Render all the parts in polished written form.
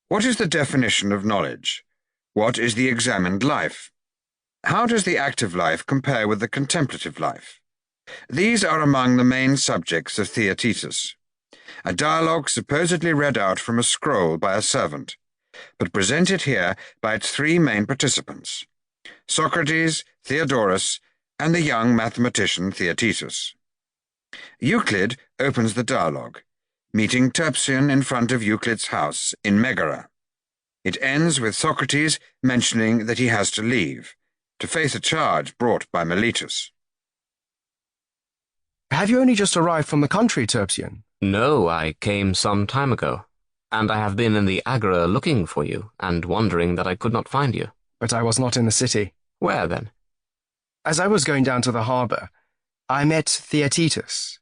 What is the definition of knowledge? What is the examined life? How does the active life compare with the contemplative life? These are among the main subjects of Theaetetus, a dialogue supposedly read out from a scroll by a servant, but presented here by its three main participants, Socrates, Theodorus, and the young mathematician Theaetetus. Euclid opens the dialogue, meeting Terpsion in front of Euclid's house in Megara. It ends with Socrates mentioning that he has to leave, to face a charge brought by Miletus. Have you only just arrived from the country, Terpsion? No, I came some time ago, and I have been in the Agora looking for you, and wondering that I could not find you. But I was not in the city. Where, then? As I was going down to the harbour, I met Theaetetus.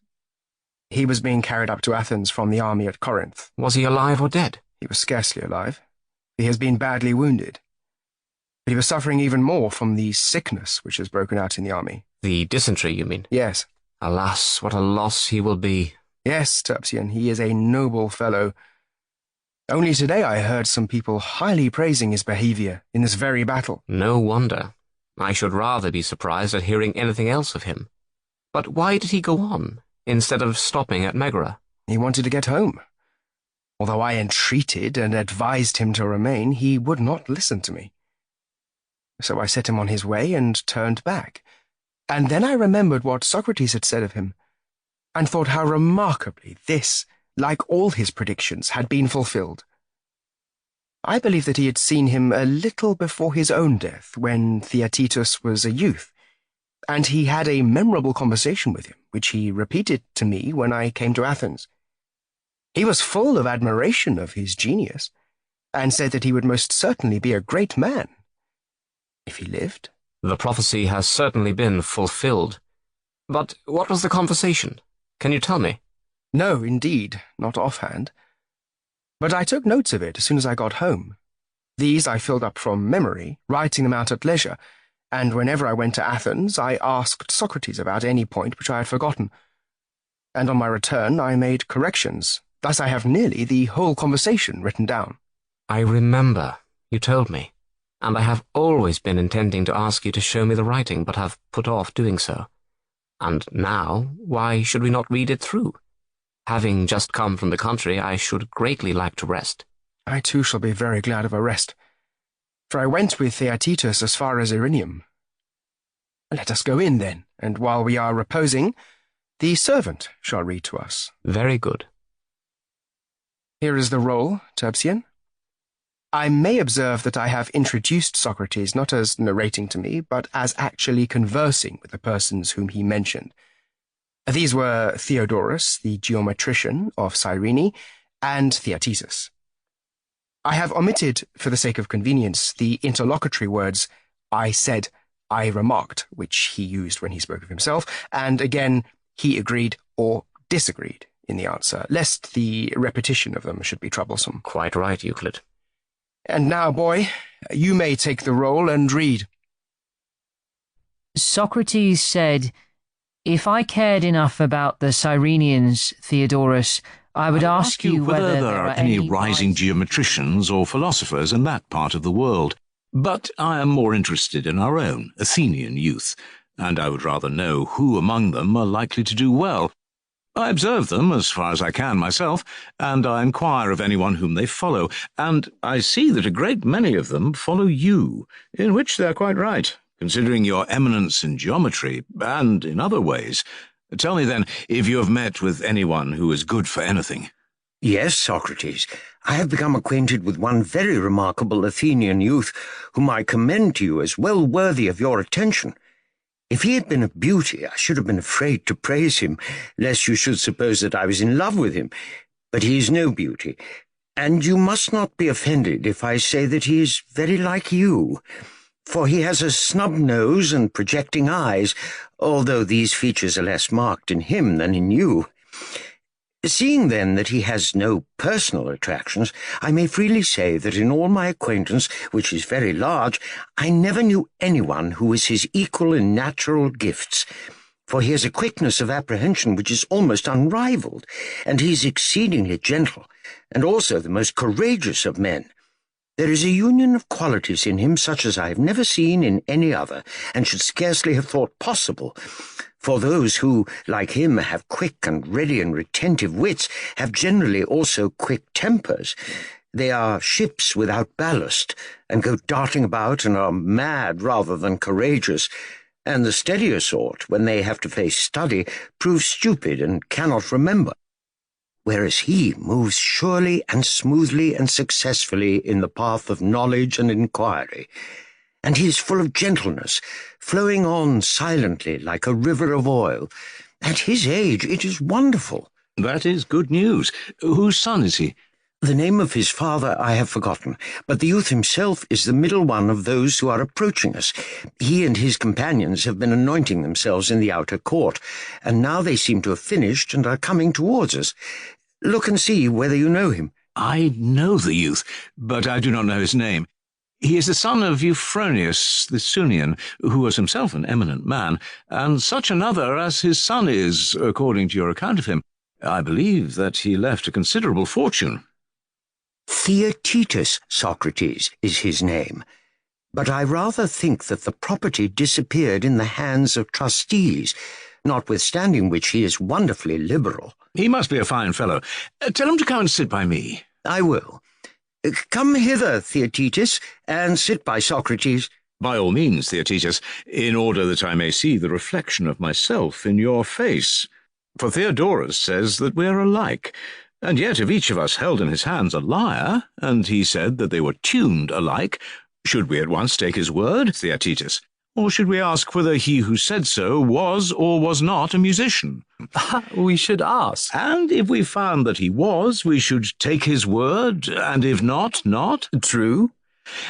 He was being carried up to Athens from the army at Corinth. Was he alive or dead? He was scarcely alive. He has been badly wounded. But he was suffering even more from the sickness which has broken out in the army. The dysentery, you mean? Yes. Alas, what a loss he will be. Yes, Terpsion, he is a noble fellow. Only today I heard some people highly praising his behaviour in this very battle. No wonder. I should rather be surprised at hearing anything else of him. But why did he go on, instead of stopping at Megara? He wanted to get home. Although I entreated and advised him to remain, he would not listen to me. So I set him on his way and turned back. And then I remembered what Socrates had said of him, and thought how remarkably this, like all his predictions, had been fulfilled. I believe that he had seen him a little before his own death, when Theaetetus was a youth, and he had a memorable conversation with him, which he repeated to me when I came to Athens. He was full of admiration of his genius, and said that he would most certainly be a great man, if he lived. The prophecy has certainly been fulfilled. But what was the conversation? Can you tell me? No, indeed, not offhand. But I took notes of it as soon as I got home. These I filled up from memory, writing them out at leisure, and whenever I went to Athens, I asked Socrates about any point which I had forgotten. And on my return, I made corrections. Thus I have nearly the whole conversation written down. I remember. You told me. And I have always been intending to ask you to show me the writing, but have put off doing so. And now, why should we not read it through? Having just come from the country, I should greatly like to rest. I too shall be very glad of a rest, for I went with Theaetetus as far as Irinium. Let us go in, then, and while we are reposing, the servant shall read to us. Very good. Here is the roll, Terpsion. I may observe that I have introduced Socrates not as narrating to me, but as actually conversing with the persons whom he mentioned. These were Theodorus, the geometrician of Cyrene, and Theaetetus. I have omitted, for the sake of convenience, the interlocutory words, I said, I remarked, which he used when he spoke of himself, and again, he agreed or disagreed in the answer, lest the repetition of them should be troublesome. Quite right, Euclid. And now, boy, you may take the roll and read. Socrates said, if I cared enough about the Cyrenians, Theodorus, I would ask you whether there are any rising geometricians or philosophers in that part of the world. But I am more interested in our own Athenian youth, and I would rather know who among them are likely to do well. I observe them as far as I can myself, and I inquire of anyone whom they follow, and I see that a great many of them follow you, in which they are quite right, considering your eminence in geometry, and in other ways. Tell me, then, if you have met with anyone who is good for anything. Yes, Socrates. I have become acquainted with one very remarkable Athenian youth, whom I commend to you as well worthy of your attention. If he had been of beauty, I should have been afraid to praise him, lest you should suppose that I was in love with him. But he is no beauty, and you must not be offended if I say that he is very like you, for he has a snub nose and projecting eyes, although these features are less marked in him than in you. Seeing, then, that he has no personal attractions, I may freely say that in all my acquaintance, which is very large, I never knew anyone who was his equal in natural gifts, for he has a quickness of apprehension which is almost unrivalled, and he is exceedingly gentle, and also the most courageous of men. There is a union of qualities in him such as I have never seen in any other, and should scarcely have thought possible. For those who, like him, have quick and ready and retentive wits, have generally also quick tempers. They are ships without ballast, and go darting about and are mad rather than courageous, and the steadier sort, when they have to face study, prove stupid and cannot remember. Whereas he moves surely and smoothly and successfully in the path of knowledge and inquiry, and he is full of gentleness, flowing on silently like a river of oil. At his age it is wonderful. That is good news. Whose son is he? The name of his father I have forgotten, but the youth himself is the middle one of those who are approaching us. He and his companions have been anointing themselves in the outer court, and now they seem to have finished and are coming towards us. Look and see whether you know him. I know the youth, but I do not know his name. He is the son of Euphronius the Sunian, who was himself an eminent man, and such another as his son is, according to your account of him. I believe that he left a considerable fortune. Theaetetus, Socrates, is his name. But I rather think that the property disappeared in the hands of trustees, notwithstanding which he is wonderfully liberal. He must be a fine fellow. Tell him to come and sit by me. I will. Come hither, Theaetetus, and sit by Socrates. By all means, Theaetetus, in order that I may see the reflection of myself in your face. For Theodorus says that we are alike, and yet if each of us held in his hands a lyre, and he said that they were tuned alike, should we at once take his word, Theaetetus? Or should we ask whether he who said so was or was not a musician? We should ask. And if we found that he was, we should take his word, and if not, not. True.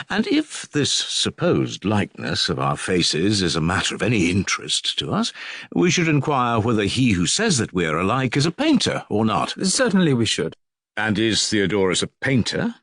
And if this supposed likeness of our faces is a matter of any interest to us, we should inquire whether he who says that we are alike is a painter or not. Certainly we should. And is Theodorus a painter?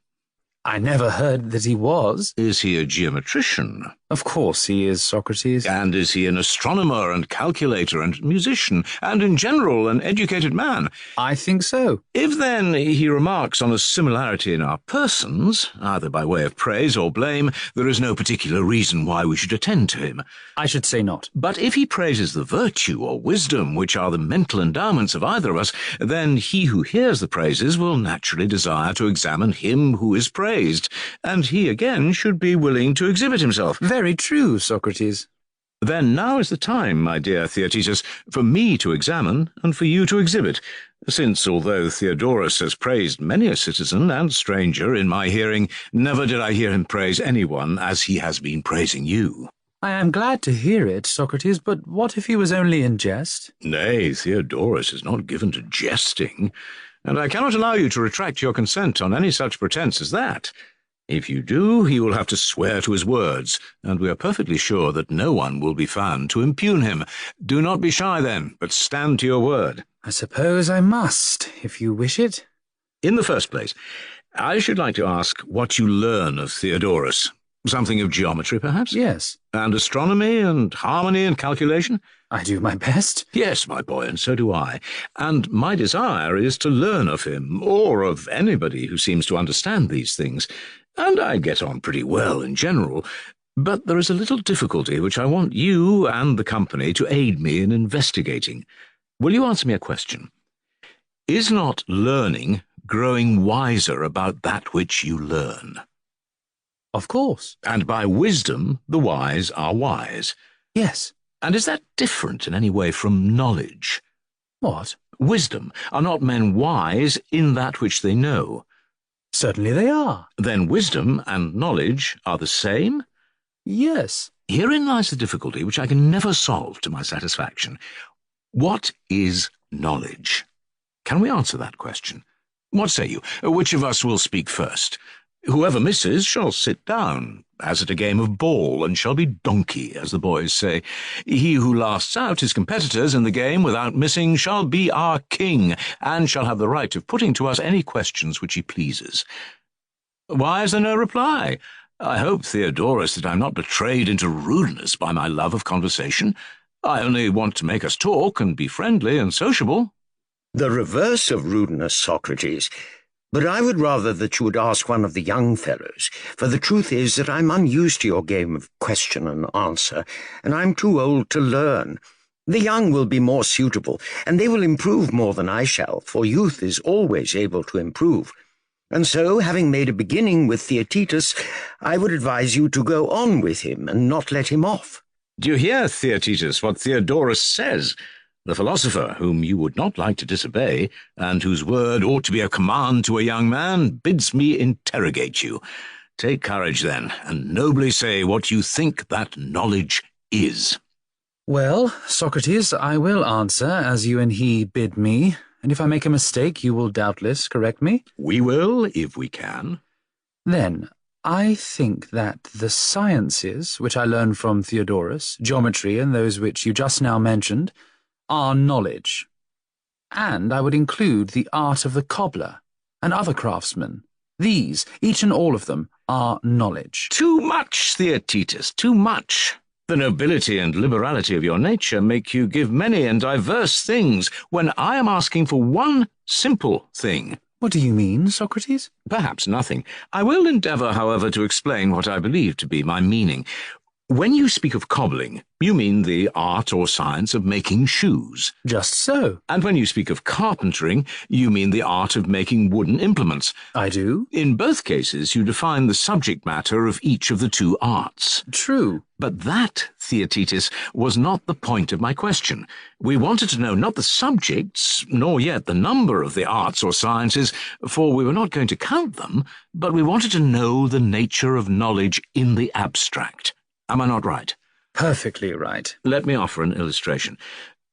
I never heard that he was. Is he a geometrician? Of course he is, Socrates. And is he an astronomer and calculator and musician, and in general an educated man? I think so. If then he remarks on a similarity in our persons, either by way of praise or blame, there is no particular reason why we should attend to him. I should say not. But if he praises the virtue or wisdom which are the mental endowments of either of us, then he who hears the praises will naturally desire to examine him who is praised, and he again should be willing to exhibit himself. Very true, Socrates. Then now is the time, my dear Theaetetus, for me to examine and for you to exhibit, since although Theodorus has praised many a citizen and stranger in my hearing, never did I hear him praise anyone as he has been praising you. I am glad to hear it, Socrates, but what if he was only in jest? Nay, Theodorus is not given to jesting, and I cannot allow you to retract your consent on any such pretence as that. If you do, he will have to swear to his words, and we are perfectly sure that no one will be found to impugn him. Do not be shy, then, but stand to your word. I suppose I must, if you wish it. In the first place, I should like to ask what you learn of Theodorus. Something of geometry, perhaps? Yes. And astronomy, and harmony, and calculation? I do my best. Yes, my boy, and so do I. And my desire is to learn of him, or of anybody who seems to understand these things. And I get on pretty well in general, but there is a little difficulty which I want you and the company to aid me in investigating. Will you answer me a question? Is not learning growing wiser about that which you learn? Of course. And by wisdom the wise are wise. Yes. And is that different in any way from knowledge? What? Wisdom. Are not men wise in that which they know? Certainly they are. Then wisdom and knowledge are the same? Yes. Herein lies the difficulty which I can never solve to my satisfaction. What is knowledge? Can we answer that question? What say you? Which of us will speak first? Whoever misses shall sit down, as at a game of ball, and shall be donkey, as the boys say. He who lasts out his competitors in the game without missing shall be our king, and shall have the right of putting to us any questions which he pleases. Why is there no reply? I hope, Theodorus, that I am not betrayed into rudeness by my love of conversation. I only want to make us talk and be friendly and sociable. The reverse of rudeness, Socrates. But I would rather that you would ask one of the young fellows, for the truth is that I'm unused to your game of question and answer, and I'm too old to learn. The young will be more suitable, and they will improve more than I shall, for youth is always able to improve. And so, having made a beginning with Theaetetus, I would advise you to go on with him and not let him off. Do you hear, Theaetetus, what Theodorus says? The philosopher, whom you would not like to disobey, and whose word ought to be a command to a young man, bids me interrogate you. Take courage, then, and nobly say what you think that knowledge is. Well, Socrates, I will answer as you and he bid me, and if I make a mistake, you will doubtless correct me. We will, if we can. Then, I think that the sciences, which I learned from Theodorus, geometry and those which you just now mentioned, are knowledge. And I would include the art of the cobbler and other craftsmen. These, each and all of them, are knowledge. Too much, Theaetetus, too much. The nobility and liberality of your nature make you give many and diverse things, when I am asking for one simple thing. What do you mean, Socrates? Perhaps nothing. I will endeavour, however, to explain what I believe to be my meaning. When you speak of cobbling, you mean the art or science of making shoes. Just so. And when you speak of carpentering, you mean the art of making wooden implements. I do. In both cases, you define the subject matter of each of the two arts. True. But that, Theaetetus, was not the point of my question. We wanted to know not the subjects, nor yet the number of the arts or sciences, for we were not going to count them, but we wanted to know the nature of knowledge in the abstract. Am I not right? Perfectly right. Let me offer an illustration.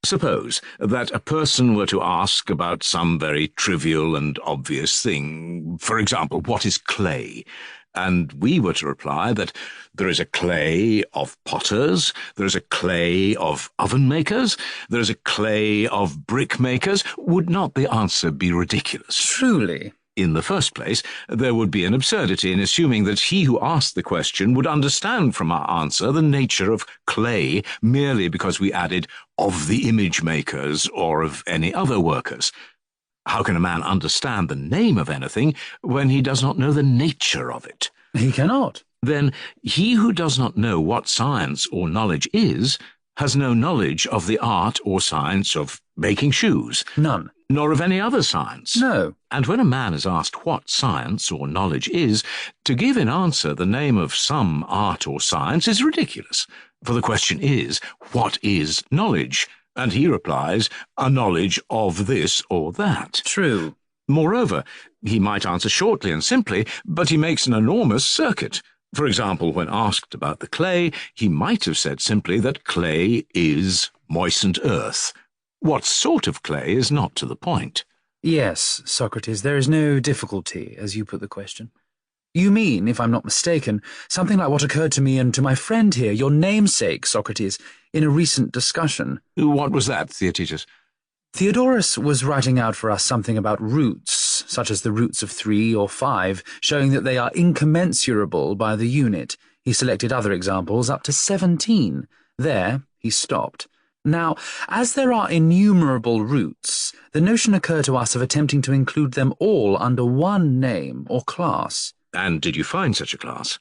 Suppose that a person were to ask about some very trivial and obvious thing, for example, what is clay? And we were to reply that there is a clay of potters, there is a clay of oven makers, there is a clay of brick makers. Would not the answer be ridiculous? Truly. In the first place, there would be an absurdity in assuming that he who asked the question would understand from our answer the nature of clay merely because we added of the image makers or of any other workers. How can a man understand the name of anything when he does not know the nature of it? He cannot. Then he who does not know what science or knowledge is has no knowledge of the art or science of making shoes. None. Nor of any other science. No. And when a man is asked what science or knowledge is, to give in answer the name of some art or science is ridiculous. For the question is, what is knowledge? And he replies, a knowledge of this or that. True. Moreover, he might answer shortly and simply, but he makes an enormous circuit. For example, when asked about the clay, he might have said simply that clay is moistened earth. What sort of clay is not to the point. Yes, Socrates, there is no difficulty, as you put the question. You mean, if I'm not mistaken, something like what occurred to me and to my friend here, your namesake, Socrates, in a recent discussion. What was that, Theaetetus? Theodorus was writing out for us something about roots, such as the roots of 3 or 5, showing that they are incommensurable by the unit. He selected other examples up to 17. There, he stopped. Now, as there are innumerable roots, the notion occurred to us of attempting to include them all under one name or class. And did you find such a class?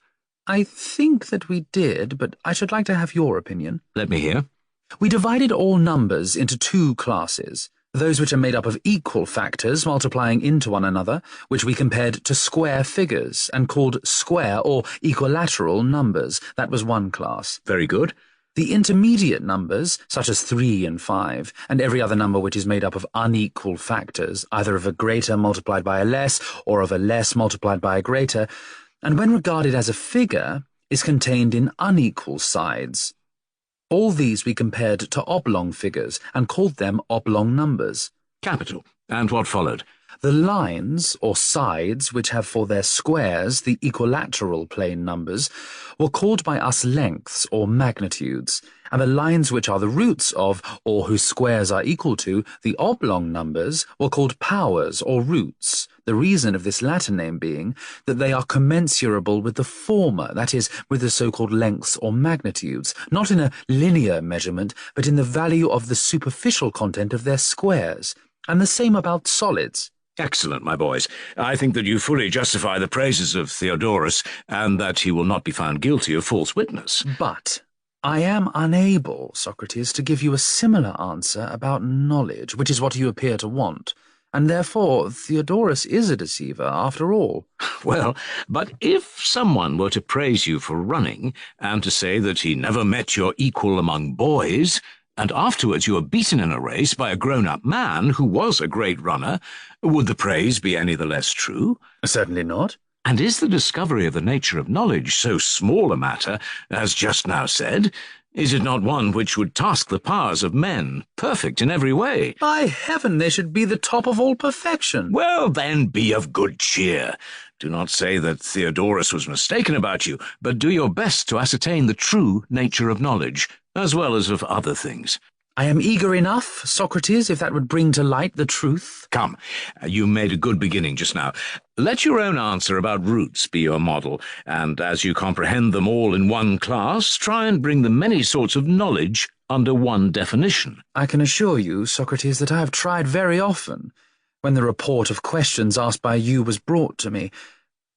I think that we did, but I should like to have your opinion. Let me hear. We divided all numbers into 2 classes, those which are made up of equal factors multiplying into one another, which we compared to square figures and called square or equilateral numbers. That was one class. Very good. The intermediate numbers, such as 3 and 5, and every other number which is made up of unequal factors, either of a greater multiplied by a less, or of a less multiplied by a greater, and when regarded as a figure, is contained in unequal sides. All these we compared to oblong figures, and called them oblong numbers. Capital. And what followed? The lines, or sides, which have for their squares the equilateral plane numbers, were called by us lengths, or magnitudes, and the lines which are the roots of, or whose squares are equal to, the oblong numbers, were called powers, or roots, the reason of this latter name being that they are commensurable with the former, that is, with the so-called lengths or magnitudes, not in a linear measurement, but in the value of the superficial content of their squares, and the same about solids. Excellent, my boys. I think that you fully justify the praises of Theodorus, and that he will not be found guilty of false witness. But I am unable, Socrates, to give you a similar answer about knowledge, which is what you appear to want. And therefore, Theodorus is a deceiver, after all. Well, but if someone were to praise you for running, and to say that he never met your equal among boys, and afterwards you were beaten in a race by a grown-up man who was a great runner, would the praise be any the less true? Certainly not. And is the discovery of the nature of knowledge so small a matter, as just now said? Is it not one which would task the powers of men, perfect in every way? By heaven, they should be the top of all perfection. Well, then, be of good cheer. Do not say that Theodorus was mistaken about you, but do your best to ascertain the true nature of knowledge, as well as of other things. I am eager enough, Socrates, if that would bring to light the truth. Come, you made a good beginning just now. Let your own answer about roots be your model, and as you comprehend them all in one class, try and bring the many sorts of knowledge under one definition. I can assure you, Socrates, that I have tried very often, when the report of questions asked by you was brought to me.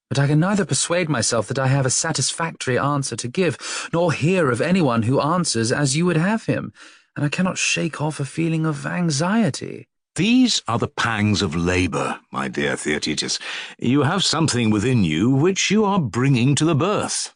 But I can neither persuade myself that I have a satisfactory answer to give, nor hear of anyone who answers as you would have him, and I cannot shake off a feeling of anxiety. These are the pangs of labour, my dear Theaetetus. You have something within you which you are bringing to the birth.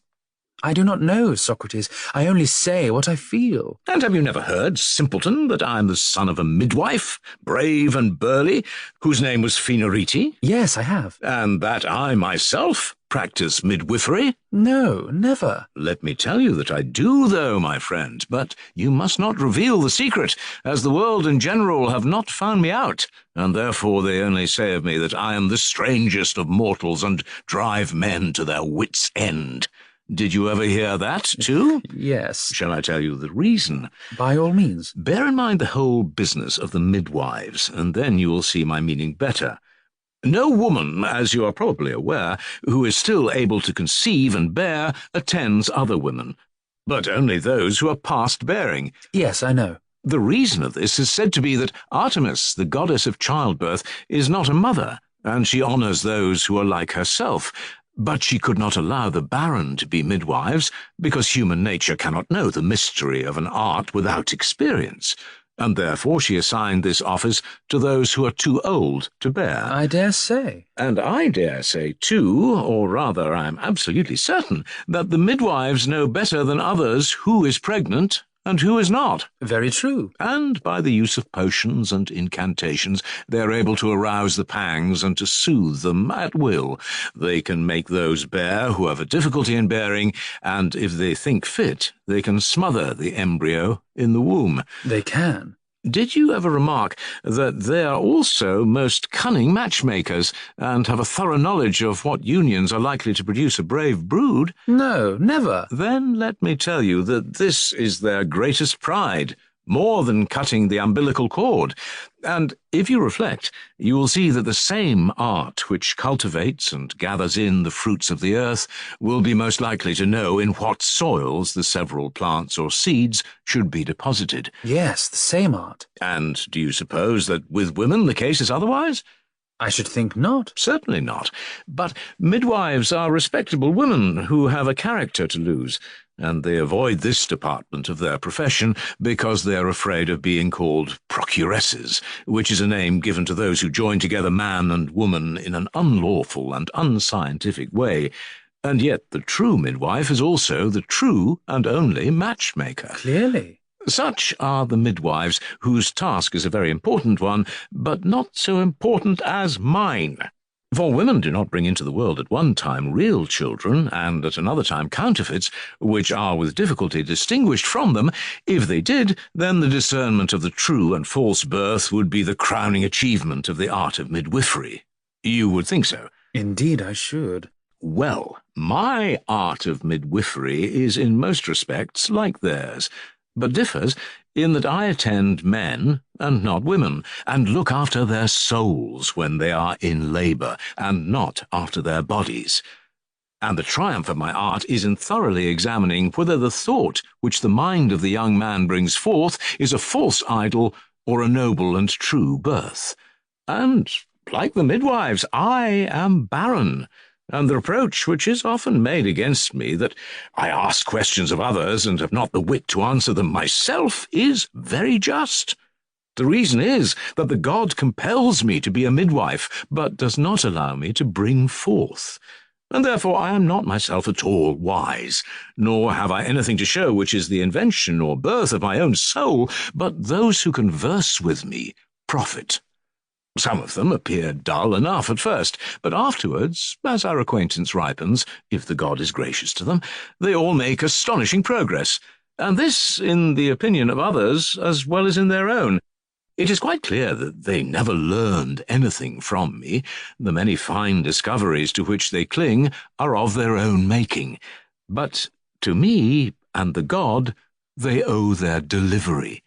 I do not know, Socrates. I only say what I feel. And have you never heard, simpleton, that I am the son of a midwife, brave and burly, whose name was Phaenorete? Yes, I have. And that I myself practice midwifery? No, never. Let me tell you that I do, though, my friend, but you must not reveal the secret, as the world in general have not found me out, and therefore they only say of me that I am the strangest of mortals and drive men to their wits' end. Did you ever hear that, too? Yes. Shall I tell you the reason? By all means. Bear in mind the whole business of the midwives, and then you will see my meaning better. No woman, as you are probably aware, who is still able to conceive and bear, attends other women, but only those who are past bearing. Yes, I know. The reason of this is said to be that Artemis, the goddess of childbirth, is not a mother, and she honours those who are like herself. But she could not allow the barren to be midwives, because human nature cannot know the mystery of an art without experience, and therefore she assigned this office to those who are too old to bear. I dare say. And I dare say, too, or rather I am absolutely certain, that the midwives know better than others who is pregnant and who is not. Very true. And by the use of potions and incantations, they are able to arouse the pangs and to soothe them at will. They can make those bear who have a difficulty in bearing, and if they think fit, they can smother the embryo in the womb. They can. Did you ever remark that they are also most cunning matchmakers, and have a thorough knowledge of what unions are likely to produce a brave brood? No, never. Then let me tell you that this is their greatest pride, more than cutting the umbilical cord. And if you reflect, you will see that the same art which cultivates and gathers in the fruits of the earth will be most likely to know in what soils the several plants or seeds should be deposited. Yes, the same art. And do you suppose that with women the case is otherwise? I should think not. Certainly not. But midwives are respectable women who have a character to lose, and they avoid this department of their profession because they are afraid of being called procuresses, which is a name given to those who join together man and woman in an unlawful and unscientific way. And yet the true midwife is also the true and only matchmaker. Clearly. Such are the midwives, whose task is a very important one, but not so important as mine. For women do not bring into the world at one time real children, and at another time counterfeits, which are with difficulty distinguished from them. If they did, then the discernment of the true and false birth would be the crowning achievement of the art of midwifery. You would think so? Indeed, I should. Well, my art of midwifery is in most respects like theirs, but differs in that I attend men and not women, and look after their souls when they are in labour, and not after their bodies. And the triumph of my art is in thoroughly examining whether the thought which the mind of the young man brings forth is a false idol or a noble and true birth. And like the midwives, I am barren, and the reproach which is often made against me that I ask questions of others and have not the wit to answer them myself is very just. The reason is that the God compels me to be a midwife, but does not allow me to bring forth. And therefore I am not myself at all wise, nor have I anything to show which is the invention or birth of my own soul, but those who converse with me profit. Some of them appear dull enough at first, but afterwards, as our acquaintance ripens, if the God is gracious to them, they all make astonishing progress, and this in the opinion of others as well as in their own. It is quite clear that they never learned anything from me. The many fine discoveries to which they cling are of their own making. But to me and the God they owe their delivery.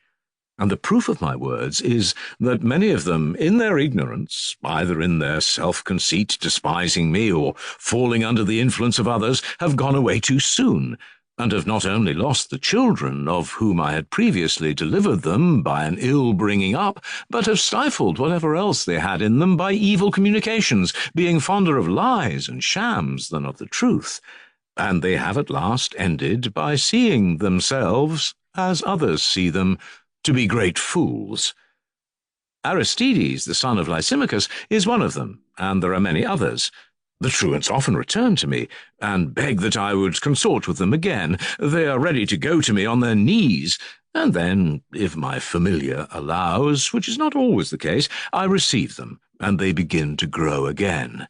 And the proof of my words is that many of them, in their ignorance, either in their self-conceit despising me or falling under the influence of others, have gone away too soon, and have not only lost the children of whom I had previously delivered them by an ill bringing up, but have stifled whatever else they had in them by evil communications, being fonder of lies and shams than of the truth. And they have at last ended by seeing themselves, as others see them, to be great fools. Aristides, the son of Lysimachus, is one of them, and there are many others. The truants often return to me, and beg that I would consort with them again. They are ready to go to me on their knees, and then, if my familiar allows, which is not always the case, I receive them, and they begin to grow again.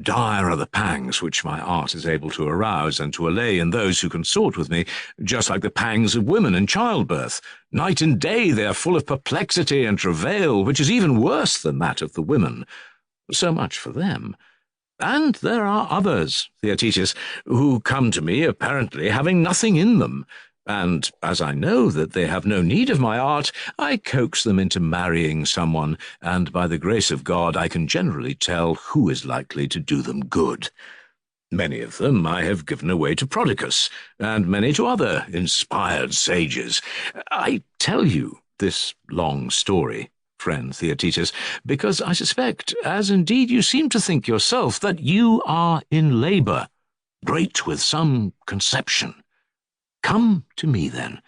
Dire are the pangs which my art is able to arouse and to allay in those who consort with me, just like the pangs of women in childbirth. Night and day they are full of perplexity and travail, which is even worse than that of the women. So much for them. And there are others, Theaetetus, who come to me apparently having nothing in them, and as I know that they have no need of my art, I coax them into marrying someone, and by the grace of God I can generally tell who is likely to do them good. Many of them I have given away to Prodicus, and many to other inspired sages. I tell you this long story, friend Theaetetus, because I suspect, as indeed you seem to think yourself, that you are in labour, great with some conception. Come to me, then,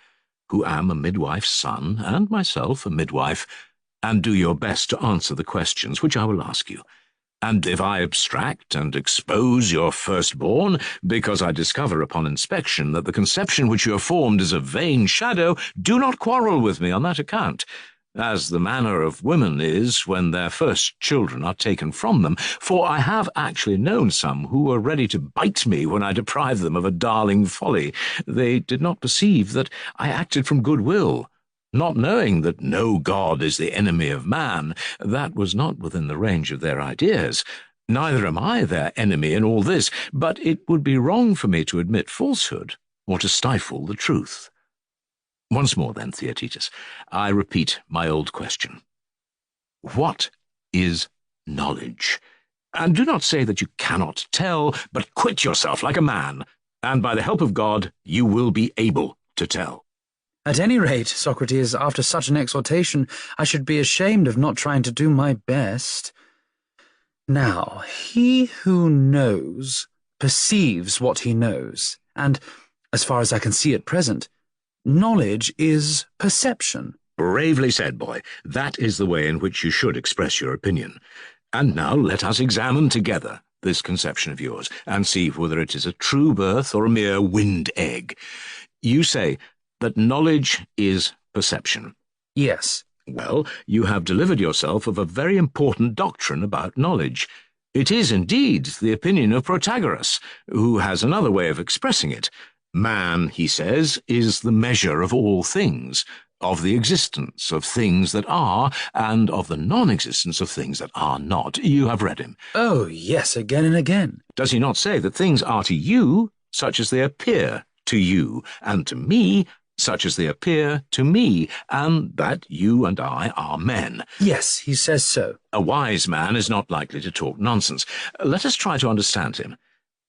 who am a midwife's son, and myself a midwife, and do your best to answer the questions which I will ask you. And if I abstract and expose your firstborn, because I discover upon inspection that the conception which you have formed is a vain shadow, do not quarrel with me on that account, as the manner of women is when their first children are taken from them, for I have actually known some who were ready to bite me when I deprived them of a darling folly. They did not perceive that I acted from good will, not knowing that no God is the enemy of man. That was not within the range of their ideas. Neither am I their enemy in all this, but it would be wrong for me to admit falsehood, or to stifle the truth. Once more, then, Theaetetus, I repeat my old question. What is knowledge? And do not say that you cannot tell, but quit yourself like a man, and by the help of God you will be able to tell. At any rate, Socrates, after such an exhortation, I should be ashamed of not trying to do my best. Now, he who knows perceives what he knows, and, as far as I can see at present, knowledge is perception. Bravely said, boy. That is the way in which you should express your opinion. And now let us examine together this conception of yours, and see whether it is a true birth or a mere wind egg. You say that knowledge is perception. Yes. Well, you have delivered yourself of a very important doctrine about knowledge. It is indeed the opinion of Protagoras, who has another way of expressing it. Man, he says, is the measure of all things, of the existence of things that are, and of the non-existence of things that are not. You have read him. Oh, yes, again and again. Does he not say that things are to you such as they appear to you, and to me such as they appear to me, and that you and I are men? Yes, he says so. A wise man is not likely to talk nonsense. Let us try to understand him.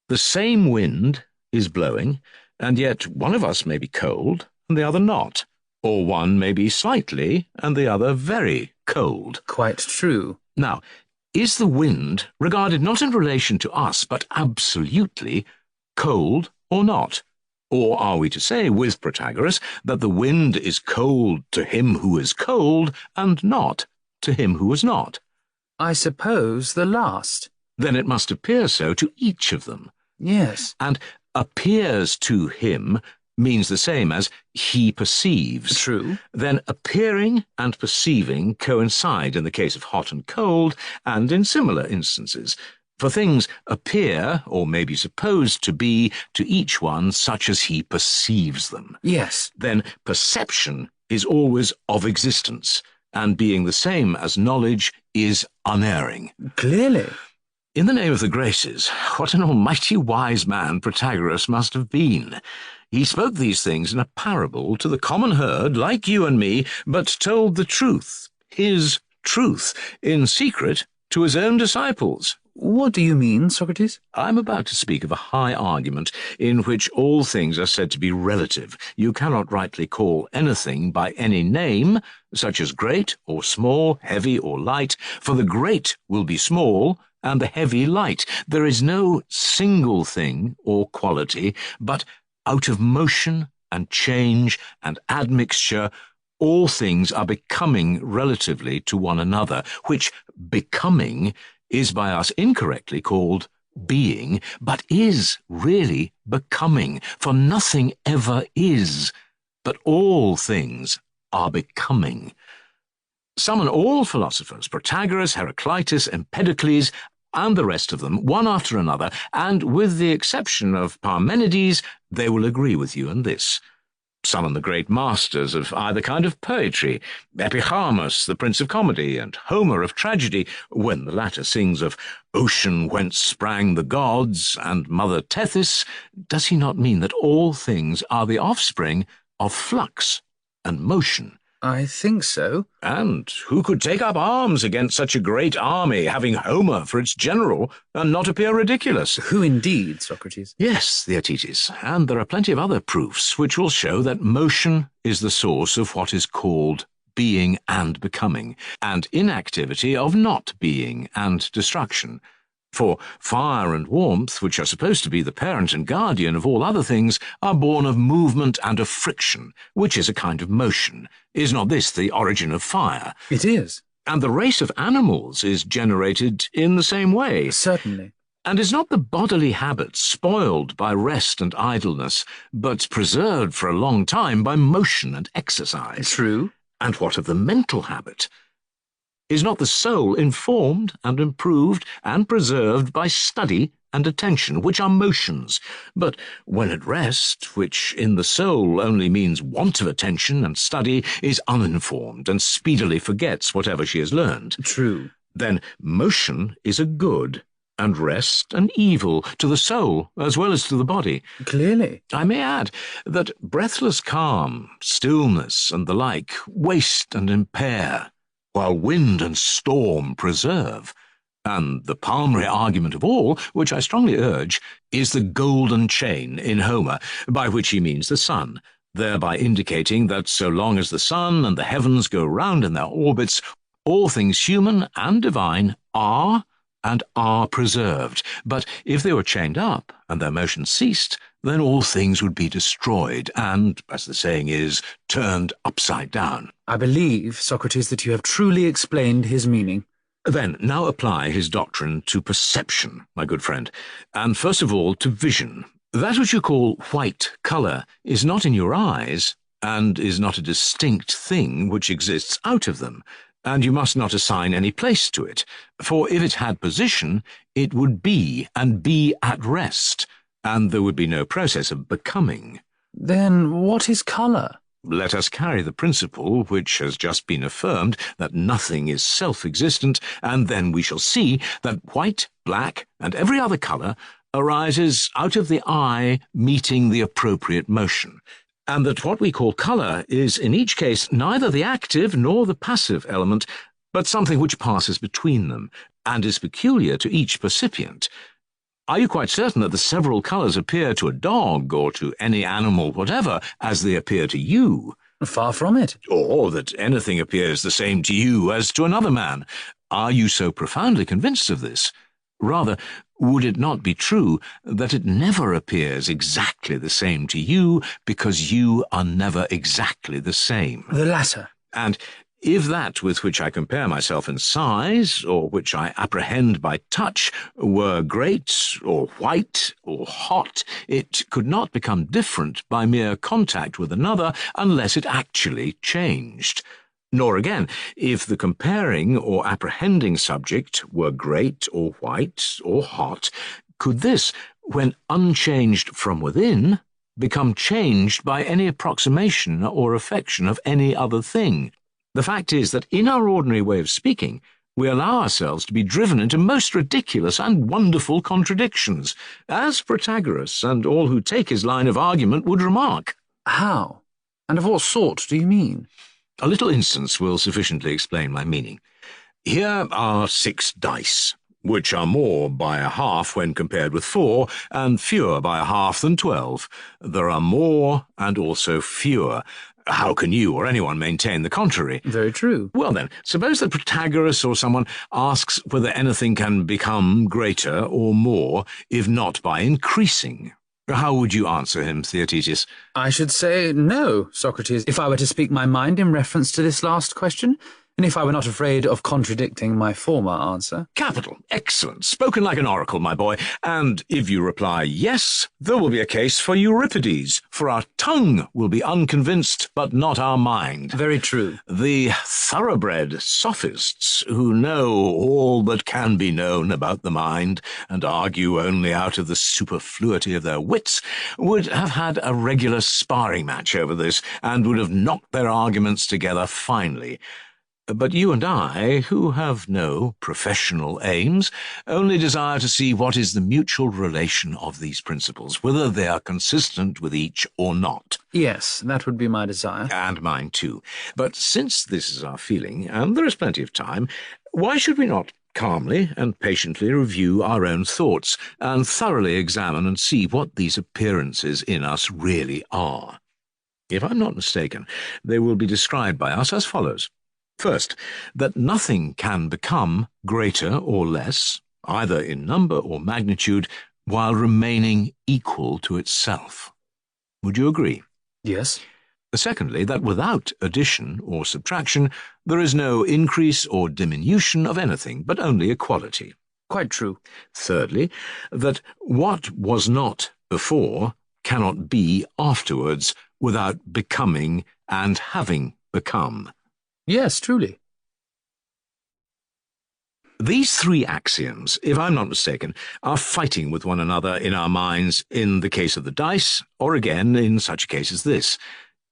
The same wind is blowing, and yet one of us may be cold, and the other not. Or one may be slightly, and the other very cold. Quite true. Now, is the wind regarded not in relation to us, but absolutely cold or not? Or are we to say, with Protagoras, that the wind is cold to him who is cold, and not to him who is not? I suppose the last. Then it must appear so to each of them. Yes. And appears to him means the same as he perceives. True. Then appearing and perceiving coincide in the case of hot and cold, and in similar instances. For things appear, or may be supposed to be, to each one such as he perceives them. Yes. Then perception is always of existence, and being the same as knowledge is unerring. Clearly. In the name of the Graces, what an almighty wise man Protagoras must have been. He spoke these things in a parable to the common herd, like you and me, but told the truth, his truth, in secret to his own disciples. What do you mean, Socrates? I'm about to speak of a high argument in which all things are said to be relative. You cannot rightly call anything by any name, such as great or small, heavy or light, for the great will be small, and the heavy light. There is no single thing or quality, but out of motion and change and admixture, all things are becoming relatively to one another, which becoming is by us incorrectly called being, but is really becoming, for nothing ever is, but all things are becoming. Summon all philosophers, Protagoras, Heraclitus, Empedocles, and the rest of them, one after another, and with the exception of Parmenides, they will agree with you in this. Summon the great masters of either kind of poetry, Epicharmus, the Prince of Comedy, and Homer of tragedy, when the latter sings of ocean whence sprang the gods, and Mother Tethys, does he not mean that all things are the offspring of flux and motion? I think so. And who could take up arms against such a great army, having Homer for its general, and not appear ridiculous? Who indeed, Socrates? Yes, Theaetetus, and there are plenty of other proofs which will show that motion is the source of what is called being and becoming, and inactivity of not being and destruction. For fire and warmth, which are supposed to be the parent and guardian of all other things, are born of movement and of friction, which is a kind of motion. Is not this the origin of fire? It is. And the race of animals is generated in the same way. Certainly. And is not the bodily habit spoiled by rest and idleness, but preserved for a long time by motion and exercise? True. And what of the mental habit? Is not the soul informed and improved and preserved by study and attention, which are motions, but when at rest, which in the soul only means want of attention and study, is uninformed and speedily forgets whatever she has learned? True. Then motion is a good, and rest an evil to the soul as well as to the body. Clearly. I may add that breathless calm, stillness, and the like waste and impair, while wind and storm preserve. And the primary argument of all, which I strongly urge, is the golden chain in Homer, by which he means the sun, thereby indicating that so long as the sun and the heavens go round in their orbits, all things human and divine are and are preserved. But if they were chained up and their motion ceased, then all things would be destroyed and, as the saying is, turned upside down. I believe, Socrates, that you have truly explained his meaning. Then, now apply his doctrine to perception, my good friend, and first of all to vision. That which you call white colour is not in your eyes, and is not a distinct thing which exists out of them, and you must not assign any place to it, for if it had position, it would be and be at rest, and there would be no process of becoming. Then what is colour? Let us carry the principle which has just been affirmed, that nothing is self-existent, and then we shall see that white, black, and every other colour arises out of the eye meeting the appropriate motion, and that what we call colour is in each case neither the active nor the passive element, but something which passes between them, and is peculiar to each percipient. Are you quite certain that the several colours appear to a dog, or to any animal whatever, as they appear to you? Far from it. Or that anything appears the same to you as to another man? Are you so profoundly convinced of this? Rather, would it not be true that it never appears exactly the same to you because you are never exactly the same? The latter. And if that with which I compare myself in size, or which I apprehend by touch, were great, or white, or hot, it could not become different by mere contact with another unless it actually changed. Nor again, if the comparing or apprehending subject were great or white or hot, could this, when unchanged from within, become changed by any approximation or affection of any other thing. The fact is that in our ordinary way of speaking, we allow ourselves to be driven into most ridiculous and wonderful contradictions, as Protagoras and all who take his line of argument would remark. How? And of what sort do you mean? A little instance will sufficiently explain my meaning. Here are 6 dice, which are more by a half when compared with 4, and fewer by a half than 12. There are more and also fewer. How can you or anyone maintain the contrary? Very true. Well then, suppose that Protagoras or someone asks whether anything can become greater or more, if not by increasing. How would you answer him, Theaetetus? I should say no, Socrates, if I were to speak my mind in reference to this last question, and if I were not afraid of contradicting my former answer. Capital. Excellent. Spoken like an oracle, my boy. And if you reply yes, there will be a case for Euripides, for our tongue will be unconvinced, but not our mind. Very true. The thoroughbred sophists, who know all that can be known about the mind, and argue only out of the superfluity of their wits, would have had a regular sparring match over this, and would have knocked their arguments together finely. But you and I, who have no professional aims, only desire to see what is the mutual relation of these principles, whether they are consistent with each or not. Yes, that would be my desire. And mine too. But since this is our feeling, and there is plenty of time, why should we not calmly and patiently review our own thoughts, and thoroughly examine and see what these appearances in us really are? If I'm not mistaken, they will be described by us as follows. First, that nothing can become greater or less, either in number or magnitude, while remaining equal to itself. Would you agree? Yes. Secondly, that without addition or subtraction, there is no increase or diminution of anything, but only equality. Quite true. Thirdly, that what was not before cannot be afterwards without becoming and having become. Yes, truly. These 3 axioms, if I'm not mistaken, are fighting with one another in our minds in the case of the dice, or again in such a case as this.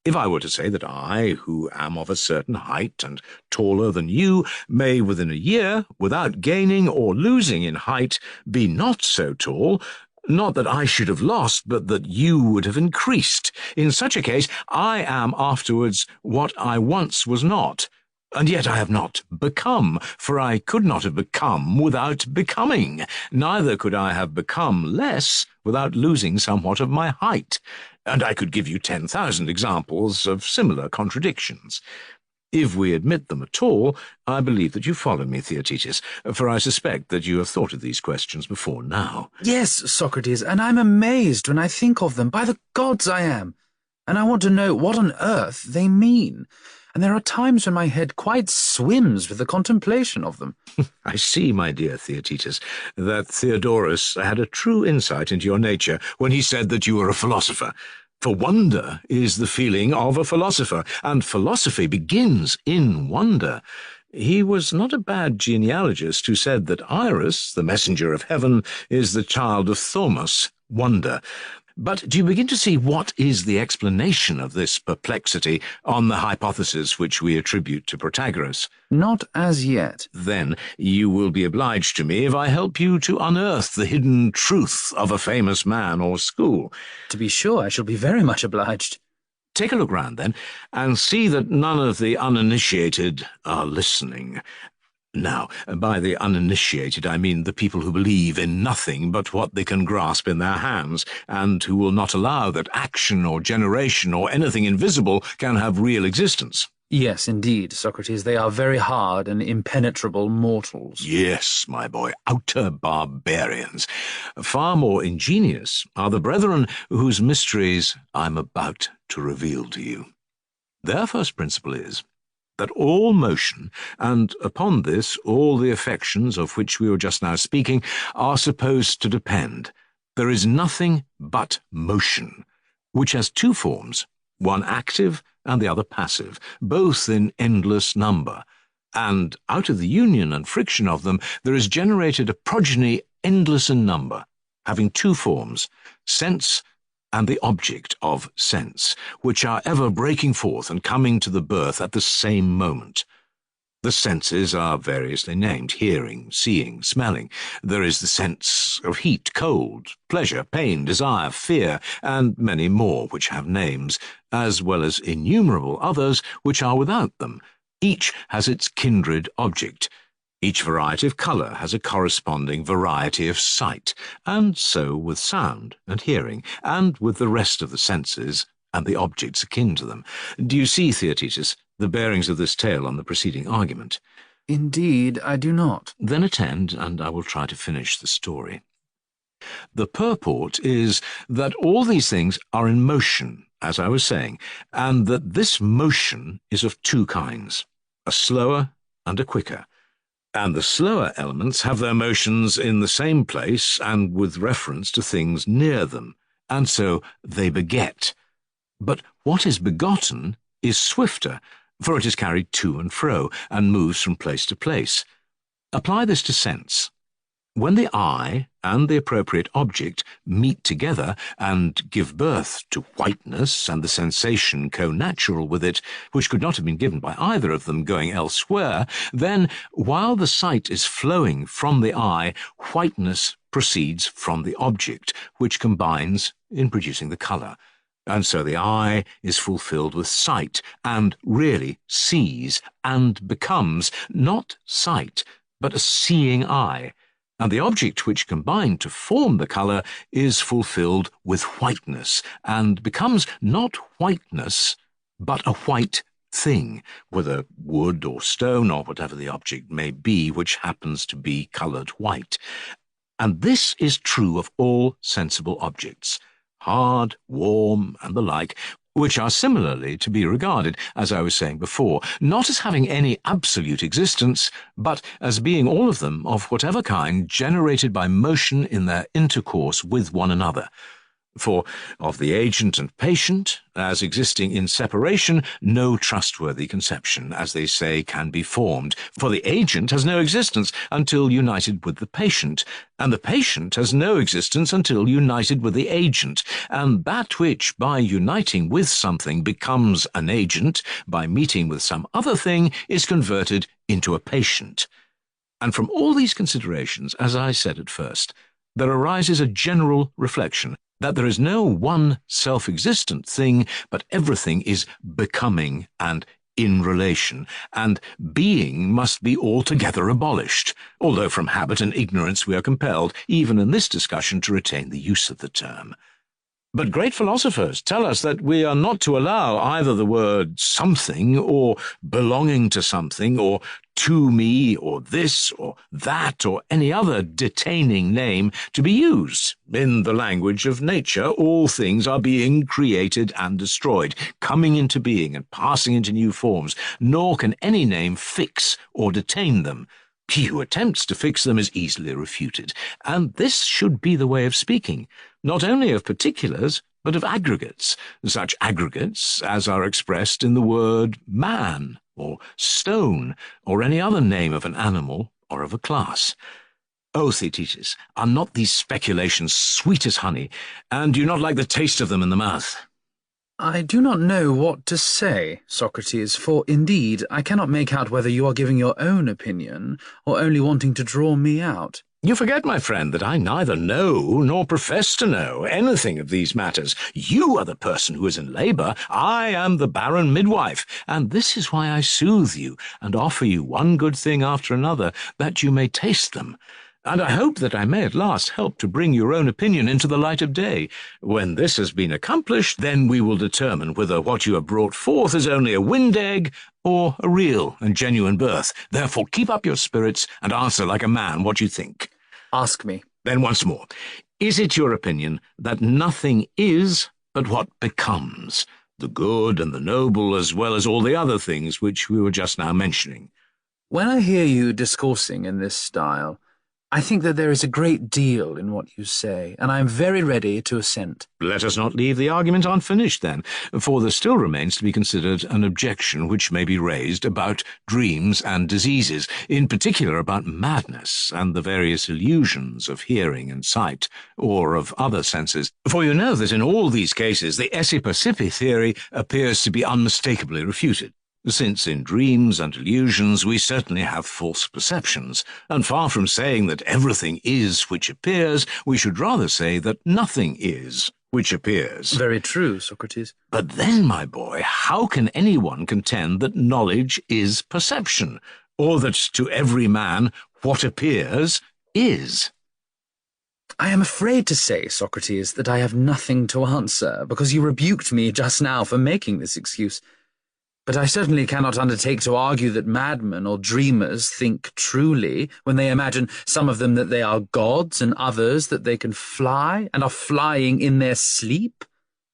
If I were to say that I, who am of a certain height and taller than you, may within a year, without gaining or losing in height, be not so tall, not that I should have lost, but that you would have increased. In such a case, I am afterwards what I once was not, and yet I have not become, for I could not have become without becoming. Neither could I have become less without losing somewhat of my height, and I could give you 10,000 examples of similar contradictions. If we admit them at all, I believe that you follow me, Theaetetus, for I suspect that you have thought of these questions before now. Yes, Socrates, and I'm amazed when I think of them. By the gods I am. And I want to know what on earth they mean. And there are times when my head quite swims with the contemplation of them. I see, my dear Theaetetus, that Theodorus had a true insight into your nature when he said that you were a philosopher. For wonder is the feeling of a philosopher, and philosophy begins in wonder. He was not a bad genealogist who said that Iris, the messenger of heaven, is the child of Thaumas, wonder. But do you begin to see what is the explanation of this perplexity on the hypothesis which we attribute to Protagoras? Not as yet. Then you will be obliged to me if I help you to unearth the hidden truth of a famous man or school. To be sure, I shall be very much obliged. Take a look round, then, and see that none of the uninitiated are listening. Now, by the uninitiated, I mean the people who believe in nothing but what they can grasp in their hands, and who will not allow that action or generation or anything invisible can have real existence. Yes, indeed, Socrates, they are very hard and impenetrable mortals. Yes, my boy, outer barbarians. Far more ingenious are the brethren whose mysteries I'm about to reveal to you. Their first principle is that all motion, and upon this all the affections of which we were just now speaking, are supposed to depend. There is nothing but motion, which has two forms, one active and the other passive, both in endless number, and out of the union and friction of them there is generated a progeny endless in number, having two forms, sense and the object of sense, which are ever breaking forth and coming to the birth at the same moment. The senses are variously named: hearing, seeing, smelling. There is the sense of heat, cold, pleasure, pain, desire, fear, and many more which have names, as well as innumerable others which are without them. Each has its kindred object. Each variety of colour has a corresponding variety of sight, and so with sound and hearing, and with the rest of the senses and the objects akin to them. Do you see, Theaetetus, the bearings of this tale on the preceding argument? Indeed, I do not. Then attend, and I will try to finish the story. The purport is that all these things are in motion, as I was saying, and that this motion is of two kinds, a slower and a quicker. And the slower elements have their motions in the same place and with reference to things near them, and so they beget. But what is begotten is swifter, for it is carried to and fro, and moves from place to place. Apply this to sense. When the eye and the appropriate object meet together and give birth to whiteness and the sensation co-natural with it, which could not have been given by either of them going elsewhere, then, while the sight is flowing from the eye, whiteness proceeds from the object, which combines in producing the colour. And so the eye is fulfilled with sight, and really sees, and becomes not sight, but a seeing eye. And the object which combined to form the colour is fulfilled with whiteness, and becomes not whiteness, but a white thing, whether wood or stone or whatever the object may be, which happens to be coloured white. And this is true of all sensible objects, hard, warm, and the like, which are similarly to be regarded, as I was saying before, not as having any absolute existence, but as being all of them of whatever kind generated by motion in their intercourse with one another. For of the agent and patient, as existing in separation, no trustworthy conception, as they say, can be formed. For the agent has no existence until united with the patient, and the patient has no existence until united with the agent, and that which, by uniting with something, becomes an agent, by meeting with some other thing, is converted into a patient. And from all these considerations, as I said at first, there arises a general reflection, that there is no one self-existent thing, but everything is becoming and in relation, and being must be altogether abolished, although from habit and ignorance we are compelled, even in this discussion, to retain the use of the term. But great philosophers tell us that we are not to allow either the word something, or belonging to something, or to me, or this, or that, or any other detaining name to be used. In the language of nature, all things are being created and destroyed, coming into being and passing into new forms, nor can any name fix or detain them. He who attempts to fix them is easily refuted, and this should be the way of speaking, not only of particulars, but of aggregates, such aggregates as are expressed in the word man, or stone, or any other name of an animal or of a class. O Theaetetus, are not these speculations sweet as honey, and do you not like the taste of them in the mouth? I do not know what to say, Socrates, for indeed I cannot make out whether you are giving your own opinion, or only wanting to draw me out. You forget, my friend, that I neither know nor profess to know anything of these matters. You are the person who is in labour. I am the barren midwife, and this is why I soothe you and offer you one good thing after another, that you may taste them. and I hope that I may at last help to bring your own opinion into the light of day. When this has been accomplished, then we will determine whether what you have brought forth is only a wind egg or a real and genuine birth. Therefore, keep up your spirits and answer like a man what you think. Ask me. Then once more, is it your opinion that nothing is but what becomes, the good and the noble as well as all the other things which we were just now mentioning? When I hear you discoursing in this style, I think that there is a great deal in what you say, and I am very ready to assent. Let us not leave the argument unfinished, then, for there still remains to be considered an objection which may be raised about dreams and diseases, in particular about madness and the various illusions of hearing and sight, or of other senses. For you know that in all these cases the esse percipi theory appears to be unmistakably refuted, since in dreams and illusions we certainly have false perceptions, and far from saying that everything is which appears, we should rather say that nothing is which appears. Very true, Socrates. But then, my boy, how can anyone contend that knowledge is perception, or that to every man what appears is? I am afraid to say, Socrates, that I have nothing to answer, because you rebuked me just now for making this excuse. But I certainly cannot undertake to argue that madmen or dreamers think truly when they imagine, some of them, that they are gods and others that they can fly and are flying in their sleep.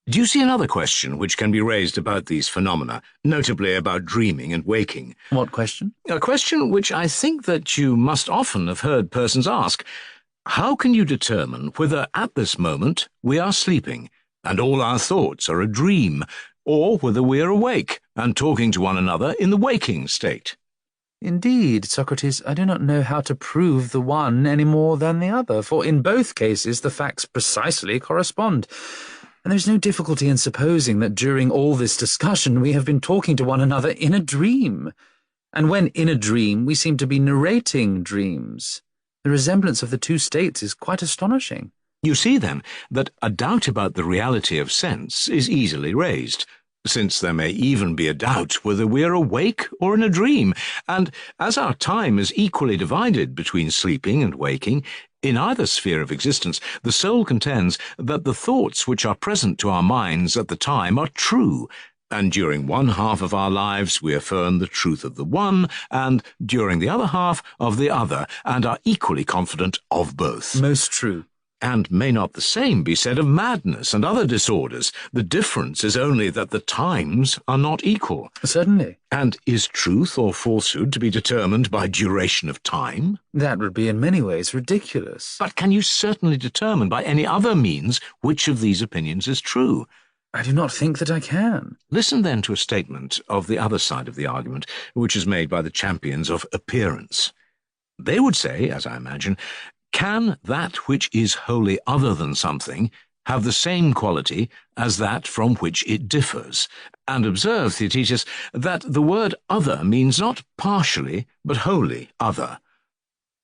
Do you see another question which can be raised about these phenomena, notably about dreaming and waking? What question? A question which I think that you must often have heard persons ask. How can you determine whether at this moment we are sleeping and all our thoughts are a dream, or whether we are awake and talking to one another in the waking state? Indeed, Socrates, I do not know how to prove the one any more than the other, for in both cases the facts precisely correspond. And there is no difficulty in supposing that during all this discussion we have been talking to one another in a dream. And when in a dream we seem to be narrating dreams. The resemblance of the two states is quite astonishing. You see, then, that a doubt about the reality of sense is easily raised, since there may even be a doubt whether we are awake or in a dream, and as our time is equally divided between sleeping and waking, in either sphere of existence the soul contends that the thoughts which are present to our minds at the time are true, and during one half of our lives we affirm the truth of the one, and during the other half of the other, and are equally confident of both. Most true. And may not the same be said of madness and other disorders? The difference is only that the times are not equal. Certainly. And is truth or falsehood to be determined by duration of time? That would be in many ways ridiculous. But can you certainly determine by any other means which of these opinions is true? I do not think that I can. Listen then to a statement of the other side of the argument, which is made by the champions of appearance. They would say, as I imagine, can that which is wholly other than something have the same quality as that from which it differs? And observe, Theaetetus, that the word other means not partially, but wholly other.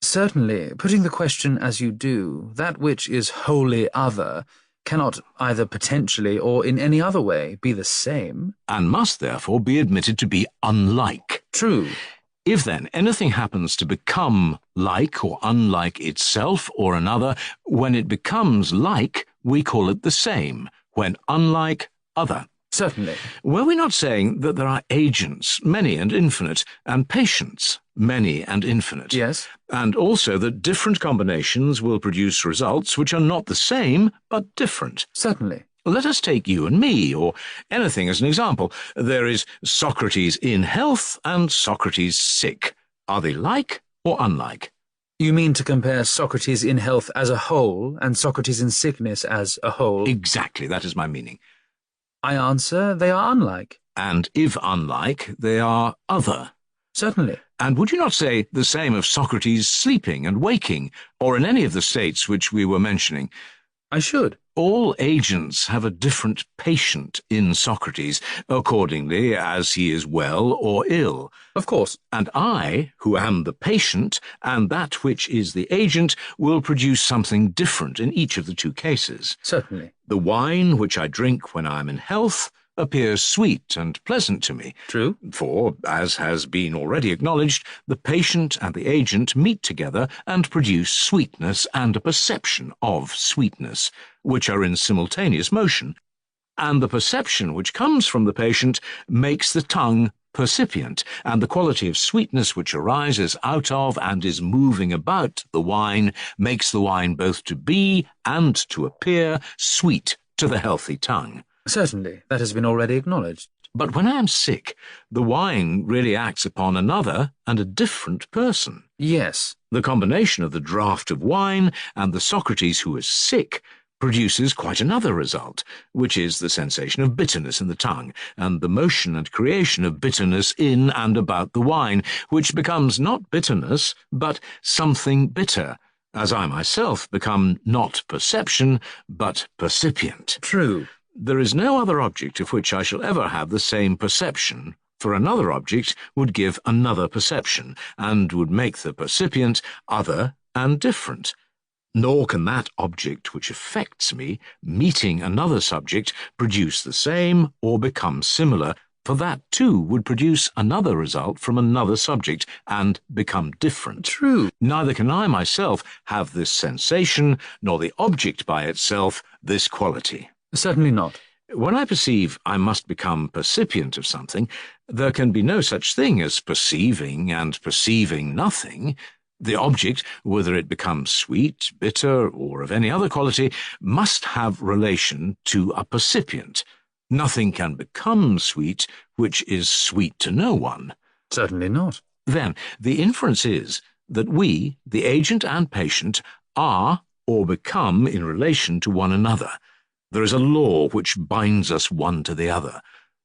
Certainly, putting the question as you do, that which is wholly other cannot either potentially or in any other way be the same. And must therefore be admitted to be unlike. True. If then anything happens to become like or unlike itself or another, when it becomes like, we call it the same, when unlike, other. Certainly. Were we not saying that there are agents, many and infinite, and patients, many and infinite? Yes. And also that different combinations will produce results which are not the same, but different? Certainly. Let us take you and me, or anything as an example. There is Socrates in health and Socrates sick. Are they like or unlike? You mean to compare Socrates in health as a whole and Socrates in sickness as a whole? Exactly, that is my meaning. I answer, they are unlike. And if unlike, they are other. Certainly. And would you not say the same of Socrates sleeping and waking, or in any of the states which we were mentioning? I should. All agents have a different patient in Socrates, accordingly as he is well or ill. Of course. And I, who am the patient, and that which is the agent, will produce something different in each of the two cases. Certainly. The wine which I drink when I am in health appears sweet and pleasant to me. True. For, as has been already acknowledged, the patient and the agent meet together and produce sweetness and a perception of sweetness, which are in simultaneous motion, and the perception which comes from the patient makes the tongue percipient, and the quality of sweetness which arises out of and is moving about the wine makes the wine both to be and to appear sweet to the healthy tongue. Certainly, that has been already acknowledged. But when I am sick, the wine really acts upon another and a different person. Yes. The combination of the draught of wine and the Socrates who is sick produces quite another result, which is the sensation of bitterness in the tongue, and the motion and creation of bitterness in and about the wine, which becomes not bitterness, but something bitter, as I myself become not perception, but percipient. True. There is no other object of which I shall ever have the same perception, for another object would give another perception, and would make the percipient other and different. Nor can that object which affects me, meeting another subject, produce the same or become similar, for that too would produce another result from another subject and become different. True. Neither can I myself have this sensation, nor the object by itself this quality. Certainly not. When I perceive I must become percipient of something, there can be no such thing as perceiving and perceiving nothing. The object, whether it becomes sweet, bitter, or of any other quality, must have relation to a percipient. Nothing can become sweet which is sweet to no one. Certainly not. Then, the inference is that we, the agent and patient, are or become in relation to one another. There is a law which binds us one to the other,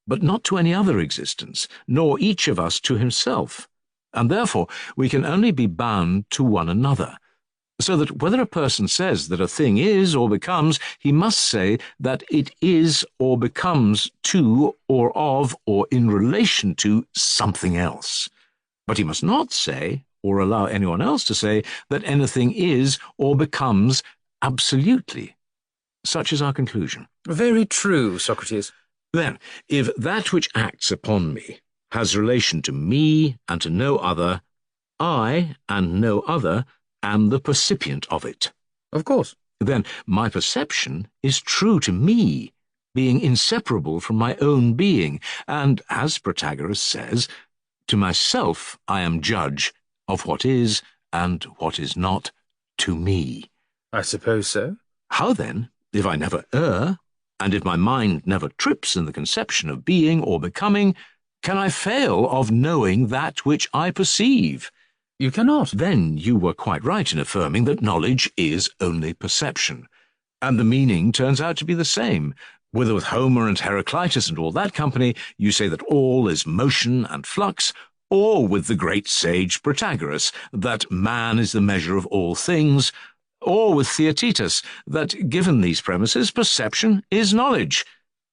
but not to any other existence, nor each of us to himself. And therefore we can only be bound to one another, so that whether a person says that a thing is or becomes, he must say that it is or becomes to or of or in relation to something else. But he must not say, or allow anyone else to say, that anything is or becomes absolutely. Such is our conclusion. Very true, Socrates. Then, if that which acts upon me has relation to me and to no other, I and no other am the percipient of it. Of course. Then my perception is true to me, being inseparable from my own being, and, as Protagoras says, to myself I am judge of what is and what is not to me. I suppose so. How then, if I never err, and if my mind never trips in the conception of being or becoming, can I fail of knowing that which I perceive? You cannot. Then you were quite right in affirming that knowledge is only perception, and the meaning turns out to be the same. Whether with Homer and Heraclitus and all that company, you say that all is motion and flux, or with the great sage Protagoras, that man is the measure of all things, or with Theaetetus, that given these premises, perception is knowledge.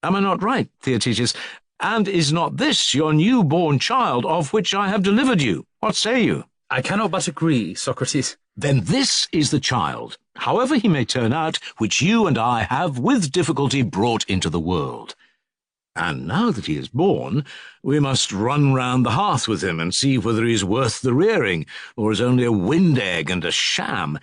Am I not right, Theaetetus? And is not this your new-born child of which I have delivered you? What say you? I cannot but agree, Socrates. Then this is the child, however he may turn out, which you and I have with difficulty brought into the world. And now that he is born, we must run round the hearth with him and see whether he is worth the rearing, or is only a wind egg and a sham.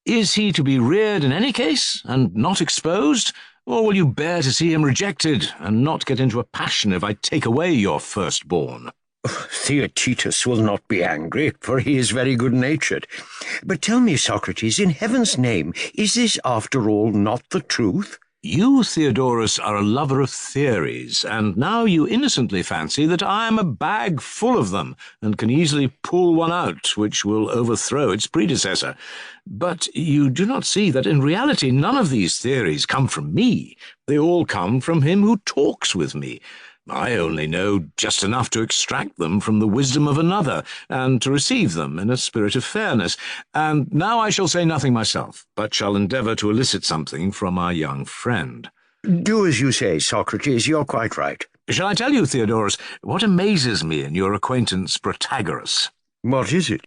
Is he to be reared in any case, and not exposed? Or will you bear to see him rejected, and not get into a passion if I take away your firstborn? Theaetetus will not be angry, for he is very good-natured. But tell me, Socrates, in heaven's name, is this after all not the truth? You, Theodorus, are a lover of theories, and now you innocently fancy that I am a bag full of them, and can easily pull one out which will overthrow its predecessor. But you do not see that in reality none of these theories come from me. They all come from him who talks with me. I only know just enough to extract them from the wisdom of another, and to receive them in a spirit of fairness. And now I shall say nothing myself, but shall endeavour to elicit something from our young friend. Do as you say, Socrates, you're quite right. Shall I tell you, Theodorus, what amazes me in your acquaintance Protagoras? What is it?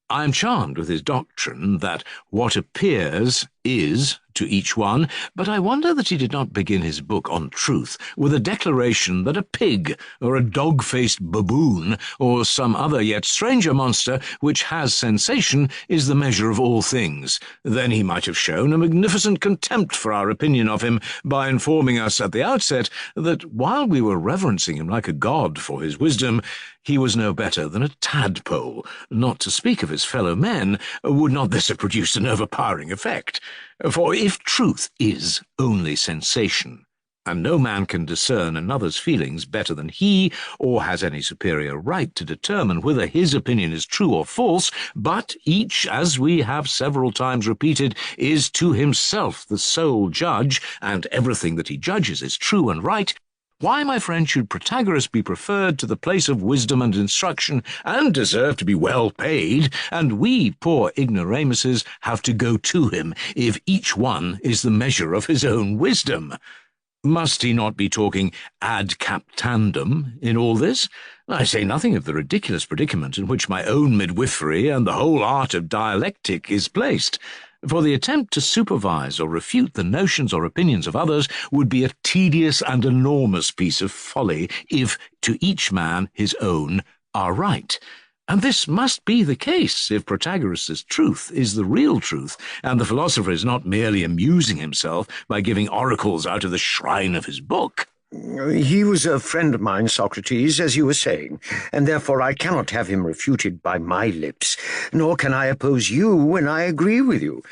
I am charmed with his doctrine that what appears is to each one, but I wonder that he did not begin his book on truth with a declaration that a pig, or a dog-faced baboon, or some other yet stranger monster which has sensation is the measure of all things. Then he might have shown a magnificent contempt for our opinion of him by informing us at the outset that while we were reverencing him like a god for his wisdom, he was no better than a tadpole. Not to speak of his fellow men, would not this have produced an overpowering effect? For if truth is only sensation, and no man can discern another's feelings better than he, or has any superior right to determine whether his opinion is true or false, but each, as we have several times repeated, is to himself the sole judge, and everything that he judges is true and right, why, my friend, should Protagoras be preferred to the place of wisdom and instruction, and deserve to be well paid, and we, poor ignoramuses, have to go to him, if each one is the measure of his own wisdom? Must he not be talking ad captandum in all this? I say nothing of the ridiculous predicament in which my own midwifery and the whole art of dialectic is placed. For the attempt to supervise or refute the notions or opinions of others would be a tedious and enormous piece of folly if, to each man his own, are right. And this must be the case if Protagoras' truth is the real truth, and the philosopher is not merely amusing himself by giving oracles out of the shrine of his book. He was a friend of mine, Socrates, as you were saying, and therefore I cannot have him refuted by my lips, nor can I oppose you when I agree with you.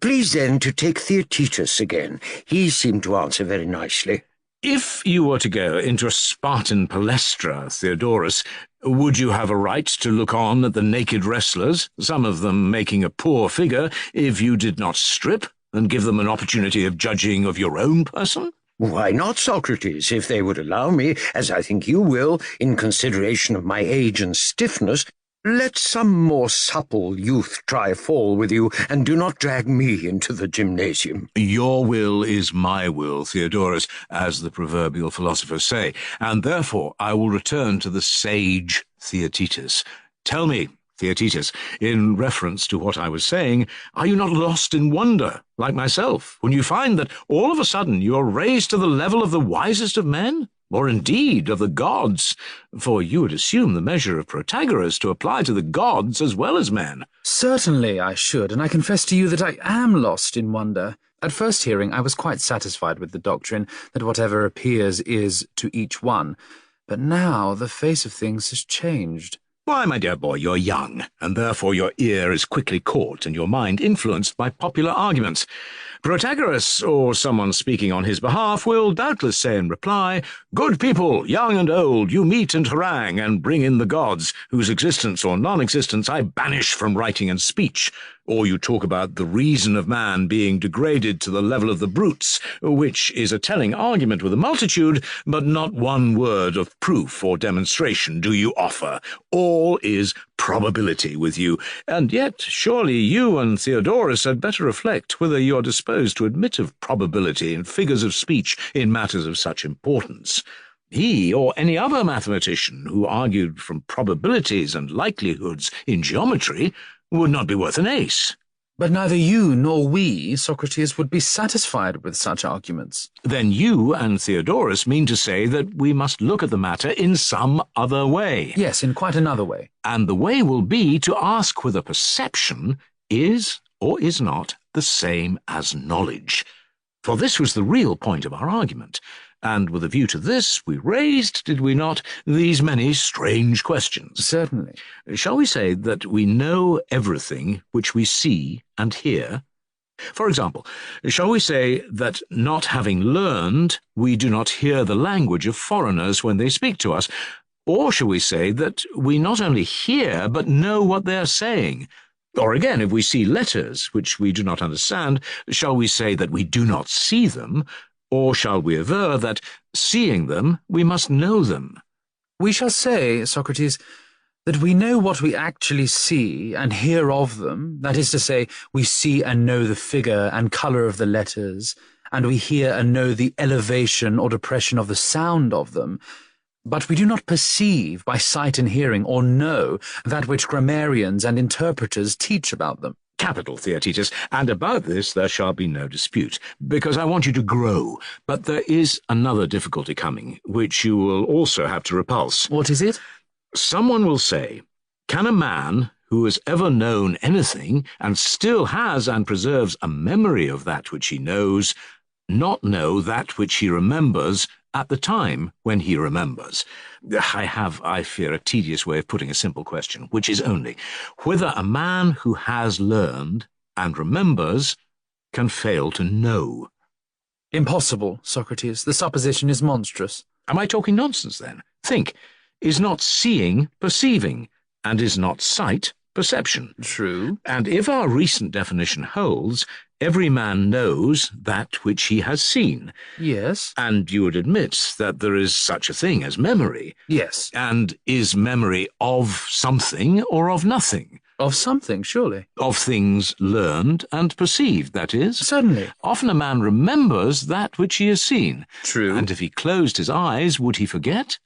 Please, then, to take Theaetetus again. He seemed to answer very nicely. If you were to go into a Spartan palestra, Theodorus, would you have a right to look on at the naked wrestlers, some of them making a poor figure, if you did not strip, and give them an opportunity of judging of your own person? Why not, Socrates, if they would allow me, as I think you will, in consideration of my age and stiffness? Let some more supple youth try fall with you, and do not drag me into the gymnasium. Your will is my will, Theodorus, as the proverbial philosophers say, and therefore I will return to the sage Theaetetus. Tell me, Theaetetus, in reference to what I was saying, are you not lost in wonder, like myself, when you find that all of a sudden you are raised to the level of the wisest of men, or indeed of the gods? For you would assume the measure of Protagoras to apply to the gods as well as men. Certainly I should, and I confess to you that I am lost in wonder. At first hearing, I was quite satisfied with the doctrine that whatever appears is to each one, but now the face of things has changed. Why, my dear boy, you're young, and therefore your ear is quickly caught and your mind influenced by popular arguments. Protagoras, or someone speaking on his behalf, will doubtless say in reply, "Good people, young and old, you meet and harangue and bring in the gods, whose existence or non-existence I banish from writing and speech." Or you talk about the reason of man being degraded to the level of the brutes, which is a telling argument with a multitude, but not one word of proof or demonstration do you offer. All is probability with you, and yet surely you and Theodorus had better reflect whether you are disposed to admit of probability in figures of speech in matters of such importance. He, or any other mathematician who argued from probabilities and likelihoods in geometry, would not be worth an ace. But neither you nor we, Socrates, would be satisfied with such arguments. Then you and Theodorus mean to say that we must look at the matter in some other way. Yes, in quite another way. And the way will be to ask whether perception is or is not the same as knowledge. For this was the real point of our argument, and with a view to this we raised, did we not, these many strange questions. Certainly. Shall we say that we know everything which we see and hear? For example, shall we say that, not having learned, we do not hear the language of foreigners when they speak to us? Or shall we say that we not only hear, but know what they are saying? Or again, if we see letters which we do not understand, shall we say that we do not see them? Or shall we aver that, seeing them, we must know them? We shall say, Socrates, that we know what we actually see and hear of them, that is to say, we see and know the figure and colour of the letters, and we hear and know the elevation or depression of the sound of them, but we do not perceive by sight and hearing or know that which grammarians and interpreters teach about them. Capital, Theaetetus, and about this there shall be no dispute, because I want you to grow. But there is another difficulty coming, which you will also have to repulse. What is it? Someone will say, can a man who has ever known anything, and still has and preserves a memory of that which he knows, not know that which he remembers at the time when he remembers? I have, I fear, a tedious way of putting a simple question, which is only whether a man who has learned and remembers can fail to know. Impossible, Socrates. The supposition is monstrous. Am I talking nonsense, then? Think. Is not seeing perceiving, and is not sight perception? True. And if our recent definition holds, every man knows that which he has seen. Yes. And you would admit that there is such a thing as memory. Yes. And is memory of something or of nothing? Of something, surely. Of things learned and perceived, that is. Certainly. Often a man remembers that which he has seen. True. And if he closed his eyes, would he forget?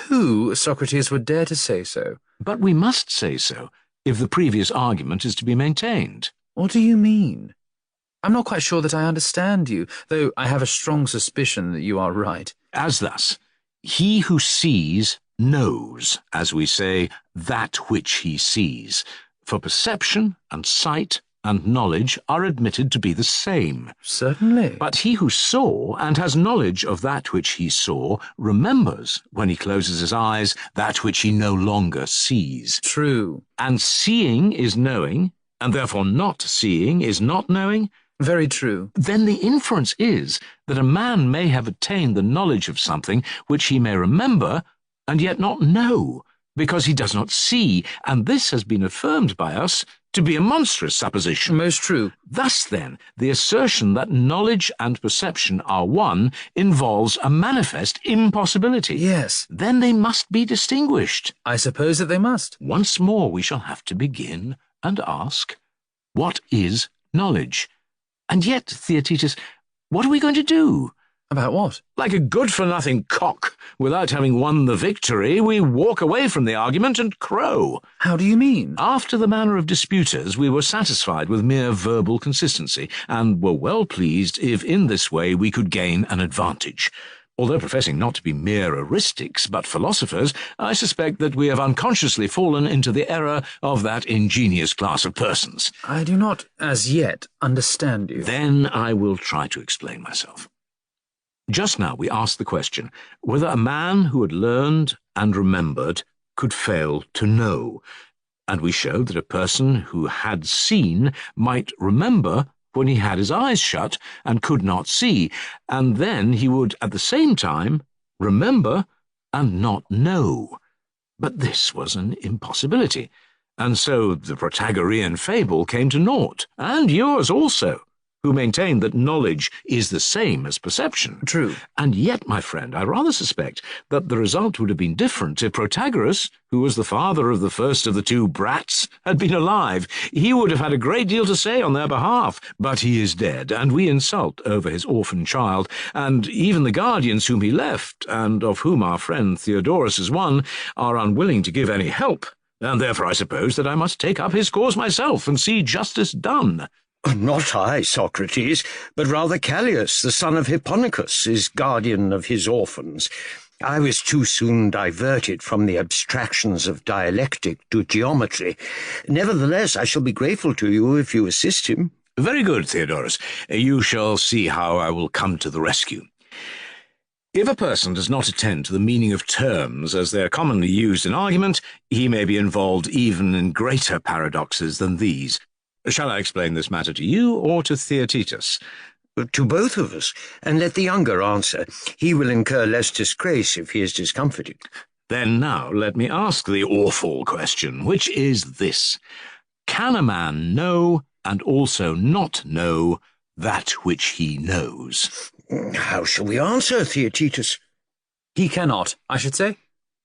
Who, Socrates, would dare to say so? But we must say so, if the previous argument is to be maintained. What do you mean? I'm not quite sure that I understand you, though I have a strong suspicion that you are right. As thus, he who sees knows, as we say, that which he sees. For perception and sight and knowledge are admitted to be the same. Certainly. But he who saw and has knowledge of that which he saw remembers, when he closes his eyes, that which he no longer sees. True. And seeing is knowing, and therefore not seeing is not knowing. Very true. Then the inference is that a man may have attained the knowledge of something which he may remember and yet not know, because he does not see, and this has been affirmed by us to be a monstrous supposition. Most true. Thus, then, the assertion that knowledge and perception are one involves a manifest impossibility. Yes. Then they must be distinguished. I suppose that they must. Once more we shall have to begin and ask, what is knowledge? And yet, Theaetetus, what are we going to do? About what? Like a good-for-nothing cock, without having won the victory, we walk away from the argument and crow. How do you mean? After the manner of disputers, we were satisfied with mere verbal consistency, and were well pleased if in this way we could gain an advantage. Although professing not to be mere euristics, but philosophers, I suspect that we have unconsciously fallen into the error of that ingenious class of persons. I do not, as yet, understand you. Then I will try to explain myself. Just now we asked the question whether a man who had learned and remembered could fail to know, and we showed that a person who had seen might remember when he had his eyes shut and could not see, and then he would at the same time remember and not know. But this was an impossibility, and so the Protagorean fable came to naught, and yours also, who maintained that knowledge is the same as perception. True. And yet, my friend, I rather suspect that the result would have been different if Protagoras, who was the father of the first of the two brats, had been alive. He would have had a great deal to say on their behalf, but he is dead, and we insult over his orphan child, and even the guardians whom he left, and of whom our friend Theodorus is one, are unwilling to give any help, and therefore I suppose that I must take up his cause myself and see justice done. Not I, Socrates, but rather Callias, the son of Hipponicus, is guardian of his orphans. I was too soon diverted from the abstractions of dialectic to geometry. Nevertheless, I shall be grateful to you if you assist him. Very good, Theodorus. You shall see how I will come to the rescue. If a person does not attend to the meaning of terms as they are commonly used in argument, he may be involved even in greater paradoxes than these. Shall I explain this matter to you or to Theaetetus? To both of us, and let the younger answer. He will incur less disgrace if he is discomfited. Then now let me ask the awful question, which is this. Can a man know and also not know that which he knows? How shall we answer, Theaetetus? He cannot, I should say.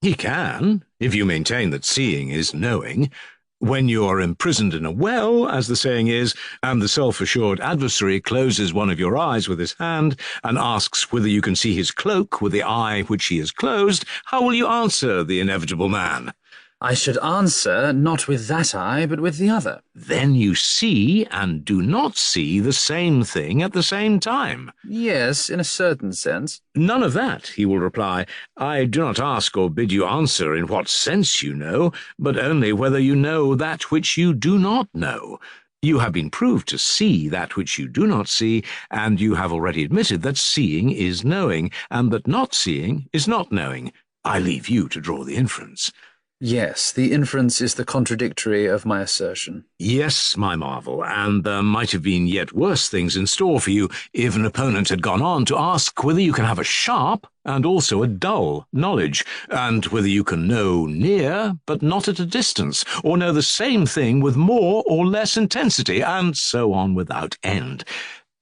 He can, if you maintain that seeing is knowing. When you are imprisoned in a well, as the saying is, and the self-assured adversary closes one of your eyes with his hand and asks whether you can see his cloak with the eye which he has closed, how will you answer the inevitable man? I should answer not with that eye, but with the other. Then you see and do not see the same thing at the same time. Yes, in a certain sense. None of that, he will reply. I do not ask or bid you answer in what sense you know, but only whether you know that which you do not know. You have been proved to see that which you do not see, and you have already admitted that seeing is knowing, and that not seeing is not knowing. I leave you to draw the inference. Yes, the inference is the contradictory of my assertion. Yes, my marvel, and there might have been yet worse things in store for you if an opponent had gone on to ask whether you can have a sharp and also a dull knowledge, and whether you can know near but not at a distance, or know the same thing with more or less intensity, and so on without end.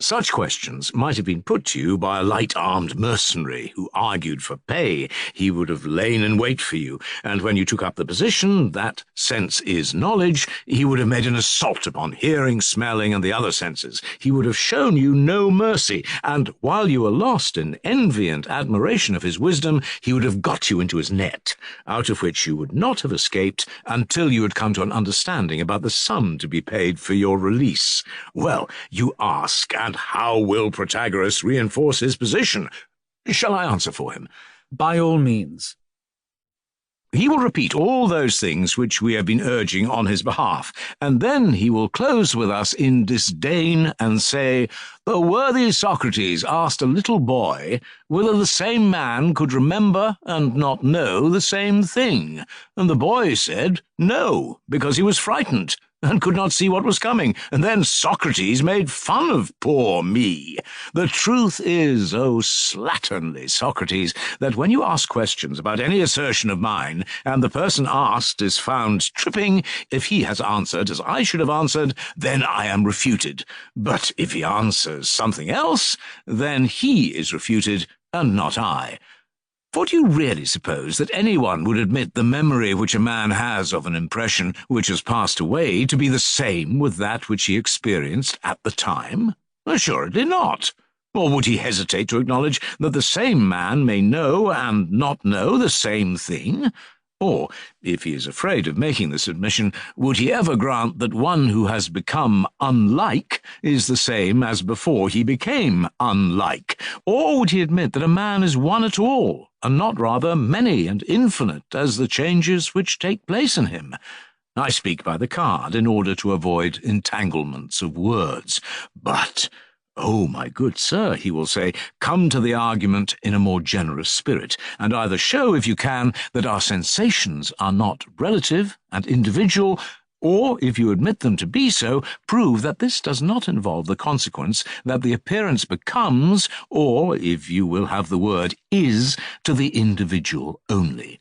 Such questions might have been put to you by a light-armed mercenary who argued for pay. He would have lain in wait for you, and when you took up the position that sense is knowledge, he would have made an assault upon hearing, smelling, and the other senses. He would have shown you no mercy, and while you were lost in envy and admiration of his wisdom, he would have got you into his net, out of which you would not have escaped until you had come to an understanding about the sum to be paid for your release. Well, you ask, and how will Protagoras reinforce his position? Shall I answer for him? By all means. He will repeat all those things which we have been urging on his behalf, and then he will close with us in disdain and say, "The worthy Socrates asked a little boy whether the same man could remember and not know the same thing, and the boy said no, because he was frightened and could not see what was coming, and then Socrates made fun of poor me. The truth is, O slatternly Socrates, that when you ask questions about any assertion of mine, and the person asked is found tripping, if he has answered as I should have answered, then I am refuted. But if he answers something else, then he is refuted, and not I. For do you really suppose that anyone would admit the memory which a man has of an impression which has passed away to be the same with that which he experienced at the time? Assuredly not. Or would he hesitate to acknowledge that the same man may know and not know the same thing? Or, if he is afraid of making this admission, would he ever grant that one who has become unlike is the same as before he became unlike? Or would he admit that a man is one at all, and not rather many and infinite as the changes which take place in him? I speak by the card in order to avoid entanglements of words. But, oh, my good sir, he will say, come to the argument in a more generous spirit, and either show, if you can, that our sensations are not relative and individual, or, if you admit them to be so, prove that this does not involve the consequence that the appearance becomes, or, if you will have the word, is, to the individual only.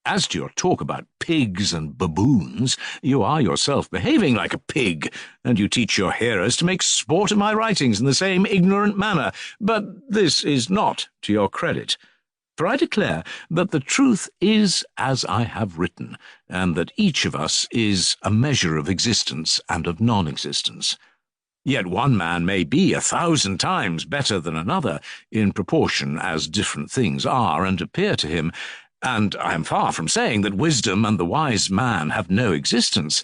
As to your talk about pigs and baboons, you are yourself behaving like a pig, and you teach your hearers to make sport of my writings in the same ignorant manner, but this is not to your credit. For I declare that the truth is as I have written, and that each of us is a measure of existence and of non-existence. Yet one man may be 1,000 times better than another, in proportion as different things are and appear to him, and I am far from saying that wisdom and the wise man have no existence,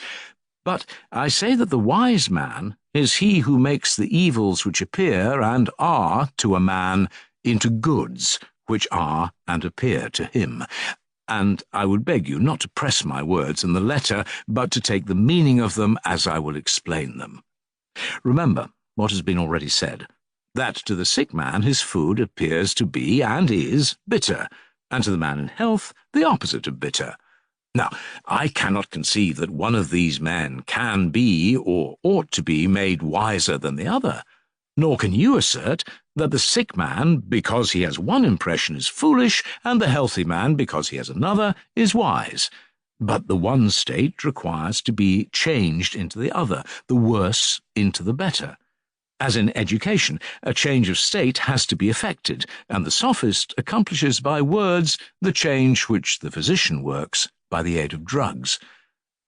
but I say that the wise man is he who makes the evils which appear and are to a man into goods which are and appear to him. And I would beg you not to press my words in the letter, but to take the meaning of them as I will explain them. Remember what has been already said, that to the sick man his food appears to be and is bitter, and to the man in health the opposite of bitter. Now, I cannot conceive that one of these men can be, or ought to be, made wiser than the other, nor can you assert that the sick man, because he has one impression, is foolish, and the healthy man, because he has another, is wise. But the one state requires to be changed into the other, the worse into the better. As in education, a change of state has to be effected, and the sophist accomplishes by words the change which the physician works by the aid of drugs.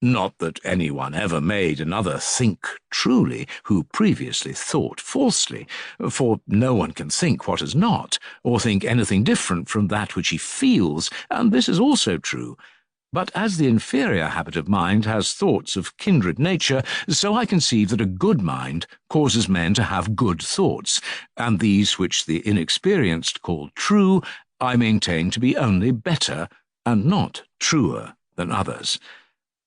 Not that anyone ever made another think truly who previously thought falsely, for no one can think what is not, or think anything different from that which he feels, and this is also true. But as the inferior habit of mind has thoughts of kindred nature, so I conceive that a good mind causes men to have good thoughts, and these which the inexperienced call true, I maintain to be only better, and not truer than others.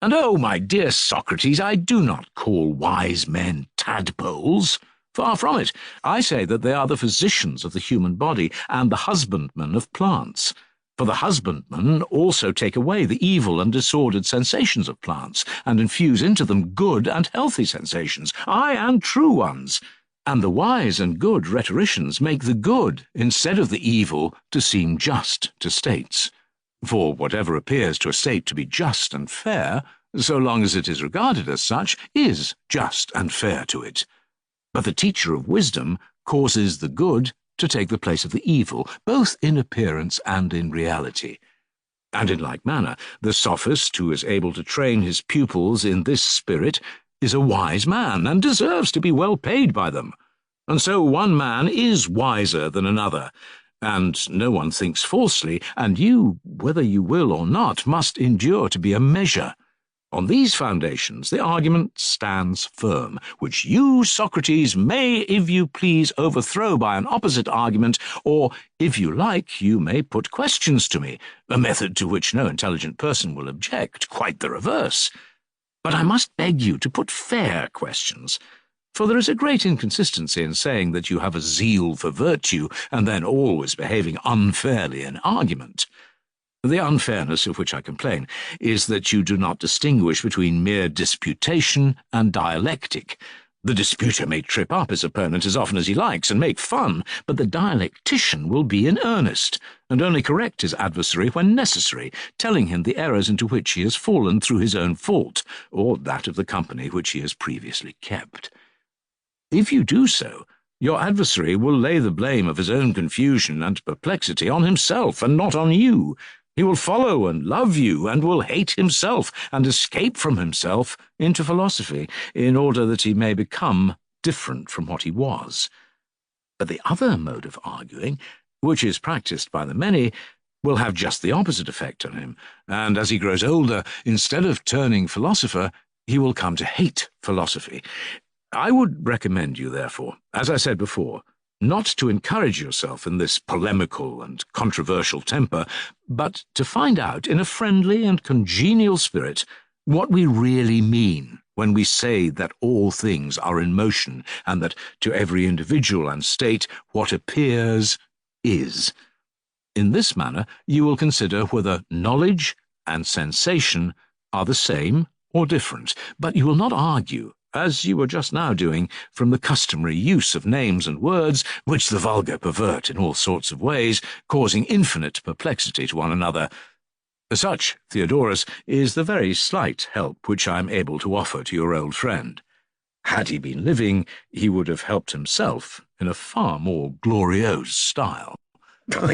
And oh, my dear Socrates, I do not call wise men tadpoles. Far from it. I say that they are the physicians of the human body, and the husbandmen of plants. For the husbandmen also take away the evil and disordered sensations of plants, and infuse into them good and healthy sensations, aye, and true ones. And the wise and good rhetoricians make the good, instead of the evil, to seem just to states. For whatever appears to a state to be just and fair, so long as it is regarded as such, is just and fair to it. But the teacher of wisdom causes the good to take the place of the evil, both in appearance and in reality. And in like manner, the sophist who is able to train his pupils in this spirit is a wise man, and deserves to be well paid by them. And so one man is wiser than another, and no one thinks falsely, and you, whether you will or not, must endure to be a measure. On these foundations the argument stands firm, which you, Socrates, may, if you please, overthrow by an opposite argument, or, if you like, you may put questions to me, a method to which no intelligent person will object, quite the reverse. But I must beg you to put fair questions, for there is a great inconsistency in saying that you have a zeal for virtue, and then always behaving unfairly in argument. The unfairness of which I complain is that you do not distinguish between mere disputation and dialectic. The disputer may trip up his opponent as often as he likes and make fun, but the dialectician will be in earnest, and only correct his adversary when necessary, telling him the errors into which he has fallen through his own fault, or that of the company which he has previously kept. If you do so, your adversary will lay the blame of his own confusion and perplexity on himself, and not on you. He will follow and love you, and will hate himself, and escape from himself into philosophy, in order that he may become different from what he was. But the other mode of arguing, which is practiced by the many, will have just the opposite effect on him, and as he grows older, instead of turning philosopher, he will come to hate philosophy. I would recommend you, therefore, as I said before, not to encourage yourself in this polemical and controversial temper, but to find out in a friendly and congenial spirit what we really mean when we say that all things are in motion, and that to every individual and state what appears is. In this manner you will consider whether knowledge and sensation are the same or different, but you will not argue, as you were just now doing, from the customary use of names and words, which the vulgar pervert in all sorts of ways, causing infinite perplexity to one another. Such, Theodorus, is the very slight help which I am able to offer to your old friend. Had he been living, he would have helped himself in a far more gloriose style.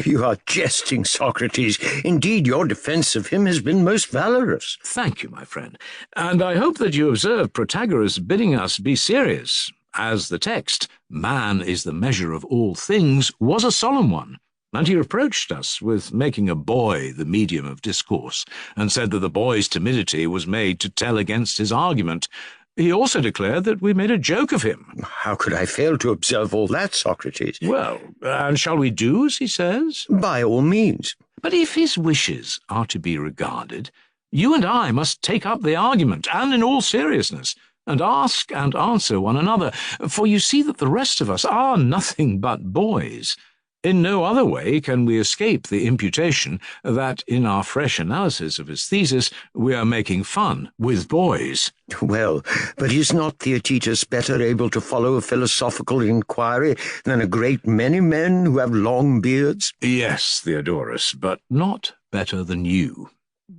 You are jesting, Socrates. Indeed, your defence of him has been most valorous. Thank you, my friend, and I hope that you observe Protagoras bidding us be serious, as the text, "Man is the measure of all things," was a solemn one, and he reproached us with making a boy the medium of discourse, and said that the boy's timidity was made to tell against his argument. He also declared that we made a joke of him. How could I fail to observe all that, Socrates? Well, and shall we do as he says? By all means. But if his wishes are to be regarded, you and I must take up the argument, and in all seriousness, and ask and answer one another, for you see that the rest of us are nothing but boys. In no other way can we escape the imputation that, in our fresh analysis of his thesis, we are making fun with boys. Well, but is not Theaetetus better able to follow a philosophical inquiry than a great many men who have long beards? Yes, Theodorus, but not better than you.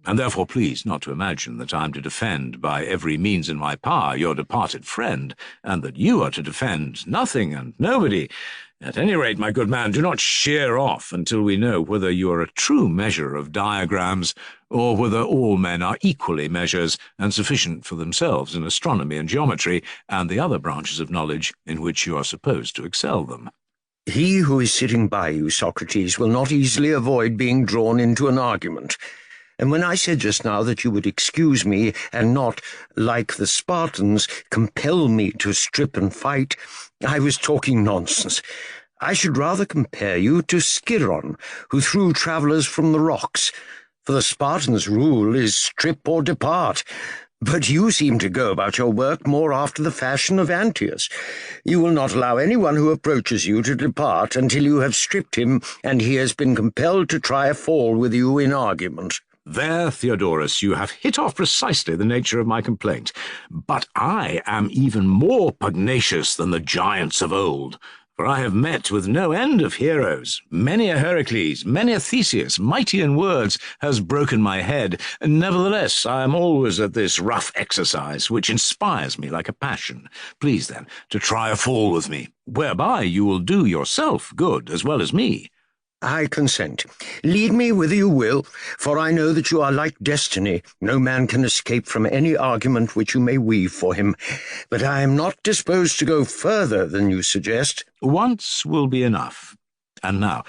And therefore please not to imagine that I am to defend by every means in my power your departed friend, and that you are to defend nothing and nobody. At any rate, my good man, do not sheer off until we know whether you are a true measure of diagrams, or whether all men are equally measures, and sufficient for themselves in astronomy and geometry, and the other branches of knowledge in which you are supposed to excel them. He who is sitting by you, Socrates, will not easily avoid being drawn into an argument. And when I said just now that you would excuse me and not, like the Spartans, compel me to strip and fight, I was talking nonsense. I should rather compare you to Sciron, who threw travellers from the rocks. For the Spartans' rule is strip or depart. But you seem to go about your work more after the fashion of Antaeus. You will not allow anyone who approaches you to depart until you have stripped him, and he has been compelled to try a fall with you in argument. There, Theodorus, you have hit off precisely the nature of my complaint. But I am even more pugnacious than the giants of old. For I have met with no end of heroes. Many a Heracles, many a Theseus, mighty in words, has broken my head. Nevertheless, I am always at this rough exercise, which inspires me like a passion. Please, then, to try a fall with me, whereby you will do yourself good as well as me. I consent. Lead me whither you will, for I know that you are like destiny. No man can escape from any argument which you may weave for him. But I am not disposed to go further than you suggest. Once will be enough. And now,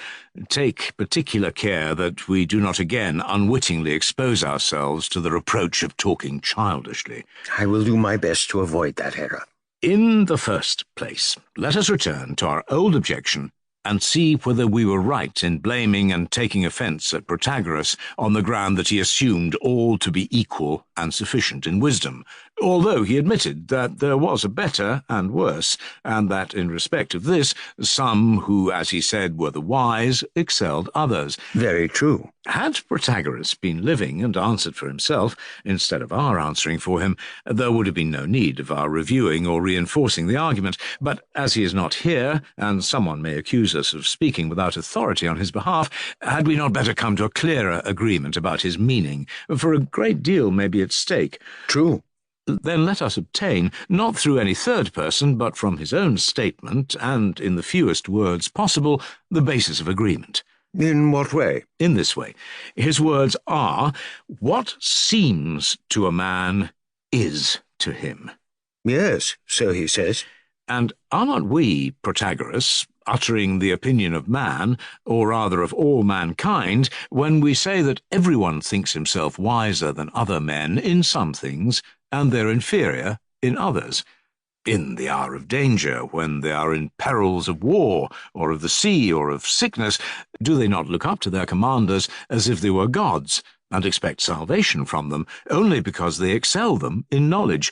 take particular care that we do not again unwittingly expose ourselves to the reproach of talking childishly. I will do my best to avoid that error. In the first place, let us return to our old objection and see whether we were right in blaming and taking offence at Protagoras on the ground that he assumed all to be equal and sufficient in wisdom, although he admitted that there was a better and worse, and that in respect of this, some who, as he said, were the wise, excelled others. Very true. Had Protagoras been living and answered for himself, instead of our answering for him, there would have been no need of our reviewing or reinforcing the argument. But as he is not here, and someone may accuse us of speaking without authority on his behalf, had we not better come to a clearer agreement about his meaning, for a great deal may be at stake? True. Then let us obtain, not through any third person, but from his own statement, and in the fewest words possible, the basis of agreement. In what way? In this way. His words are, what seems to a man is to him. Yes, so he says. And are not we, Protagoras, uttering the opinion of man, or rather of all mankind, when we say that everyone thinks himself wiser than other men in some things, and their inferior in others? In the hour of danger, when they are in perils of war, or of the sea, or of sickness, do they not look up to their commanders as if they were gods, and expect salvation from them, only because they excel them in knowledge?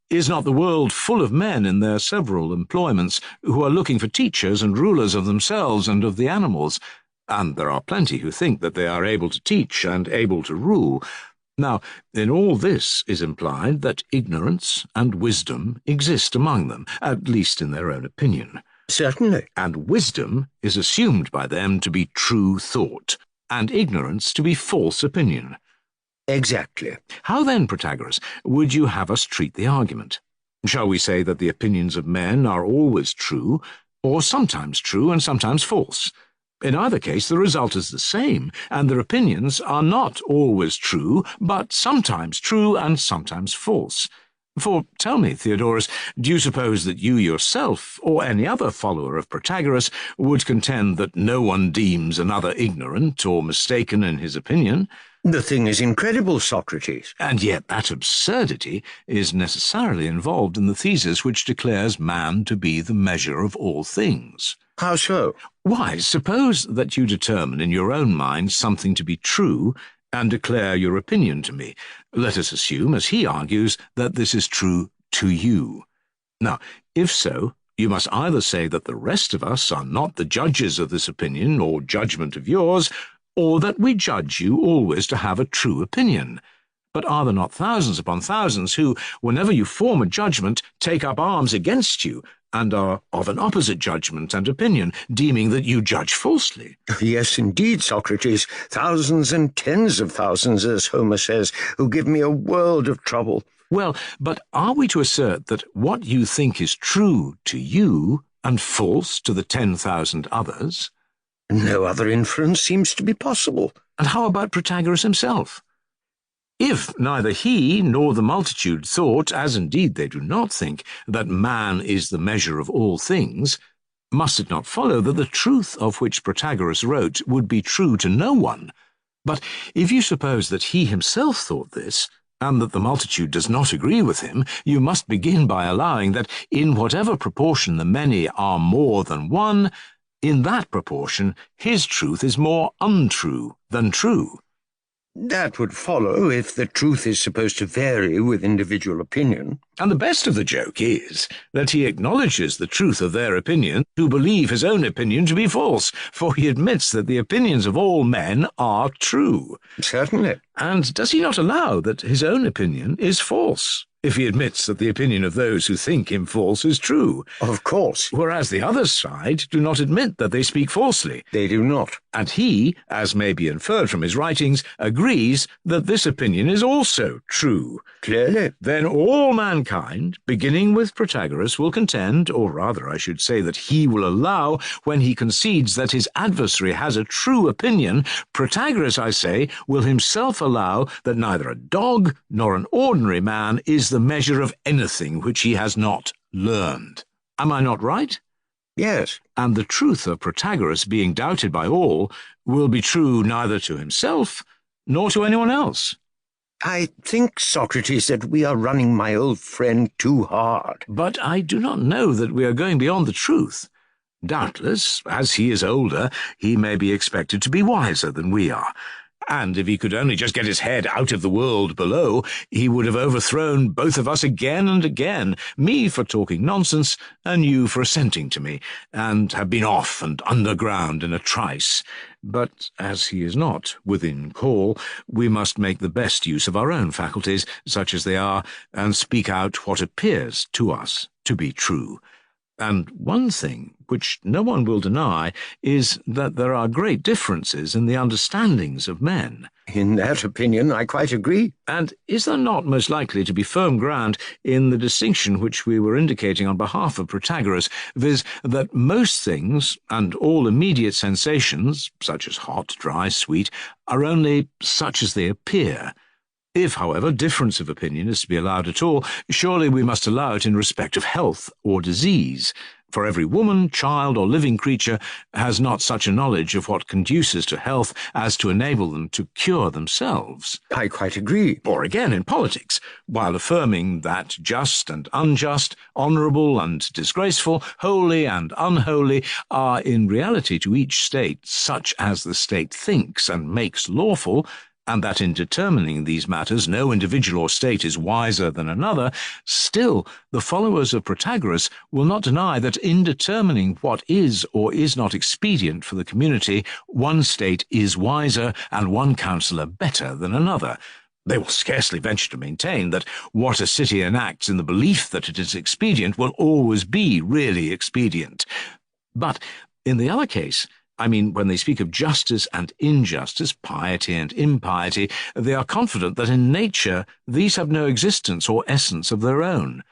Is not the world full of men in their several employments, who are looking for teachers and rulers of themselves and of the animals? And there are plenty who think that they are able to teach and able to rule. Now, in all this is implied that ignorance and wisdom exist among them, at least in their own opinion. Certainly. And wisdom is assumed by them to be true thought, and ignorance to be false opinion. Exactly. How then, Protagoras, would you have us treat the argument? Shall we say that the opinions of men are always true, or sometimes true and sometimes false? In either case, the result is the same, and their opinions are not always true, but sometimes true and sometimes false. For, tell me, Theodorus, do you suppose that you yourself, or any other follower of Protagoras, would contend that no one deems another ignorant or mistaken in his opinion? The thing is incredible, Socrates. And yet that absurdity is necessarily involved in the thesis which declares man to be the measure of all things. How so? Why, suppose that you determine in your own mind something to be true, and declare your opinion to me. Let us assume, as he argues, that this is true to you. Now, if so, you must either say that the rest of us are not the judges of this opinion or judgment of yours, or that we judge you always to have a true opinion. But are there not thousands upon thousands who, whenever you form a judgment, take up arms against you, and are of an opposite judgment and opinion, deeming that you judge falsely? Yes, indeed, Socrates. Thousands and tens of thousands, as Homer says, who give me a world of trouble. Well, but are we to assert that what you think is true to you and false to the 10,000 others? No other inference seems to be possible. And how about Protagoras himself? If neither he nor the multitude thought, as indeed they do not think, that man is the measure of all things, must it not follow that the truth of which Protagoras wrote would be true to no one? But if you suppose that he himself thought this, and that the multitude does not agree with him, you must begin by allowing that in whatever proportion the many are more than one, in that proportion his truth is more untrue than true. That would follow if the truth is supposed to vary with individual opinion. And the best of the joke is that he acknowledges the truth of their opinion who believe his own opinion to be false, for he admits that the opinions of all men are true. Certainly. And does he not allow that his own opinion is false, if he admits that the opinion of those who think him false is true? Of course. Whereas the other side do not admit that they speak falsely. They do not. And he, as may be inferred from his writings, agrees that this opinion is also true. Clearly. Then all mankind, beginning with Protagoras, will contend, or rather I should say that he will allow, when he concedes that his adversary has a true opinion, Protagoras, I say, will himself allow that neither a dog nor an ordinary man is the measure of anything which he has not learned. Am I not right? Yes. And the truth of Protagoras being doubted by all will be true neither to himself nor to anyone else. I think, Socrates, that we are running my old friend too hard. But I do not know that we are going beyond the truth. Doubtless, as he is older, he may be expected to be wiser than we are. And if he could only just get his head out of the world below, he would have overthrown both of us again and again, me for talking nonsense, and you for assenting to me, and have been off and underground in a trice. But as he is not within call, we must make the best use of our own faculties, such as they are, and speak out what appears to us to be true. And one thing, which no one will deny, is that there are great differences in the understandings of men. In that opinion, I quite agree. And is there not most likely to be firm ground in the distinction which we were indicating on behalf of Protagoras, viz., that most things, and all immediate sensations, such as hot, dry, sweet, are only such as they appear? If, however, difference of opinion is to be allowed at all, surely we must allow it in respect of health or disease, for every woman, child, or living creature has not such a knowledge of what conduces to health as to enable them to cure themselves. I quite agree. Or again in politics, while affirming that just and unjust, honourable and disgraceful, holy and unholy, are in reality to each state such as the state thinks and makes lawful, and that in determining these matters no individual or state is wiser than another, still the followers of Protagoras will not deny that in determining what is or is not expedient for the community, one state is wiser and one counsellor better than another. They will scarcely venture to maintain that what a city enacts in the belief that it is expedient will always be really expedient. But in the other case, I mean, when they speak of justice and injustice, piety and impiety, they are confident that in nature these have no existence or essence of their own.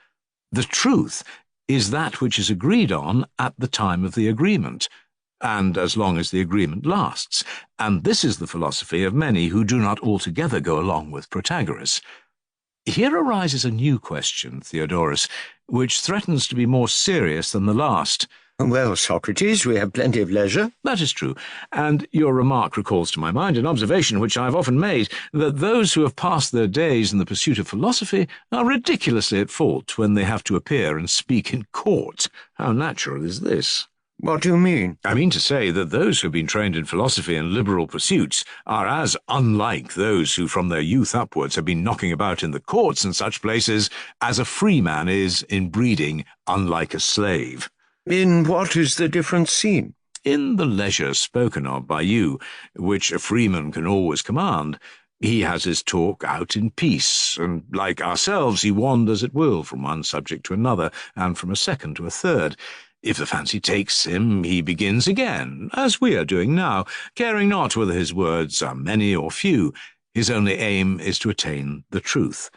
The truth is that which is agreed on at the time of the agreement, and as long as the agreement lasts, and this is the philosophy of many who do not altogether go along with Protagoras. Here arises a new question, Theodorus, which threatens to be more serious than the last. Well, Socrates, we have plenty of leisure. That is true, and your remark recalls to my mind an observation which I have often made, that those who have passed their days in the pursuit of philosophy are ridiculously at fault when they have to appear and speak in court. How natural is this? What do you mean? I mean to say that those who have been trained in philosophy and liberal pursuits are as unlike those who from their youth upwards have been knocking about in the courts and such places as a free man is in breeding unlike a slave. In what is the difference seen? In the leisure spoken of by you, which a freeman can always command. He has his talk out in peace, and like ourselves he wanders at will from one subject to another, and from a second to a third. If the fancy takes him, he begins again, as we are doing now, caring not whether his words are many or few. His only aim is to attain the truth.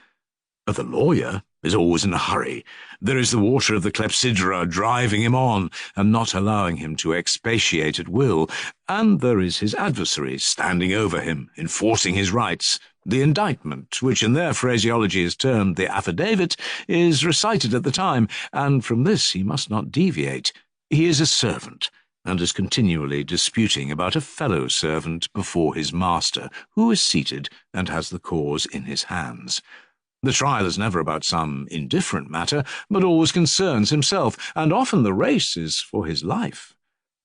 But the lawyer is always in a hurry. There is the water of the clepsydra driving him on, and not allowing him to expatiate at will, and there is his adversary standing over him, enforcing his rights. The indictment, which in their phraseology is termed the affidavit, is recited at the time, and from this he must not deviate. He is a servant, and is continually disputing about a fellow servant before his master, who is seated and has the cause in his hands. The trial is never about some indifferent matter, but always concerns himself, and often the race is for his life.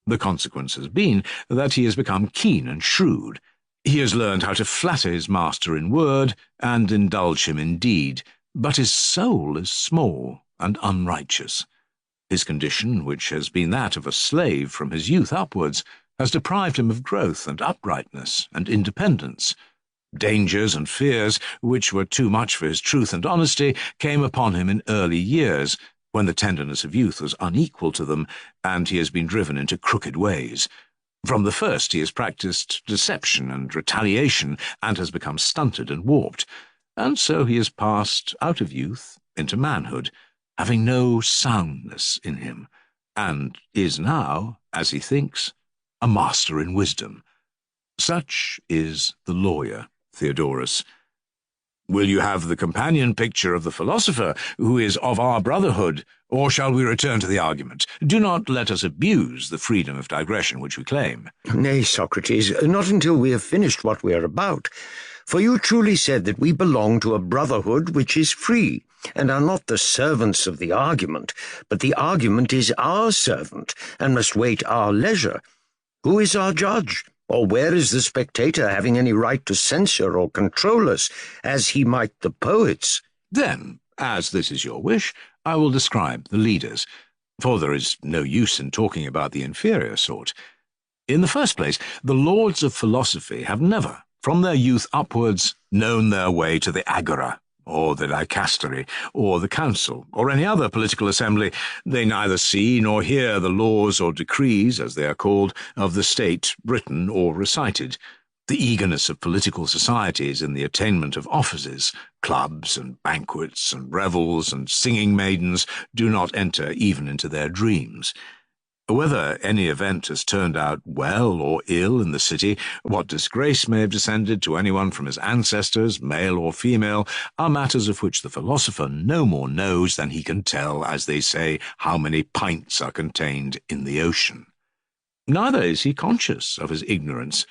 The consequence has been that he has become keen and shrewd. He has learned how to flatter his master in word and indulge him in deed, but his soul is small and unrighteous. His condition, which has been that of a slave from his youth upwards, has deprived him of growth and uprightness and independence. Dangers and fears, which were too much for his truth and honesty, came upon him in early years, when the tenderness of youth was unequal to them, and he has been driven into crooked ways. From the first he has practised deception and retaliation, and has become stunted and warped, and so he has passed out of youth into manhood, having no soundness in him, and is now, as he thinks, a master in wisdom. Such is the lawyer, Theodorus. Will you have the companion picture of the philosopher, who is of our brotherhood, or shall we return to the argument? Do not let us abuse the freedom of digression which we claim. Nay, Socrates, not until we have finished what we are about. For you truly said that we belong to a brotherhood which is free, and are not the servants of the argument, but the argument is our servant, and must wait our leisure. Who is our judge? Or where is the spectator having any right to censure or control us, as he might the poets? Then, as this is your wish, I will describe the leaders, for there is no use in talking about the inferior sort. In the first place, the lords of philosophy have never, from their youth upwards, known their way to the agora, or the dicastery, or the council, or any other political assembly. They neither see nor hear the laws or decrees, as they are called, of the state written or recited. The eagerness of political societies in the attainment of offices, clubs and banquets and revels and singing maidens, do not enter even into their dreams. Whether any event has turned out well or ill in the city, what disgrace may have descended to anyone from his ancestors, male or female, are matters of which the philosopher no more knows than he can tell, as they say, how many pints are contained in the ocean. Neither is he conscious of his ignorance,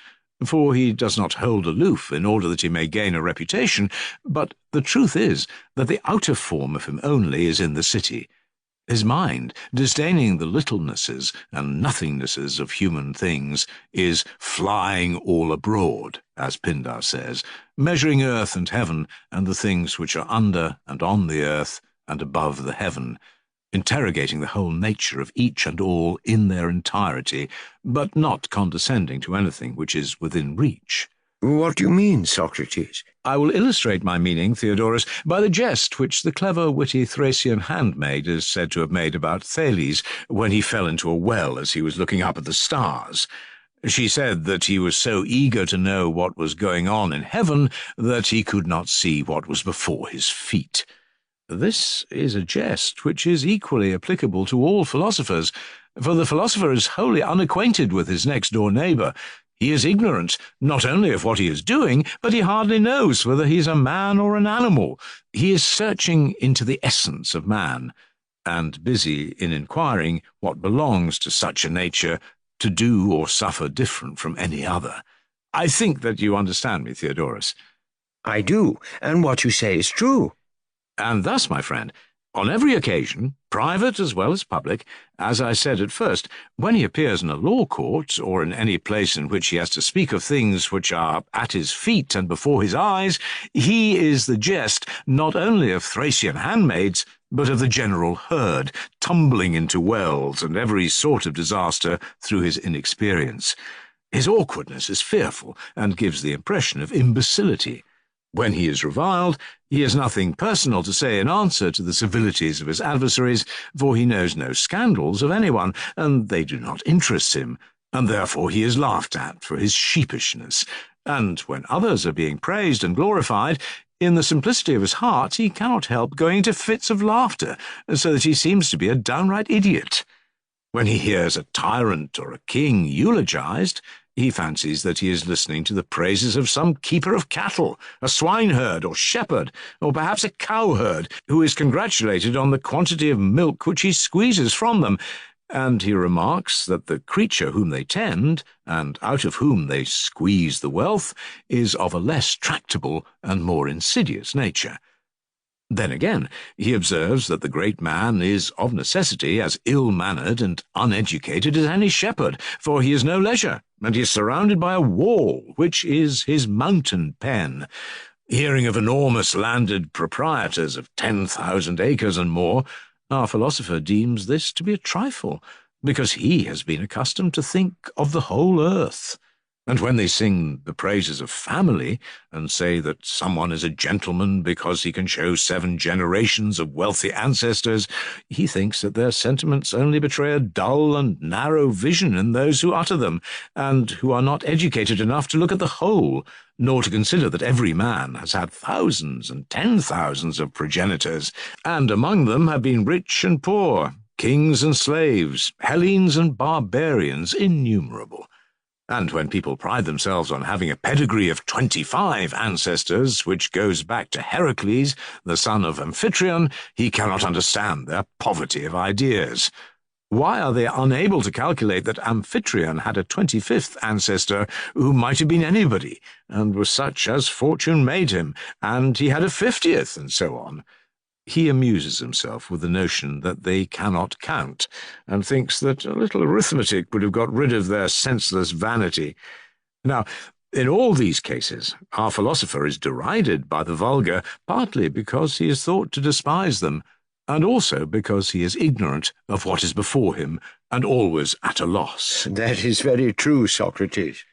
for he does not hold aloof in order that he may gain a reputation, but the truth is that the outer form of him only is in the city. His mind, disdaining the littlenesses and nothingnesses of human things, is flying all abroad, as Pindar says, measuring earth and heaven and the things which are under and on the earth and above the heaven, interrogating the whole nature of each and all in their entirety, but not condescending to anything which is within reach. What do you mean, Socrates? I will illustrate my meaning, Theodorus, by the jest which the clever, witty Thracian handmaid is said to have made about Thales when he fell into a well as he was looking up at the stars. She said that he was so eager to know what was going on in heaven that he could not see what was before his feet. This is a jest which is equally applicable to all philosophers, for the philosopher is wholly unacquainted with his next-door neighbour. He is ignorant not only of what he is doing, but he hardly knows whether he is a man or an animal. He is searching into the essence of man, and busy in inquiring what belongs to such a nature to do or suffer different from any other. I think that you understand me, Theodorus. I do, and what you say is true. And thus, my friend, on every occasion, private as well as public, as I said at first, when he appears in a law court, or in any place in which he has to speak of things which are at his feet and before his eyes, he is the jest not only of Thracian handmaids, but of the general herd, tumbling into wells and every sort of disaster through his inexperience. His awkwardness is fearful, and gives the impression of imbecility. When he is reviled, he has nothing personal to say in answer to the civilities of his adversaries, for he knows no scandals of anyone, and they do not interest him, and therefore he is laughed at for his sheepishness. And when others are being praised and glorified, in the simplicity of his heart he cannot help going into fits of laughter, so that he seems to be a downright idiot. When he hears a tyrant or a king eulogized, he fancies that he is listening to the praises of some keeper of cattle, a swineherd or shepherd, or perhaps a cowherd, who is congratulated on the quantity of milk which he squeezes from them, and he remarks that the creature whom they tend, and out of whom they squeeze the wealth, is of a less tractable and more insidious nature. Then again, he observes that the great man is of necessity as ill-mannered and uneducated as any shepherd, for he has no leisure, and he is surrounded by a wall, which is his mountain pen. Hearing of enormous landed proprietors of 10,000 acres and more, our philosopher deems this to be a trifle, because he has been accustomed to think of the whole earth. And when they sing the praises of family, and say that someone is a gentleman because he can show 7 generations of wealthy ancestors, he thinks that their sentiments only betray a dull and narrow vision in those who utter them, and who are not educated enough to look at the whole, nor to consider that every man has had thousands and 10,000s of progenitors, and among them have been rich and poor, kings and slaves, Hellenes and barbarians innumerable. And when people pride themselves on having a pedigree of 25 ancestors, which goes back to Heracles, the son of Amphitryon, he cannot understand their poverty of ideas. Why are they unable to calculate that Amphitryon had a 25th ancestor who might have been anybody, and was such as fortune made him, and he had a 50th, and so on? He amuses himself with the notion that they cannot count, and thinks that a little arithmetic would have got rid of their senseless vanity. Now, in all these cases, our philosopher is derided by the vulgar, partly because he is thought to despise them, and also because he is ignorant of what is before him, and always at a loss. That is very true, Socrates.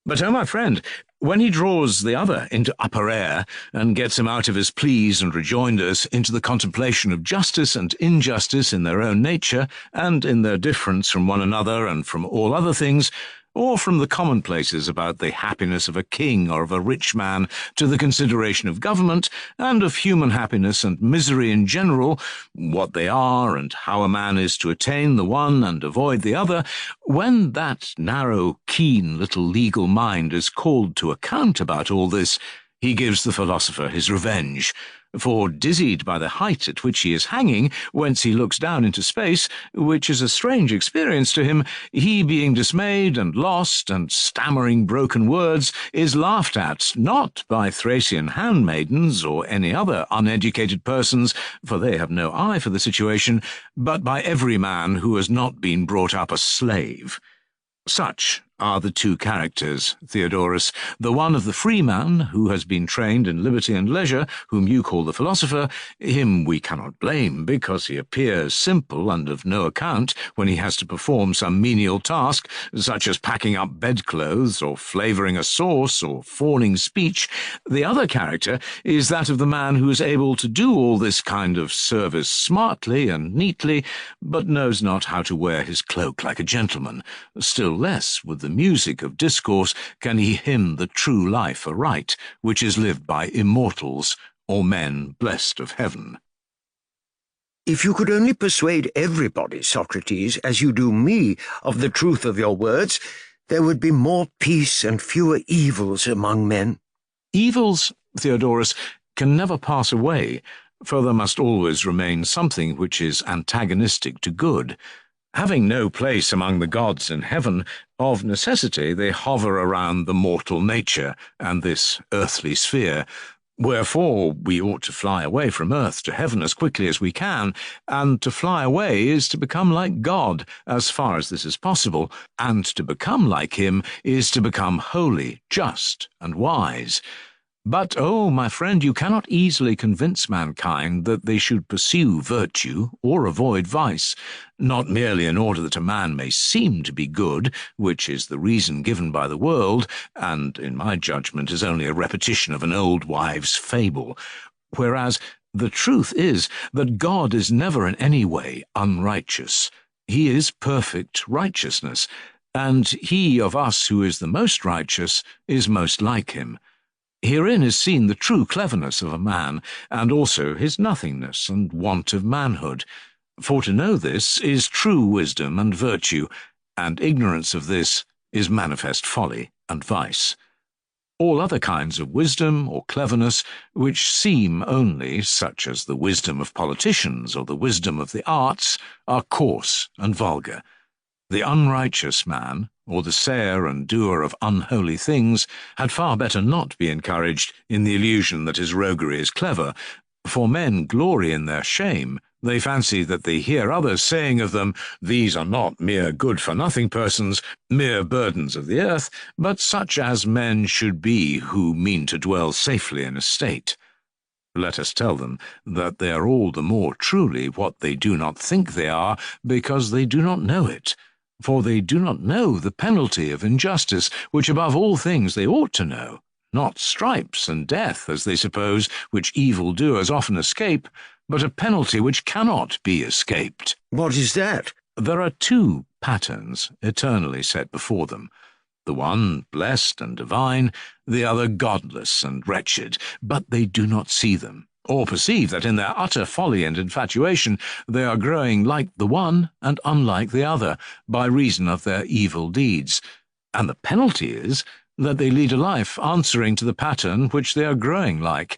But, oh, my friend, when he draws the other into upper air, and gets him out of his pleas and rejoinders into the contemplation of justice and injustice in their own nature, and in their difference from one another and from all other things, or from the commonplaces about the happiness of a king or of a rich man to the consideration of government, and of human happiness and misery in general, what they are, and how a man is to attain the one and avoid the other, when that narrow, keen little legal mind is called to account about all this, he gives the philosopher his revenge. For, dizzied by the height at which he is hanging, whence he looks down into space, which is a strange experience to him, he being dismayed and lost, and stammering broken words, is laughed at, not by Thracian handmaidens or any other uneducated persons, for they have no eye for the situation, but by every man who has not been brought up a slave. Such are the two characters, Theodorus, the one of the free man, who has been trained in liberty and leisure, whom you call the philosopher. Him we cannot blame, because he appears simple and of no account when he has to perform some menial task, such as packing up bedclothes, or flavouring a sauce, or fawning speech. The other character is that of the man who is able to do all this kind of service smartly and neatly, but knows not how to wear his cloak like a gentleman, still less with the music of discourse can he hymn the true life aright, which is lived by immortals, or men blessed of heaven. If you could only persuade everybody, Socrates, as you do me, of the truth of your words, there would be more peace and fewer evils among men. Evils, Theodorus, can never pass away, for there must always remain something which is antagonistic to good. Having no place among the gods in heaven, of necessity they hover around the mortal nature and this earthly sphere. Wherefore we ought to fly away from earth to heaven as quickly as we can, and to fly away is to become like God, as far as this is possible, and to become like him is to become holy, just, and wise. But, oh, my friend, you cannot easily convince mankind that they should pursue virtue or avoid vice, not merely in order that a man may seem to be good, which is the reason given by the world, and, in my judgment, is only a repetition of an old wives' fable, whereas the truth is that God is never in any way unrighteous. He is perfect righteousness, and he of us who is the most righteous is most like him. Herein is seen the true cleverness of a man, and also his nothingness and want of manhood. For to know this is true wisdom and virtue, and ignorance of this is manifest folly and vice. All other kinds of wisdom or cleverness, which seem only, such as the wisdom of politicians or the wisdom of the arts, are coarse and vulgar. The unrighteous man, or the sayer and doer of unholy things, had far better not be encouraged in the illusion that his roguery is clever, for men glory in their shame. They fancy that they hear others saying of them, "These are not mere good-for-nothing persons, mere burdens of the earth, but such as men should be who mean to dwell safely in a state." Let us tell them that they are all the more truly what they do not think they are, because they do not know it. For they do not know the penalty of injustice, which above all things they ought to know, not stripes and death, as they suppose, which evil-doers often escape, but a penalty which cannot be escaped. What is that? There are two patterns eternally set before them, the one blessed and divine, the other godless and wretched, but they do not see them, or perceive that in their utter folly and infatuation they are growing like the one and unlike the other, by reason of their evil deeds. And the penalty is that they lead a life answering to the pattern which they are growing like.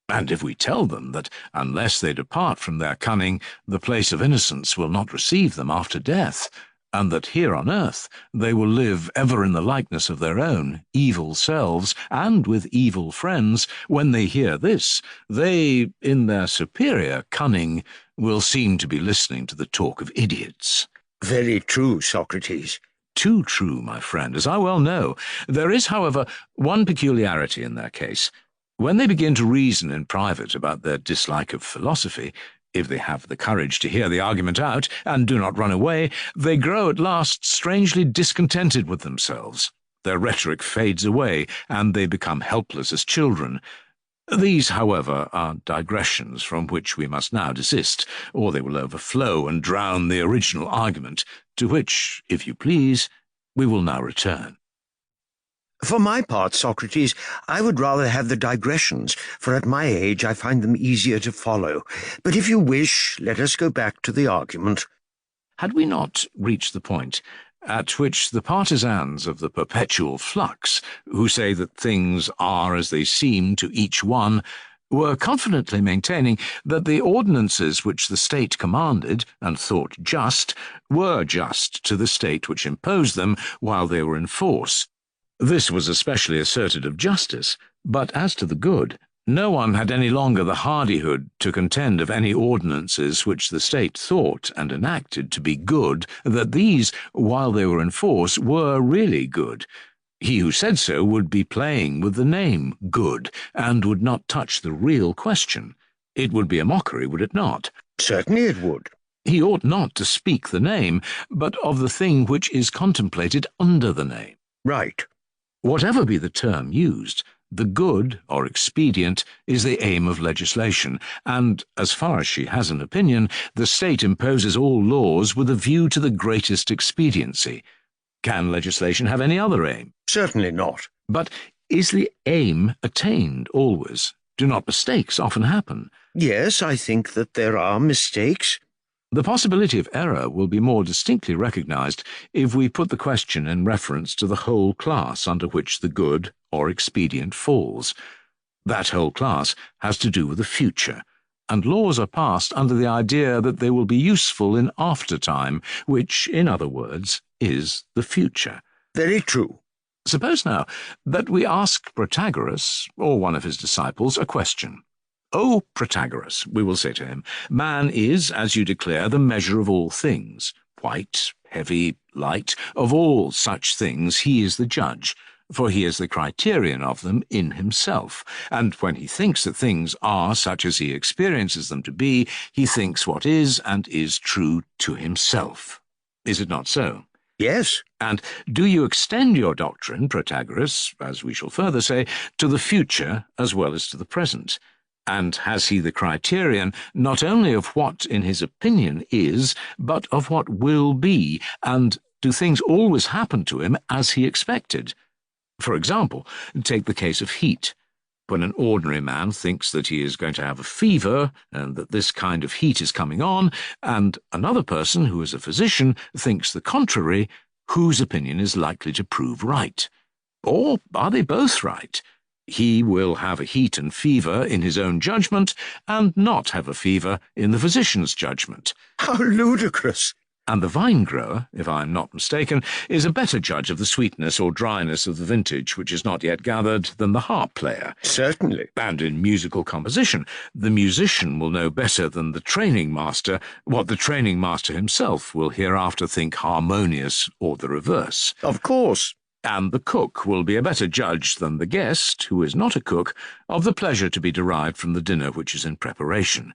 And if we tell them that unless they depart from their cunning, the place of innocence will not receive them after death, and that here on earth they will live ever in the likeness of their own evil selves, and with evil friends, when they hear this, they, in their superior cunning, will seem to be listening to the talk of idiots. Very true, Socrates. Too true, my friend, as I well know. There is, however, one peculiarity in their case. When they begin to reason in private about their dislike of philosophy, if they have the courage to hear the argument out, and do not run away, they grow at last strangely discontented with themselves. Their rhetoric fades away, and they become helpless as children. These, however, are digressions from which we must now desist, or they will overflow and drown the original argument, to which, if you please, we will now return. For my part, Socrates, I would rather have the digressions, for at my age I find them easier to follow. But if you wish, let us go back to the argument. Had we not reached the point at which the partisans of the perpetual flux, who say that things are as they seem to each one, were confidently maintaining that the ordinances which the state commanded and thought just were just to the state which imposed them while they were in force? This was especially asserted of justice, but as to the good, no one had any longer the hardihood to contend of any ordinances which the state thought and enacted to be good, that these, while they were in force, were really good. He who said so would be playing with the name good, and would not touch the real question. It would be a mockery, would it not? Certainly it would. He ought not to speak the name, but of the thing which is contemplated under the name. Right. Whatever be the term used, the good, or expedient, is the aim of legislation, and, as far as she has an opinion, the state imposes all laws with a view to the greatest expediency. Can legislation have any other aim? Certainly not. But is the aim attained always? Do not mistakes often happen? Yes, I think that there are mistakes. The possibility of error will be more distinctly recognized if we put the question in reference to the whole class under which the good or expedient falls. That whole class has to do with the future, and laws are passed under the idea that they will be useful in after-time, which, in other words, is the future. Very true. Suppose now that we ask Protagoras, or one of his disciples, a question. "O Protagoras," we will say to him, "man is, as you declare, the measure of all things. White, heavy, light, of all such things he is the judge, for he is the criterion of them in himself, and when he thinks that things are such as he experiences them to be, he thinks what is and is true to himself. Is it not so?" Yes. And do you extend your doctrine, Protagoras, as we shall further say, to the future as well as to the present? And has he the criterion not only of what in his opinion is, but of what will be, and do things always happen to him as he expected? For example, take the case of heat. When an ordinary man thinks that he is going to have a fever, and that this kind of heat is coming on, and another person, who is a physician, thinks the contrary, whose opinion is likely to prove right? Or are they both right? He will have a heat and fever in his own judgment, and not have a fever in the physician's judgment. How ludicrous! And the vine-grower, if I am not mistaken, is a better judge of the sweetness or dryness of the vintage which is not yet gathered than the harp-player. Certainly. And in musical composition, the musician will know better than the training master what the training master himself will hereafter think harmonious or the reverse. Of course. And the cook will be a better judge than the guest, who is not a cook, of the pleasure to be derived from the dinner which is in preparation.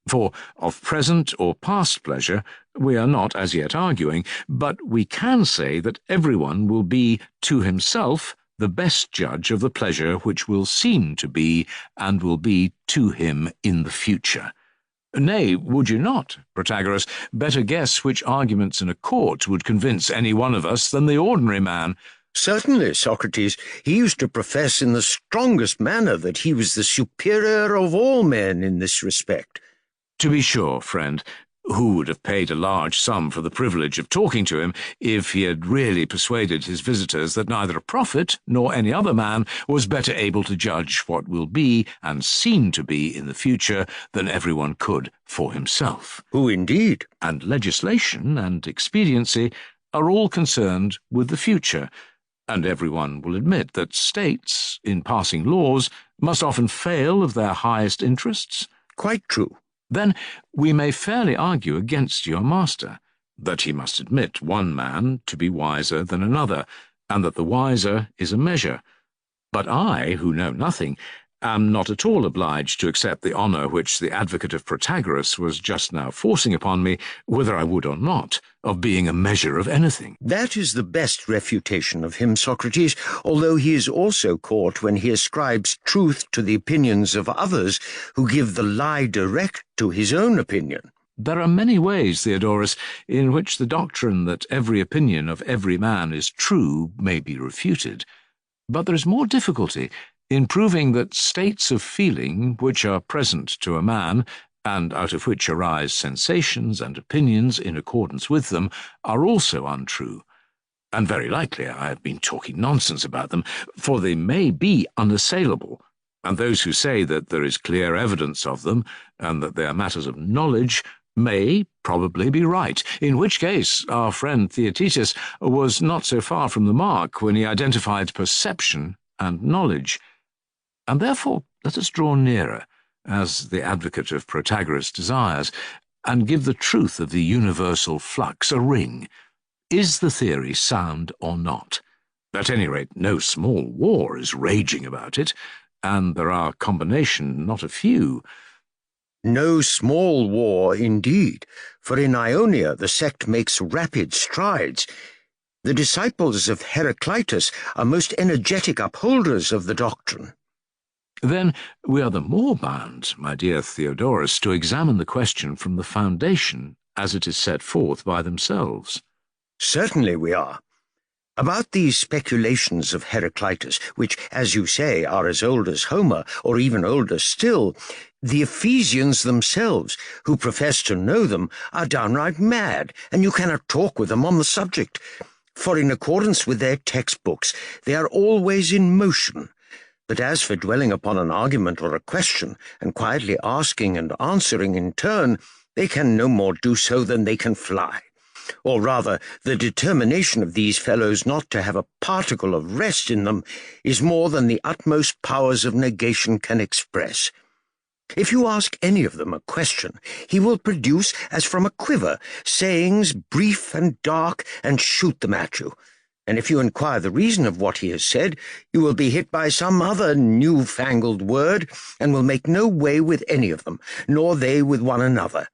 For of present or past pleasure we are not as yet arguing, but we can say that everyone will be to himself the best judge of the pleasure which will seem to be and will be to him in the future. Nay, would you not, Protagoras, better guess which arguments in a court would convince any one of us than the ordinary man? Certainly, Socrates. He used to profess in the strongest manner that he was the superior of all men in this respect. To be sure, friend, who would have paid a large sum for the privilege of talking to him if he had really persuaded his visitors that neither a prophet nor any other man was better able to judge what will be and seem to be in the future than everyone could for himself? Who indeed? And legislation and expediency are all concerned with the future, and everyone will admit that states, in passing laws, must often fail of their highest interests. Quite true. Then we may fairly argue against your master, that he must admit one man to be wiser than another, and that the wiser is a measure. But I, who know nothing, am not at all obliged to accept the honour which the advocate of Protagoras was just now forcing upon me, whether I would or not, of being a measure of anything. That is the best refutation of him, Socrates, although he is also caught when he ascribes truth to the opinions of others who give the lie direct to his own opinion. There are many ways, Theodorus, in which the doctrine that every opinion of every man is true may be refuted. But there is more difficulty in proving that states of feeling which are present to a man, and out of which arise sensations and opinions in accordance with them, are also untrue. And very likely I have been talking nonsense about them, for they may be unassailable, and those who say that there is clear evidence of them, and that they are matters of knowledge, may probably be right, in which case our friend Theaetetus was not so far from the mark when he identified perception and knowledge. And therefore let us draw nearer, as the advocate of Protagoras desires, and give the truth of the universal flux a ring. Is the theory sound or not? At any rate, no small war is raging about it, and there are combination not a few. No small war, indeed, for in Ionia the sect makes rapid strides. The disciples of Heraclitus are most energetic upholders of the doctrine. Then we are the more bound, my dear Theodorus, to examine the question from the foundation as it is set forth by themselves. Certainly we are. About these speculations of Heraclitus, which, as you say, are as old as Homer, or even older still, the Ephesians themselves, who profess to know them, are downright mad, and you cannot talk with them on the subject. For in accordance with their textbooks, they are always in motion. But as for dwelling upon an argument or a question, and quietly asking and answering in turn, they can no more do so than they can fly. Or rather, the determination of these fellows not to have a particle of rest in them is more than the utmost powers of negation can express. If you ask any of them a question, he will produce, as from a quiver, sayings brief and dark, and shoot them at you. And if you inquire the reason of what he has said, you will be hit by some other new-fangled word, and will make no way with any of them, nor they with one another.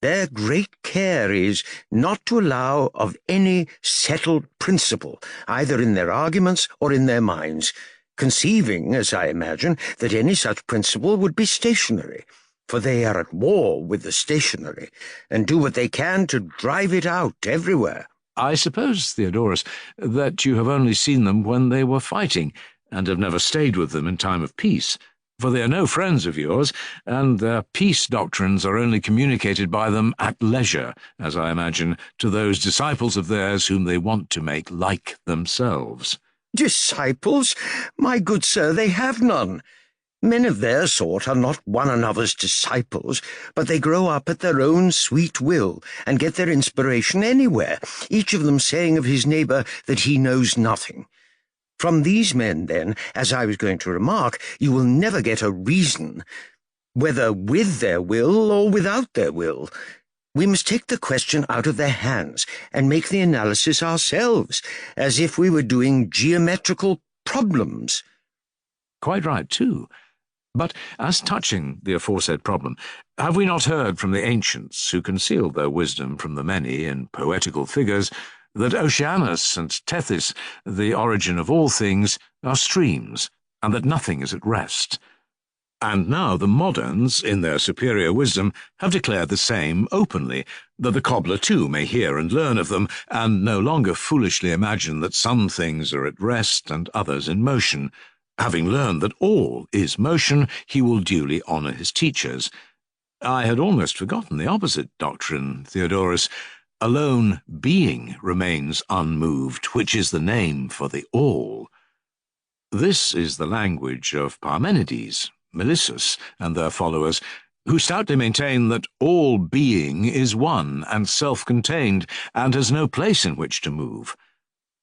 Their great care is not to allow of any settled principle, either in their arguments or in their minds, conceiving, as I imagine, that any such principle would be stationary, for they are at war with the stationary, and do what they can to drive it out everywhere. I suppose, Theodorus, that you have only seen them when they were fighting, and have never stayed with them in time of peace, for they are no friends of yours, and their peace doctrines are only communicated by them at leisure, as I imagine, to those disciples of theirs whom they want to make like themselves. Disciples? My good sir, they have none. Men of their sort are not one another's disciples, but they grow up at their own sweet will and get their inspiration anywhere, each of them saying of his neighbour that he knows nothing. From these men, then, as I was going to remark, you will never get a reason, whether with their will or without their will. We must take the question out of their hands and make the analysis ourselves, as if we were doing geometrical problems. Quite right, too. But as touching the aforesaid problem, have we not heard from the ancients, who concealed their wisdom from the many in poetical figures, that Oceanus and Tethys, the origin of all things, are streams, and that nothing is at rest? And now the moderns, in their superior wisdom, have declared the same openly, that the cobbler too may hear and learn of them, and no longer foolishly imagine that some things are at rest and others in motion. Having learned that all is motion, he will duly honour his teachers. I had almost forgotten the opposite doctrine, Theodorus. Alone being remains unmoved, which is the name for the all. This is the language of Parmenides, Melissus, and their followers, who stoutly maintain that all being is one and self-contained, and has no place in which to move.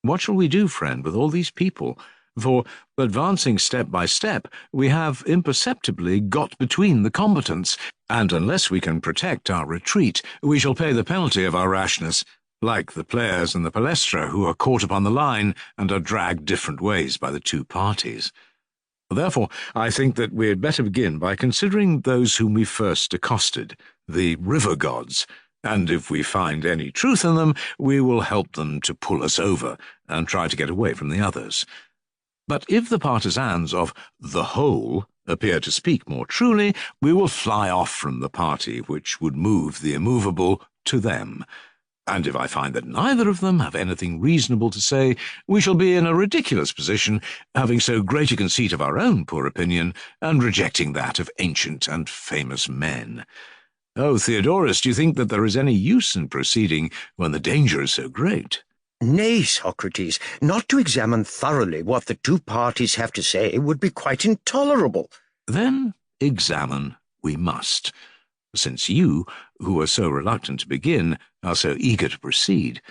What shall we do, friend, with all these people? For, advancing step by step, we have imperceptibly got between the combatants, and unless we can protect our retreat, we shall pay the penalty of our rashness, like the players in the palestra who are caught upon the line and are dragged different ways by the two parties. Therefore, I think that we had better begin by considering those whom we first accosted, the river gods, and if we find any truth in them, we will help them to pull us over and try to get away from the others. But if the partisans of the whole appear to speak more truly, we will fly off from the party which would move the immovable to them. And if I find that neither of them have anything reasonable to say, we shall be in a ridiculous position, having so great a conceit of our own poor opinion, and rejecting that of ancient and famous men. Oh, Theodorus, do you think that there is any use in proceeding when the danger is so great? Nay, Socrates, not to examine thoroughly what the two parties have to say would be quite intolerable. Then examine we must, since you, who are so reluctant to begin, are so eager to proceed.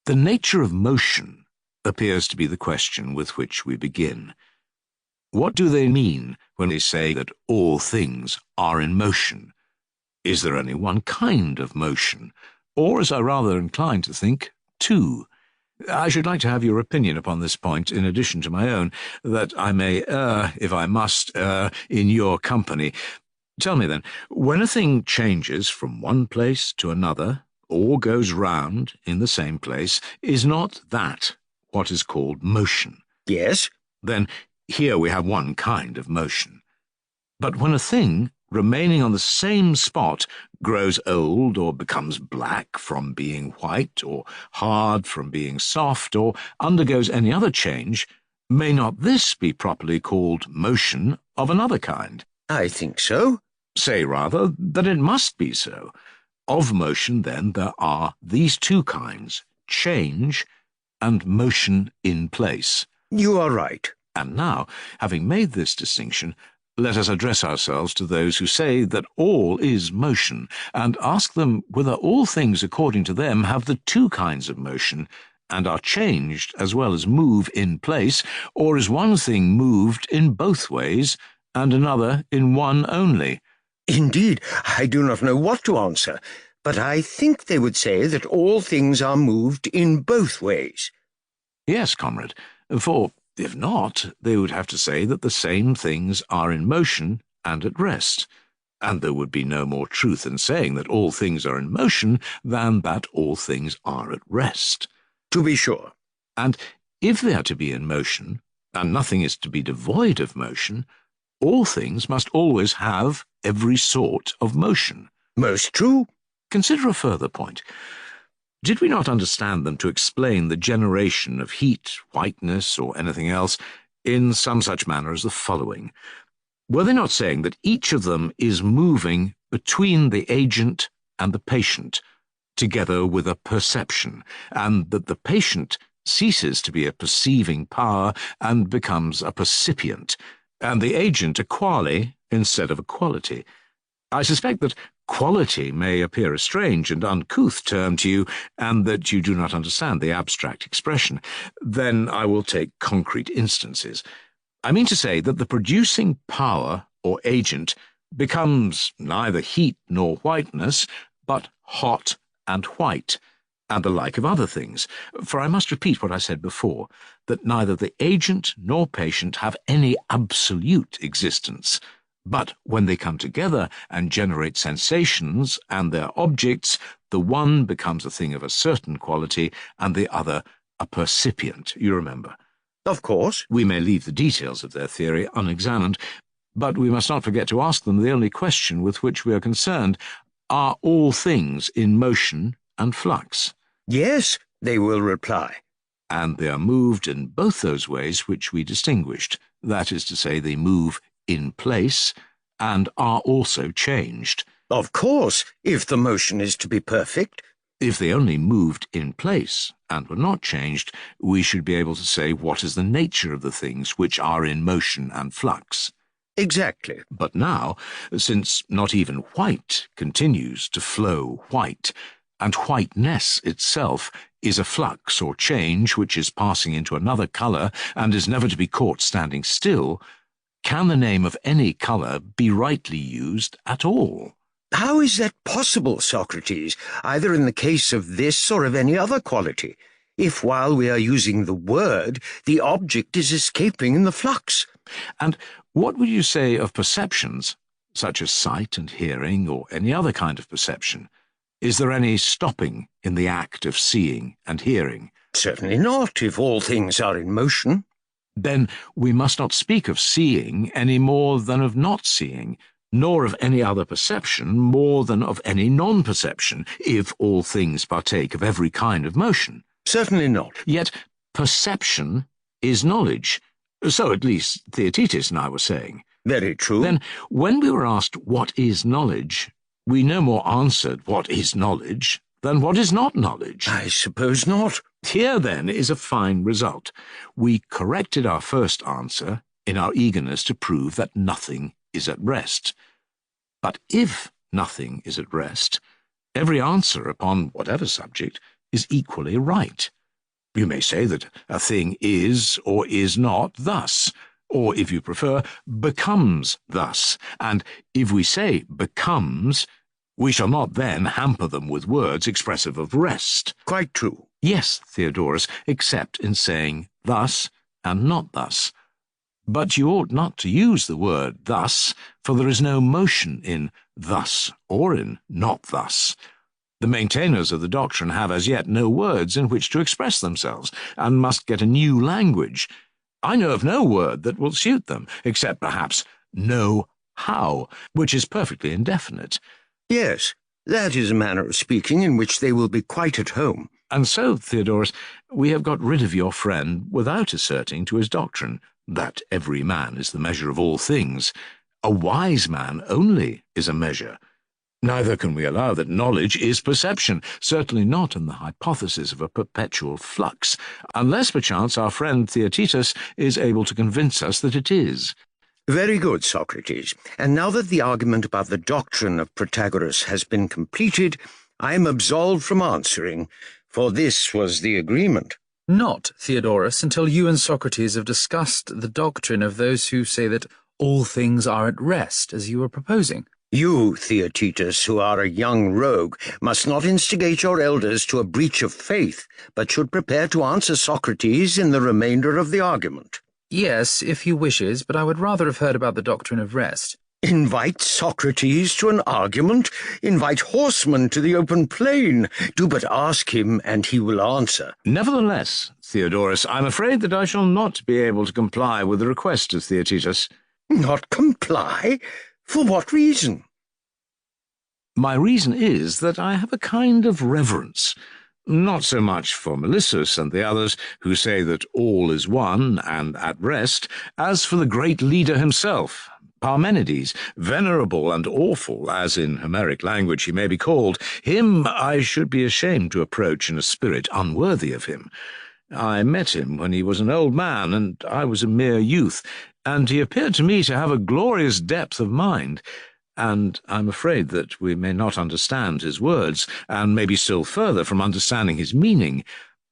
The nature of motion appears to be the question with which we begin. What do they mean when they say that all things are in motion? Is there only one kind of motion, or, as I rather inclined to think, two? I should like to have your opinion upon this point, in addition to my own, that I may err, if I must err, in your company. Tell me then, when a thing changes from one place to another, or goes round in the same place, is not that what is called motion? Yes. Then here we have one kind of motion. But when a thing, remaining on the same spot, grows old or becomes black from being white, or hard from being soft, or undergoes any other change, may not this be properly called motion of another kind? I think so. Say, rather, that it must be so. Of motion, then, there are these two kinds, change and motion in place. You are right. And now, having made this distinction, let us address ourselves to those who say that all is motion, and ask them whether all things according to them have the two kinds of motion, and are changed as well as move in place, or is one thing moved in both ways, and another in one only. Indeed, I do not know what to answer, but I think they would say that all things are moved in both ways. Yes, comrade, for if not, they would have to say that the same things are in motion and at rest, and there would be no more truth in saying that all things are in motion than that all things are at rest. To be sure. And if they are to be in motion, and nothing is to be devoid of motion, all things must always have every sort of motion. Most true. Consider a further point. Did we not understand them to explain the generation of heat, whiteness, or anything else in some such manner as the following? Were they not saying that each of them is moving between the agent and the patient, together with a perception, and that the patient ceases to be a perceiving power and becomes a percipient, and the agent a quale instead of a quality. I suspect that quality may appear a strange and uncouth term to you, and that you do not understand the abstract expression. Then I will take concrete instances. I mean to say that the producing power, or agent, becomes neither heat nor whiteness, but hot and white, and the like of other things. For I must repeat what I said before, that neither the agent nor patient have any absolute existence, but when they come together and generate sensations and their objects, the one becomes a thing of a certain quality and the other a percipient, you remember. Of course. We may leave the details of their theory unexamined, but we must not forget to ask them the only question with which we are concerned. Are all things in motion and flux? Yes, they will reply. And they are moved in both those ways which we distinguished. That is to say, they move in place and are also changed. Of course, if the motion is to be perfect. If they only moved in place and were not changed, we should be able to say what is the nature of the things which are in motion and flux. Exactly. But now, since not even white continues to flow white, and whiteness itself is a flux or change which is passing into another colour and is never to be caught standing still, can the name of any colour be rightly used at all? How is that possible, Socrates, either in the case of this or of any other quality, if while we are using the word, the object is escaping in the flux? And what would you say of perceptions, such as sight and hearing, or any other kind of perception? Is there any stopping in the act of seeing and hearing? Certainly not, if all things are in motion. Then we must not speak of seeing any more than of not seeing, nor of any other perception more than of any non-perception, if all things partake of every kind of motion. Certainly not. Yet perception is knowledge. So at least Theaetetus and I were saying. Very true. Then, when we were asked what is knowledge, we no more answered what is knowledge than what is not knowledge. I suppose not. Here, then, is a fine result. We corrected our first answer in our eagerness to prove that nothing is at rest. But if nothing is at rest, every answer upon whatever subject is equally right. You may say that a thing is or is not thus, or, if you prefer, becomes thus, and if we say becomes, we shall not then hamper them with words expressive of rest. Quite true. Yes, Theodorus, except in saying thus and not thus. But you ought not to use the word thus, for there is no motion in thus or in not thus. The maintainers of the doctrine have as yet no words in which to express themselves, and must get a new language. I know of no word that will suit them, except perhaps know how, which is perfectly indefinite. Yes, that is a manner of speaking in which they will be quite at home. And so, Theodorus, we have got rid of your friend without asserting to his doctrine that every man is the measure of all things. A wise man only is a measure. Neither can we allow that knowledge is perception, certainly not in the hypothesis of a perpetual flux, unless perchance our friend Theaetetus is able to convince us that it is. Very good, Socrates. And now that the argument about the doctrine of Protagoras has been completed, I am absolved from answering, for this was the agreement. Not, Theodorus, until you and Socrates have discussed the doctrine of those who say that all things are at rest, as you were proposing. You, Theaetetus, who are a young rogue, must not instigate your elders to a breach of faith, but should prepare to answer Socrates in the remainder of the argument. Yes, if he wishes, but I would rather have heard about the doctrine of rest. Invite Socrates to an argument? Invite horsemen to the open plain? Do but ask him, and he will answer. Nevertheless, Theodorus, I'm afraid that I shall not be able to comply with the request of Theaetetus. Not comply? For what reason? My reason is that I have a kind of reverence, not so much for Melissus and the others who say that all is one and at rest, as for the great leader himself, Parmenides, venerable and awful, as in Homeric language he may be called. Him I should be ashamed to approach in a spirit unworthy of him. I met him when he was an old man and I was a mere youth, and he appeared to me to have a glorious depth of mind, and I'm afraid that we may not understand his words, and maybe still further from understanding his meaning.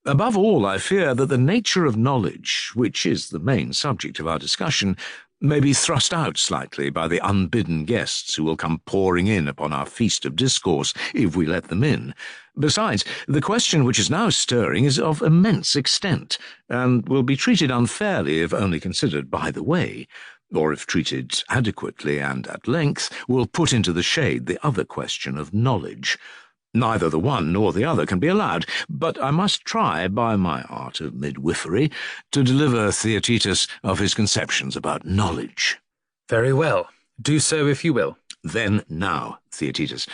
Above all, I fear that the nature of knowledge, which is the main subject of our discussion, may be thrust out slightly by the unbidden guests who will come pouring in upon our feast of discourse, if we let them in. Besides, the question which is now stirring is of immense extent, and will be treated unfairly if only considered by the way, or if treated adequately and at length, will put into the shade the other question of knowledge. Neither the one nor the other can be allowed, but I must try, by my art of midwifery, to deliver Theaetetus of his conceptions about knowledge. Very well. Do so if you will. Then now, Theaetetus,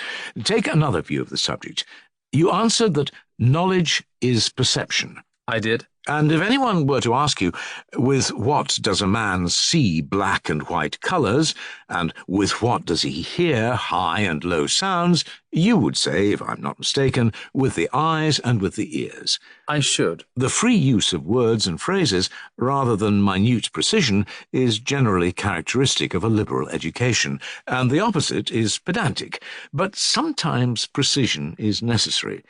take another view of the subject. You answered that knowledge is perception. I did. And if anyone were to ask you, with what does a man see black and white colours, and with what does he hear high and low sounds, you would say, if I'm not mistaken, with the eyes and with the ears. I should. The free use of words and phrases, rather than minute precision, is generally characteristic of a liberal education, and the opposite is pedantic. But sometimes precision is necessary,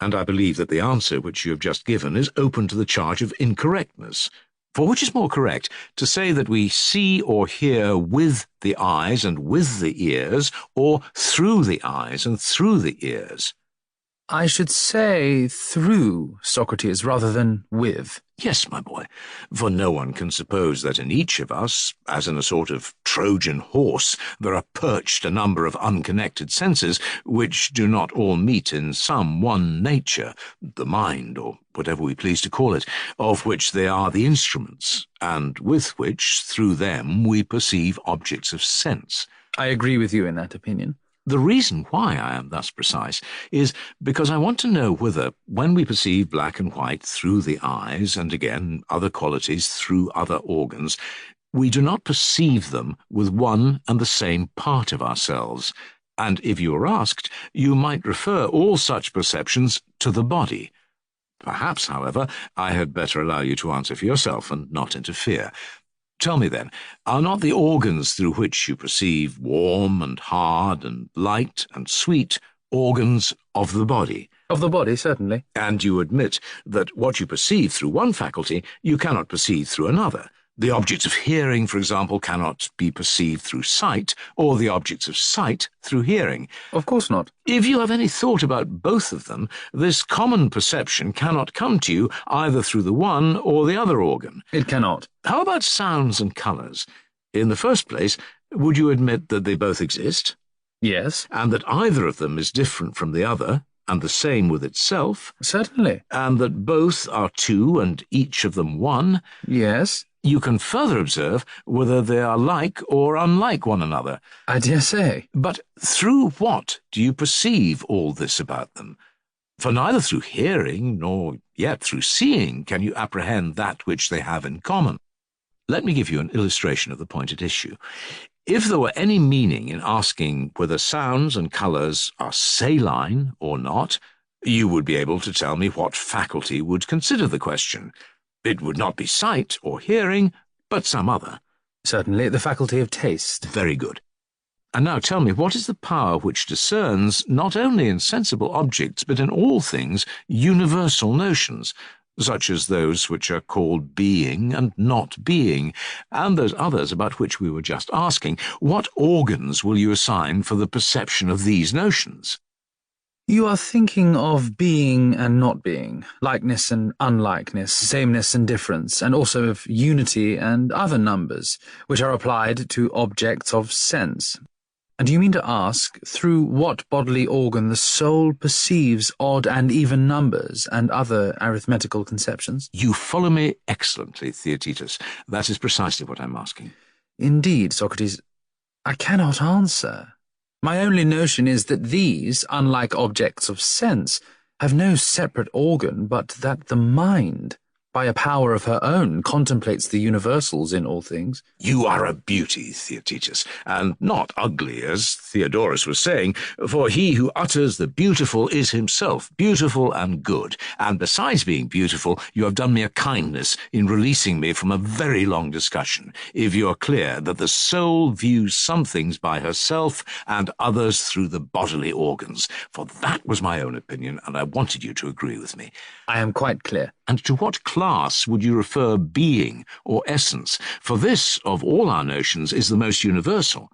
and I believe that the answer which you have just given is open to the charge of incorrectness. For which is more correct, to say that we see or hear with the eyes and with the ears, or through the eyes and through the ears? I should say through, Socrates, rather than with. Yes, my boy, for no one can suppose that in each of us, as in a sort of Trojan horse, there are perched a number of unconnected senses which do not all meet in some one nature, the mind, or whatever we please to call it, of which they are the instruments, and with which, through them, we perceive objects of sense. I agree with you in that opinion. The reason why I am thus precise is because I want to know whether, when we perceive black and white through the eyes, and again other qualities through other organs, we do not perceive them with one and the same part of ourselves, and if you are asked, you might refer all such perceptions to the body. Perhaps, however, I had better allow you to answer for yourself and not interfere. Tell me then, are not the organs through which you perceive warm and hard and light and sweet organs of the body? Of the body, certainly. And you admit that what you perceive through one faculty you cannot perceive through another. The objects of hearing, for example, cannot be perceived through sight, or the objects of sight through hearing. Of course not. If you have any thought about both of them, this common perception cannot come to you either through the one or the other organ. It cannot. How about sounds and colours? In the first place, would you admit that they both exist? Yes. And that either of them is different from the other, and the same with itself? Certainly. And that both are two and each of them one? Yes. You can further observe whether they are like or unlike one another. I dare say. But through what do you perceive all this about them? For neither through hearing nor yet through seeing can you apprehend that which they have in common. Let me give you an illustration of the point at issue. If there were any meaning in asking whether sounds and colours are saline or not, you would be able to tell me what faculty would consider the question. It would not be sight or hearing, but some other. Certainly, the faculty of taste. Very good. And now tell me, what is the power which discerns, not only in sensible objects, but in all things, universal notions, such as those which are called being and not being, and those others about which we were just asking? What organs will you assign for the perception of these notions? You are thinking of being and not being, likeness and unlikeness, sameness and difference, and also of unity and other numbers, which are applied to objects of sense. And do you mean to ask through what bodily organ the soul perceives odd and even numbers and other arithmetical conceptions? You follow me excellently, Theaetetus. That is precisely what I'm asking. Indeed, Socrates, I cannot answer. My only notion is that these, unlike objects of sense, have no separate organ but that the mind, by a power of her own, contemplates the universals in all things. You are a beauty, Theaetetus, and not ugly, as Theodorus was saying, for he who utters the beautiful is himself beautiful and good, and besides being beautiful, you have done me a kindness in releasing me from a very long discussion, if you are clear that the soul views some things by herself and others through the bodily organs, for that was my own opinion, and I wanted you to agree with me. I am quite clear. And to what class would you refer being or essence? For this, of all our notions, is the most universal.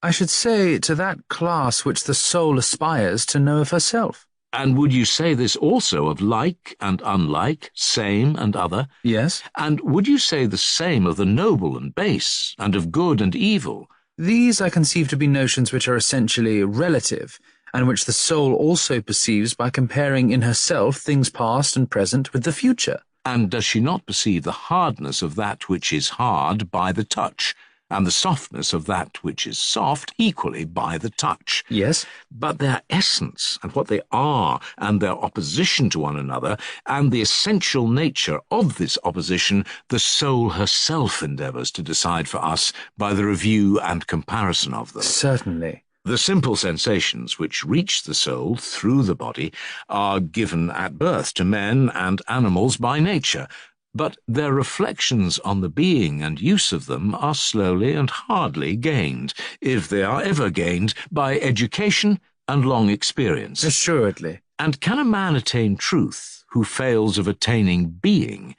I should say to that class which the soul aspires to know of herself. And would you say this also of like and unlike, same and other? Yes. And would you say the same of the noble and base, and of good and evil? These I conceive to be notions which are essentially relative, and which the soul also perceives by comparing in herself things past and present with the future. And does she not perceive the hardness of that which is hard by the touch, and the softness of that which is soft equally by the touch? Yes. But their essence, and what they are, and their opposition to one another, and the essential nature of this opposition, the soul herself endeavours to decide for us by the review and comparison of them. Certainly. The simple sensations which reach the soul through the body are given at birth to men and animals by nature, but their reflections on the being and use of them are slowly and hardly gained, if they are ever gained, by education and long experience. Assuredly. And can a man attain truth who fails of attaining being?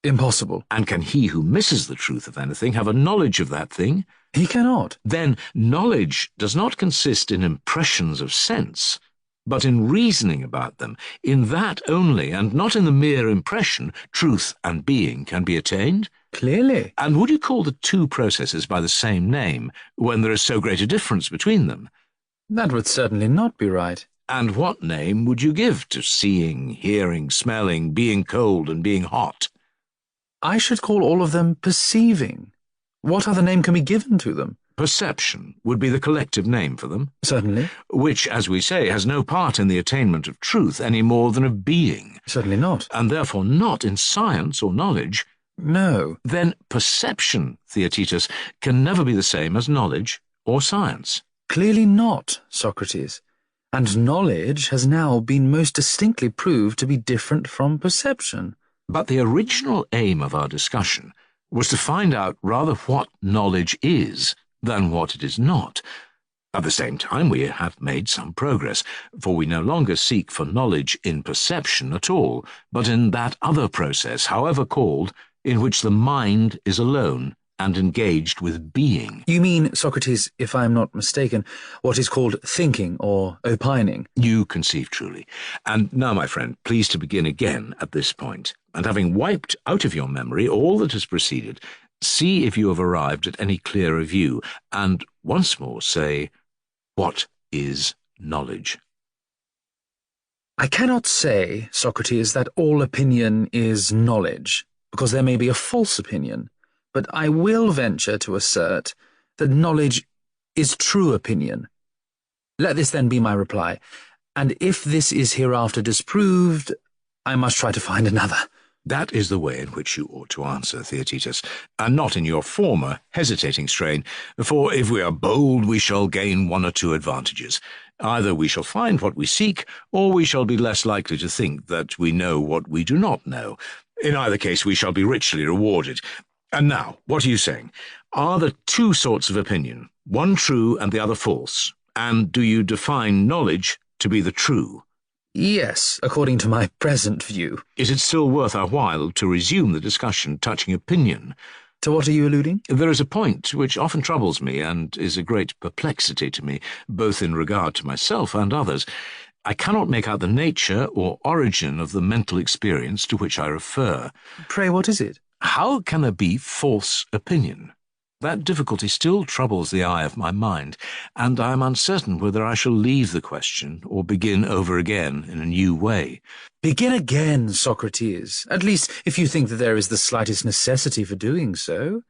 Impossible. And can he who misses the truth of anything have a knowledge of that thing? He cannot. Then knowledge does not consist in impressions of sense, but in reasoning about them. In that only, and not in the mere impression, truth and being can be attained. Clearly. And would you call the two processes by the same name, when there is so great a difference between them? That would certainly not be right. And what name would you give to seeing, hearing, smelling, being cold and being hot? I should call all of them perceiving. What other name can be given to them? Perception would be the collective name for them. Certainly. Which, as we say, has no part in the attainment of truth any more than of being. Certainly not. And therefore not in science or knowledge. No. Then perception, Theaetetus, can never be the same as knowledge or science. Clearly not, Socrates. And knowledge has now been most distinctly proved to be different from perception. But the original aim of our discussion was to find out rather what knowledge is than what it is not. At the same time, we have made some progress, for we no longer seek for knowledge in perception at all, but in that other process, however called, in which the mind is alone and engaged with being. You mean, Socrates, if I am not mistaken, what is called thinking or opining? You conceive truly. And now, my friend, please to begin again at this point, and having wiped out of your memory all that has preceded, see if you have arrived at any clearer view, and once more say, what is knowledge? I cannot say, Socrates, that all opinion is knowledge, because there may be a false opinion. But I will venture to assert that knowledge is true opinion. Let this then be my reply, and if this is hereafter disproved, I must try to find another. That is the way in which you ought to answer, Theaetetus, and not in your former, hesitating strain, for if we are bold, we shall gain one or two advantages. Either we shall find what we seek, or we shall be less likely to think that we know what we do not know. In either case, we shall be richly rewarded. And now, what are you saying? Are there two sorts of opinion, one true and the other false? And do you define knowledge to be the true? Yes, according to my present view. Is it still worth our while to resume the discussion touching opinion? To what are you alluding? There is a point which often troubles me and is a great perplexity to me, both in regard to myself and others. I cannot make out the nature or origin of the mental experience to which I refer. Pray, what is it? How can there be false opinion? That difficulty still troubles the eye of my mind, and I am uncertain whether I shall leave the question or begin over again in a new way. Begin again, Socrates, at least if you think that there is the slightest necessity for doing so.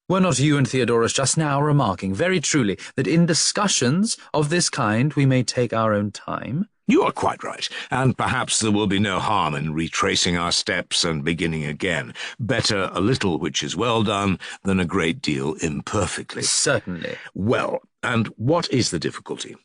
Were not you and Theodorus just now remarking very truly that in discussions of this kind we may take our own time? You are quite right, and perhaps there will be no harm in retracing our steps and beginning again. Better a little which is well done than a great deal imperfectly. Certainly. Well, and what is the difficulty?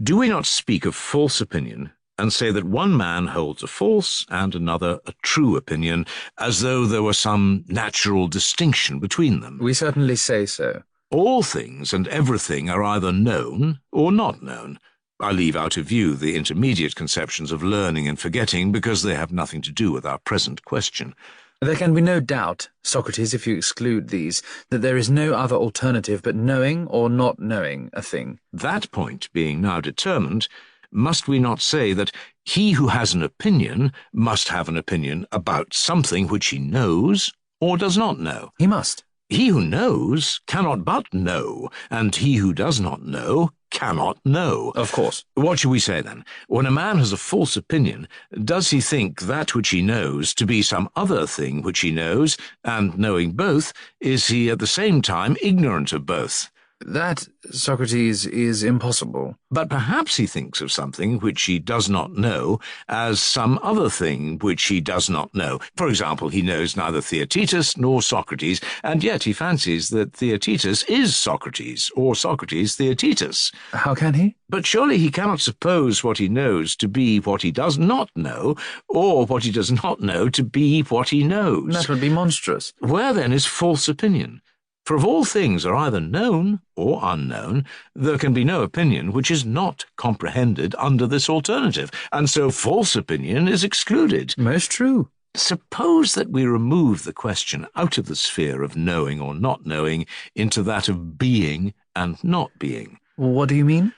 Do we not speak of false opinion and say that one man holds a false and another a true opinion, as though there were some natural distinction between them? We certainly say so. All things and everything are either known or not known. I leave out of view the intermediate conceptions of learning and forgetting because they have nothing to do with our present question. There can be no doubt, Socrates, if you exclude these, that there is no other alternative but knowing or not knowing a thing. That point being now determined, must we not say that he who has an opinion must have an opinion about something which he knows or does not know? He must. He who knows cannot but know, and he who does not know cannot know. Of course. What shall we say, then? When a man has a false opinion, does he think that which he knows to be some other thing which he knows, and knowing both, is he at the same time ignorant of both? That, Socrates, is impossible. But perhaps he thinks of something which he does not know as some other thing which he does not know. For example, he knows neither Theaetetus nor Socrates, and yet he fancies that Theaetetus is Socrates, or Socrates Theaetetus. How can he? But surely he cannot suppose what he knows to be what he does not know, or what he does not know to be what he knows. That would be monstrous. Where then is false opinion? For if all things are either known or unknown, there can be no opinion which is not comprehended under this alternative, and so false opinion is excluded. Most true. Suppose that we remove the question out of the sphere of knowing or not knowing into that of being and not being. What do you mean?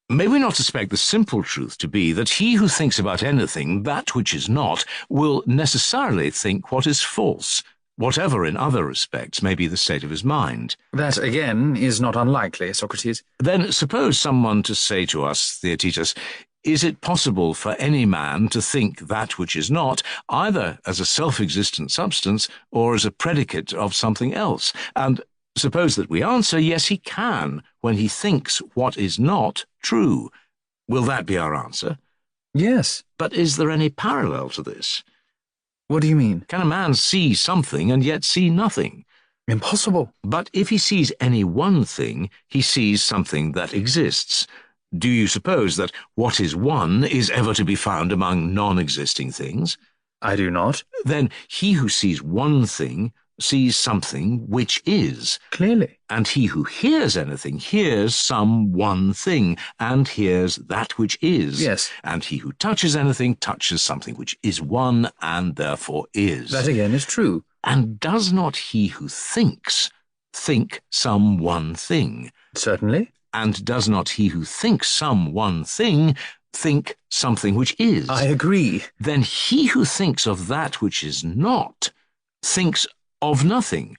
May we not suspect the simple truth to be that he who thinks about anything, that which is not, will necessarily think what is false, whatever in other respects may be the state of his mind? That, again, is not unlikely, Socrates. Then suppose someone to say to us, Theaetetus, is it possible for any man to think that which is not, either as a self-existent substance or as a predicate of something else? And suppose that we answer, yes, he can, when he thinks what is not true. Will that be our answer? Yes. But is there any parallel to this? What do you mean? Can a man see something and yet see nothing? Impossible. But if he sees any one thing, he sees something that exists. Do you suppose that what is one is ever to be found among non-existing things? I do not. Then he who sees one thing sees something which is. Clearly. And he who hears anything hears some one thing, and hears that which is. Yes. And he who touches anything touches something which is one, and therefore is. That again is true. And does not he who thinks think some one thing? Certainly. And does not he who thinks some one thing think something which is? I agree. Then he who thinks of that which is not thinks of nothing.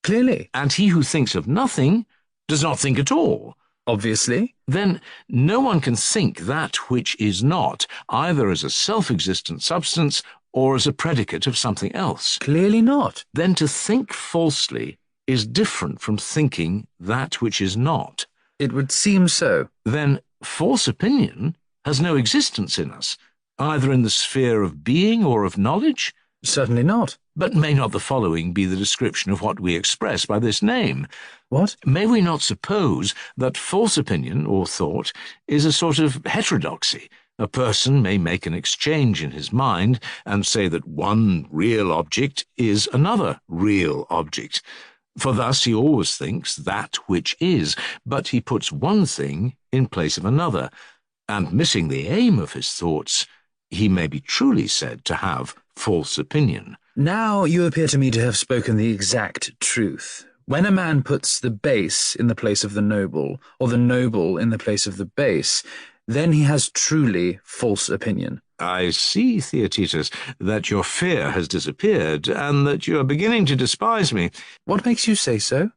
Clearly. And he who thinks of nothing does not think at all. Obviously. Then no one can think that which is not, either as a self-existent substance or as a predicate of something else. Clearly not. Then to think falsely is different from thinking that which is not. It would seem so. Then false opinion has no existence in us, either in the sphere of being or of knowledge. Certainly not. But may not the following be the description of what we express by this name? What? May we not suppose that false opinion or thought is a sort of heterodoxy? A person may make an exchange in his mind and say that one real object is another real object. For thus he always thinks that which is, but he puts one thing in place of another, and missing the aim of his thoughts, he may be truly said to have false opinion. Now you appear to me to have spoken the exact truth. When a man puts the base in the place of the noble, or the noble in the place of the base, then he has truly false opinion. I see, Theaetetus, that your fear has disappeared, and that you are beginning to despise me. What makes you say so?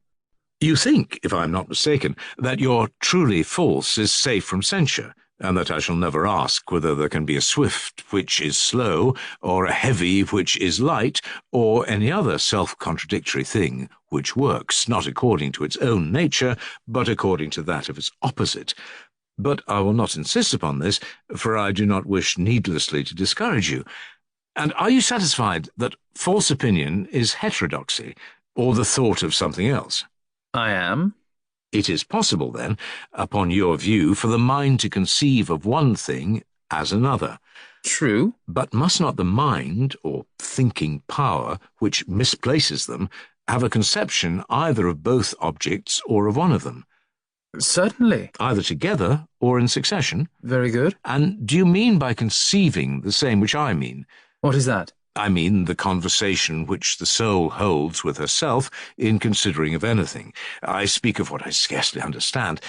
You think, if I am not mistaken, that your truly false is safe from censure, and that I shall never ask whether there can be a swift which is slow, or a heavy which is light, or any other self-contradictory thing which works not according to its own nature, but according to that of its opposite. But I will not insist upon this, for I do not wish needlessly to discourage you. And are you satisfied that false opinion is heterodoxy, or the thought of something else? I am. It is possible, then, upon your view, for the mind to conceive of one thing as another. True. But must not the mind, or thinking power, which misplaces them, have a conception either of both objects or of one of them? Certainly. Either together or in succession? Very good. And do you mean by conceiving the same which I mean? What is that? I mean the conversation which the soul holds with herself in considering of anything. I speak of what I scarcely understand,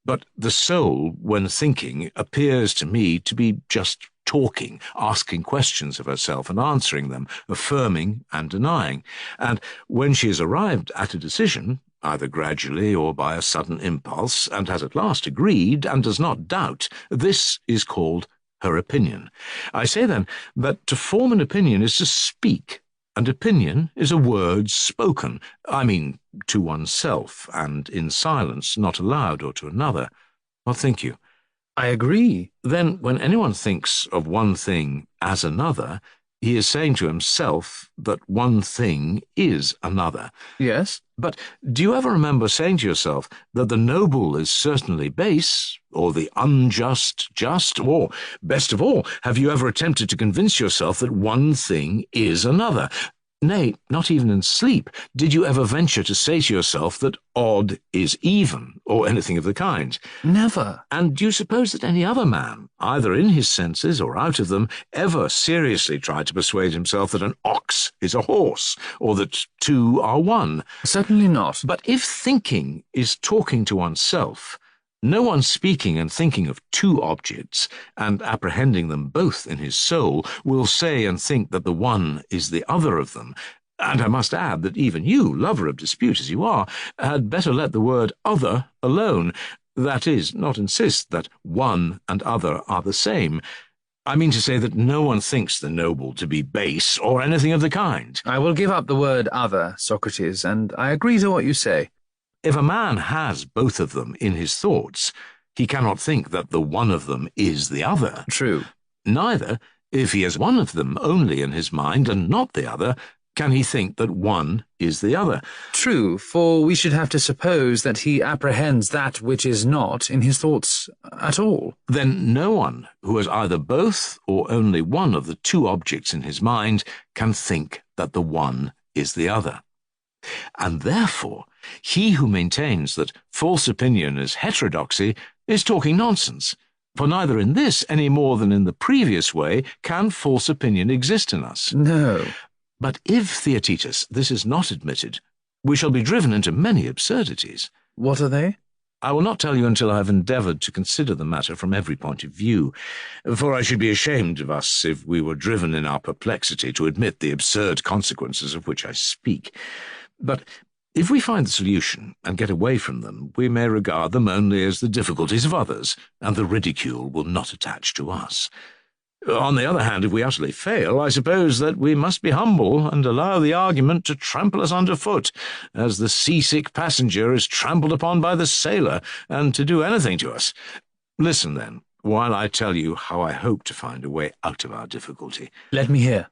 but the soul, when thinking, appears to me to be just talking, asking questions of herself and answering them, affirming and denying. And when she has arrived at a decision, either gradually or by a sudden impulse, and has at last agreed and does not doubt, this is called her opinion. I say, then, that to form an opinion is to speak, and opinion is a word spoken, I mean, to oneself, and in silence, not aloud or to another. What think you? I agree. Then, when anyone thinks of one thing as another, he is saying to himself that one thing is another. Yes. But do you ever remember saying to yourself that the noble is certainly base, or the unjust just, or, best of all, have you ever attempted to convince yourself that one thing is another? Nay, not even in sleep, did you ever venture to say to yourself that odd is even, or anything of the kind? Never. And do you suppose that any other man, either in his senses or out of them, ever seriously tried to persuade himself that an ox is a horse, or that two are one? Certainly not. But if thinking is talking to oneself, no one speaking and thinking of two objects, and apprehending them both in his soul, will say and think that the one is the other of them. And I must add that even you, lover of dispute as you are, had better let the word other alone. That is, not insist that one and other are the same. I mean to say that no one thinks the noble to be base, or anything of the kind. I will give up the word other, Socrates, and I agree to what you say. If a man has both of them in his thoughts, he cannot think that the one of them is the other. True. Neither, if he has one of them only in his mind and not the other, can he think that one is the other. True, for we should have to suppose that he apprehends that which is not in his thoughts at all. Then no one who has either both or only one of the two objects in his mind can think that the one is the other. And therefore, he who maintains that false opinion is heterodoxy is talking nonsense, for neither in this any more than in the previous way can false opinion exist in us. No. But if, Theaetetus, this is not admitted, we shall be driven into many absurdities. What are they? I will not tell you until I have endeavoured to consider the matter from every point of view, for I should be ashamed of us if we were driven in our perplexity to admit the absurd consequences of which I speak. But if we find the solution and get away from them, we may regard them only as the difficulties of others, and the ridicule will not attach to us. On the other hand, if we utterly fail, I suppose that we must be humble and allow the argument to trample us underfoot, as the seasick passenger is trampled upon by the sailor, and to do anything to us. Listen, then, while I tell you how I hope to find a way out of our difficulty. Let me hear.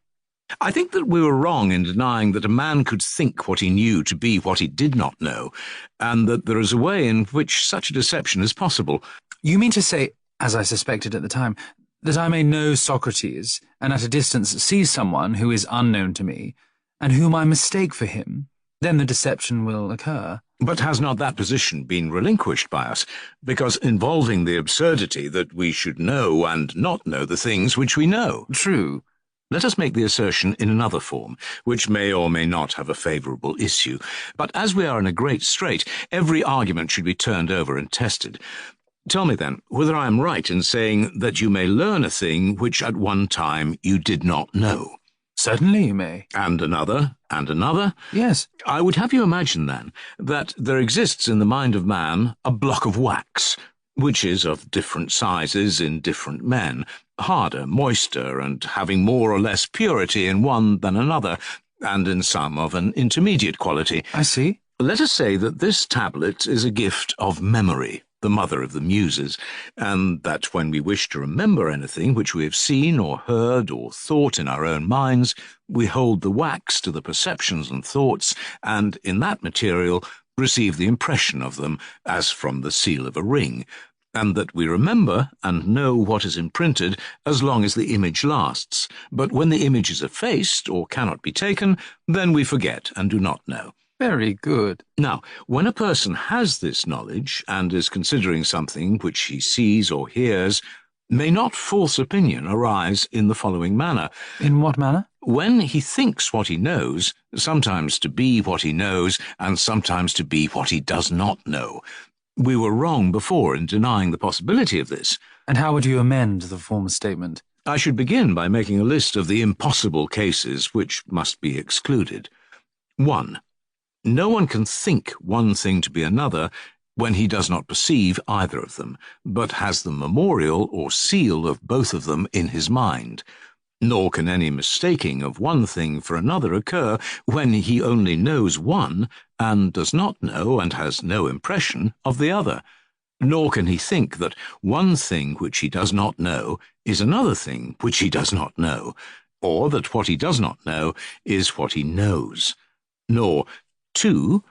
I think that we were wrong in denying that a man could think what he knew to be what he did not know, and that there is a way in which such a deception is possible. You mean to say, as I suspected at the time, that I may know Socrates, and at a distance see someone who is unknown to me, and whom I mistake for him? Then the deception will occur. But has not that position been relinquished by us, because involving the absurdity that we should know and not know the things which we know? True. Let us make the assertion in another form, which may or may not have a favourable issue. But as we are in a great strait, every argument should be turned over and tested. Tell me, then, whether I am right in saying that you may learn a thing which at one time you did not know. Certainly you may. And another, and another. Yes. I would have you imagine, then, that there exists in the mind of man a block of wax, which is of different sizes in different men, harder, moister, and having more or less purity in one than another, and in some of an intermediate quality. I see. Let us say that this tablet is a gift of memory, the mother of the muses, and that when we wish to remember anything which we have seen or heard or thought in our own minds, we hold the wax to the perceptions and thoughts, and in that material receive the impression of them as from the seal of a ring, and that we remember and know what is imprinted as long as the image lasts, but when the image is effaced or cannot be taken, then we forget and do not know. Very good. Now, when a person has this knowledge and is considering something which he sees or hears, may not false opinion arise in the following manner? In what manner? When he thinks what he knows, sometimes to be what he knows, and sometimes to be what he does not know. We were wrong before in denying the possibility of this. And how would you amend the former statement? I should begin by making a list of the impossible cases which must be excluded. 1. No one can think one thing to be another when he does not perceive either of them, but has the memorial or seal of both of them in his mind. Nor can any mistaking of one thing for another occur when he only knows one and does not know and has no impression of the other. Nor can he think that one thing which he does not know is another thing which he does not know, or that what he does not know is what he knows. Nor 2.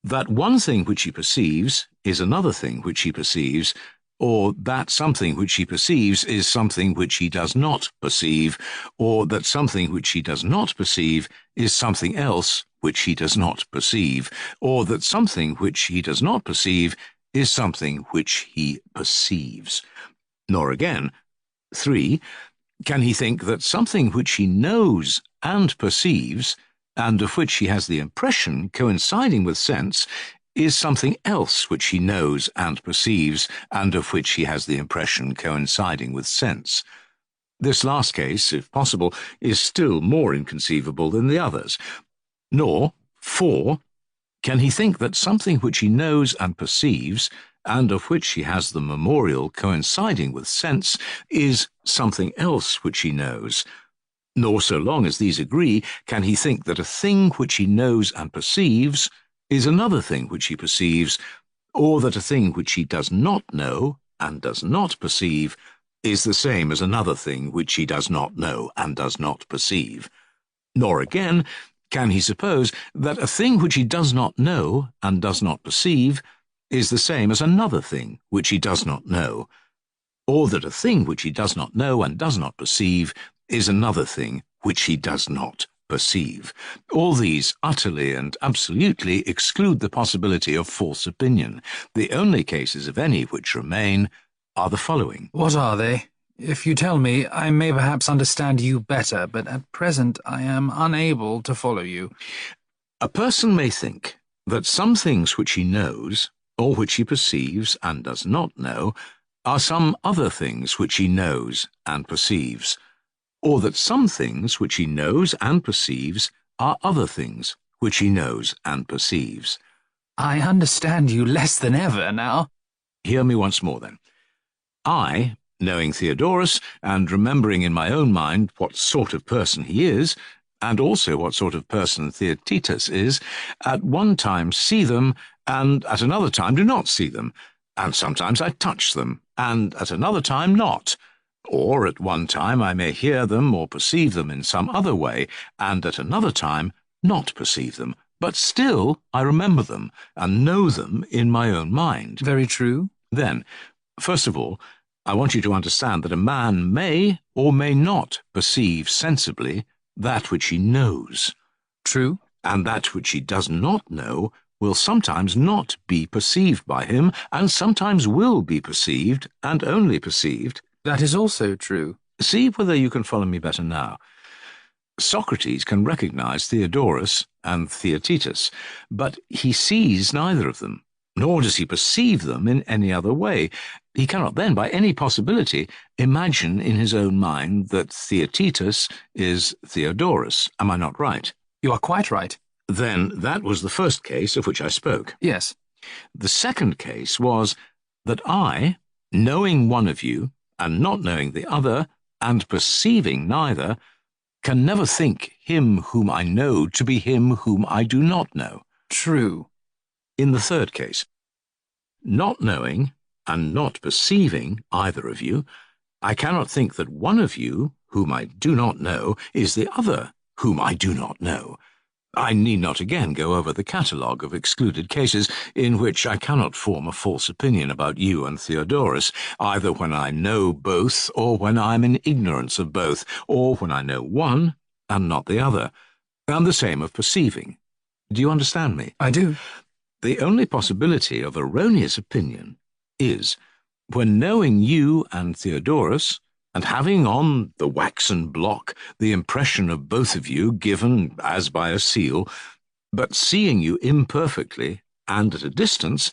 That one thing which he perceives is another thing which he perceives, or that something which he perceives is something which he does not perceive, or that something which he does not perceive is something else which he does not perceive, or that something which he does not perceive is something which he perceives. Nor again, 3. Can he think that something which he knows and perceives, and of which he has the impression coinciding with sense, is something else which he knows and perceives, and of which he has the impression coinciding with sense. This last case, if possible, is still more inconceivable than the others. Nor, 4, can he think that something which he knows and perceives, and of which he has the memorial coinciding with sense, is something else which he knows. Nor, so long as these agree, can he think that a thing which he knows and perceives is another thing which he perceives, or that a thing which he does not know and does not perceive is the same as another thing which he does not know and does not perceive. Nor again can he suppose that a thing which he does not know and does not perceive is the same as another thing which he does not know, or that a thing which he does not know and does not perceive is another thing which he does not perceive. All these utterly and absolutely exclude the possibility of false opinion. The only cases of any which remain are the following. What are they? If you tell me, I may perhaps understand you better, but at present I am unable to follow you. A person may think that some things which he knows, or which he perceives and does not know, are some other things which he knows and perceives, or that some things which he knows and perceives are other things which he knows and perceives. I understand you less than ever now. Hear me once more, then. I, knowing Theodorus, and remembering in my own mind what sort of person he is, and also what sort of person Theaetetus is, at one time see them, and at another time do not see them, and sometimes I touch them, and at another time not. Or at one time I may hear them or perceive them in some other way, and at another time not perceive them, but still I remember them, and know them in my own mind. Very true. Then, first of all, I want you to understand that a man may or may not perceive sensibly that which he knows. True. And that which he does not know will sometimes not be perceived by him, and sometimes will be perceived, and only perceived. That is also true. See whether you can follow me better now. Socrates can recognize Theodorus and Theaetetus, but he sees neither of them, nor does he perceive them in any other way. He cannot then, by any possibility, imagine in his own mind that Theaetetus is Theodorus. Am I not right? You are quite right. Then that was the first case of which I spoke. Yes. The second case was that I, knowing one of you, and not knowing the other, and perceiving neither, can never think him whom I know to be him whom I do not know. True. In the third case, not knowing and not perceiving either of you, I cannot think that one of you, whom I do not know, is the other, whom I do not know. I need not again go over the catalogue of excluded cases in which I cannot form a false opinion about you and Theodorus, either when I know both, or when I am in ignorance of both, or when I know one and not the other, and the same of perceiving. Do you understand me? I do. The only possibility of erroneous opinion is when knowing you and Theodorus, and having on the waxen block the impression of both of you given as by a seal, but seeing you imperfectly and at a distance,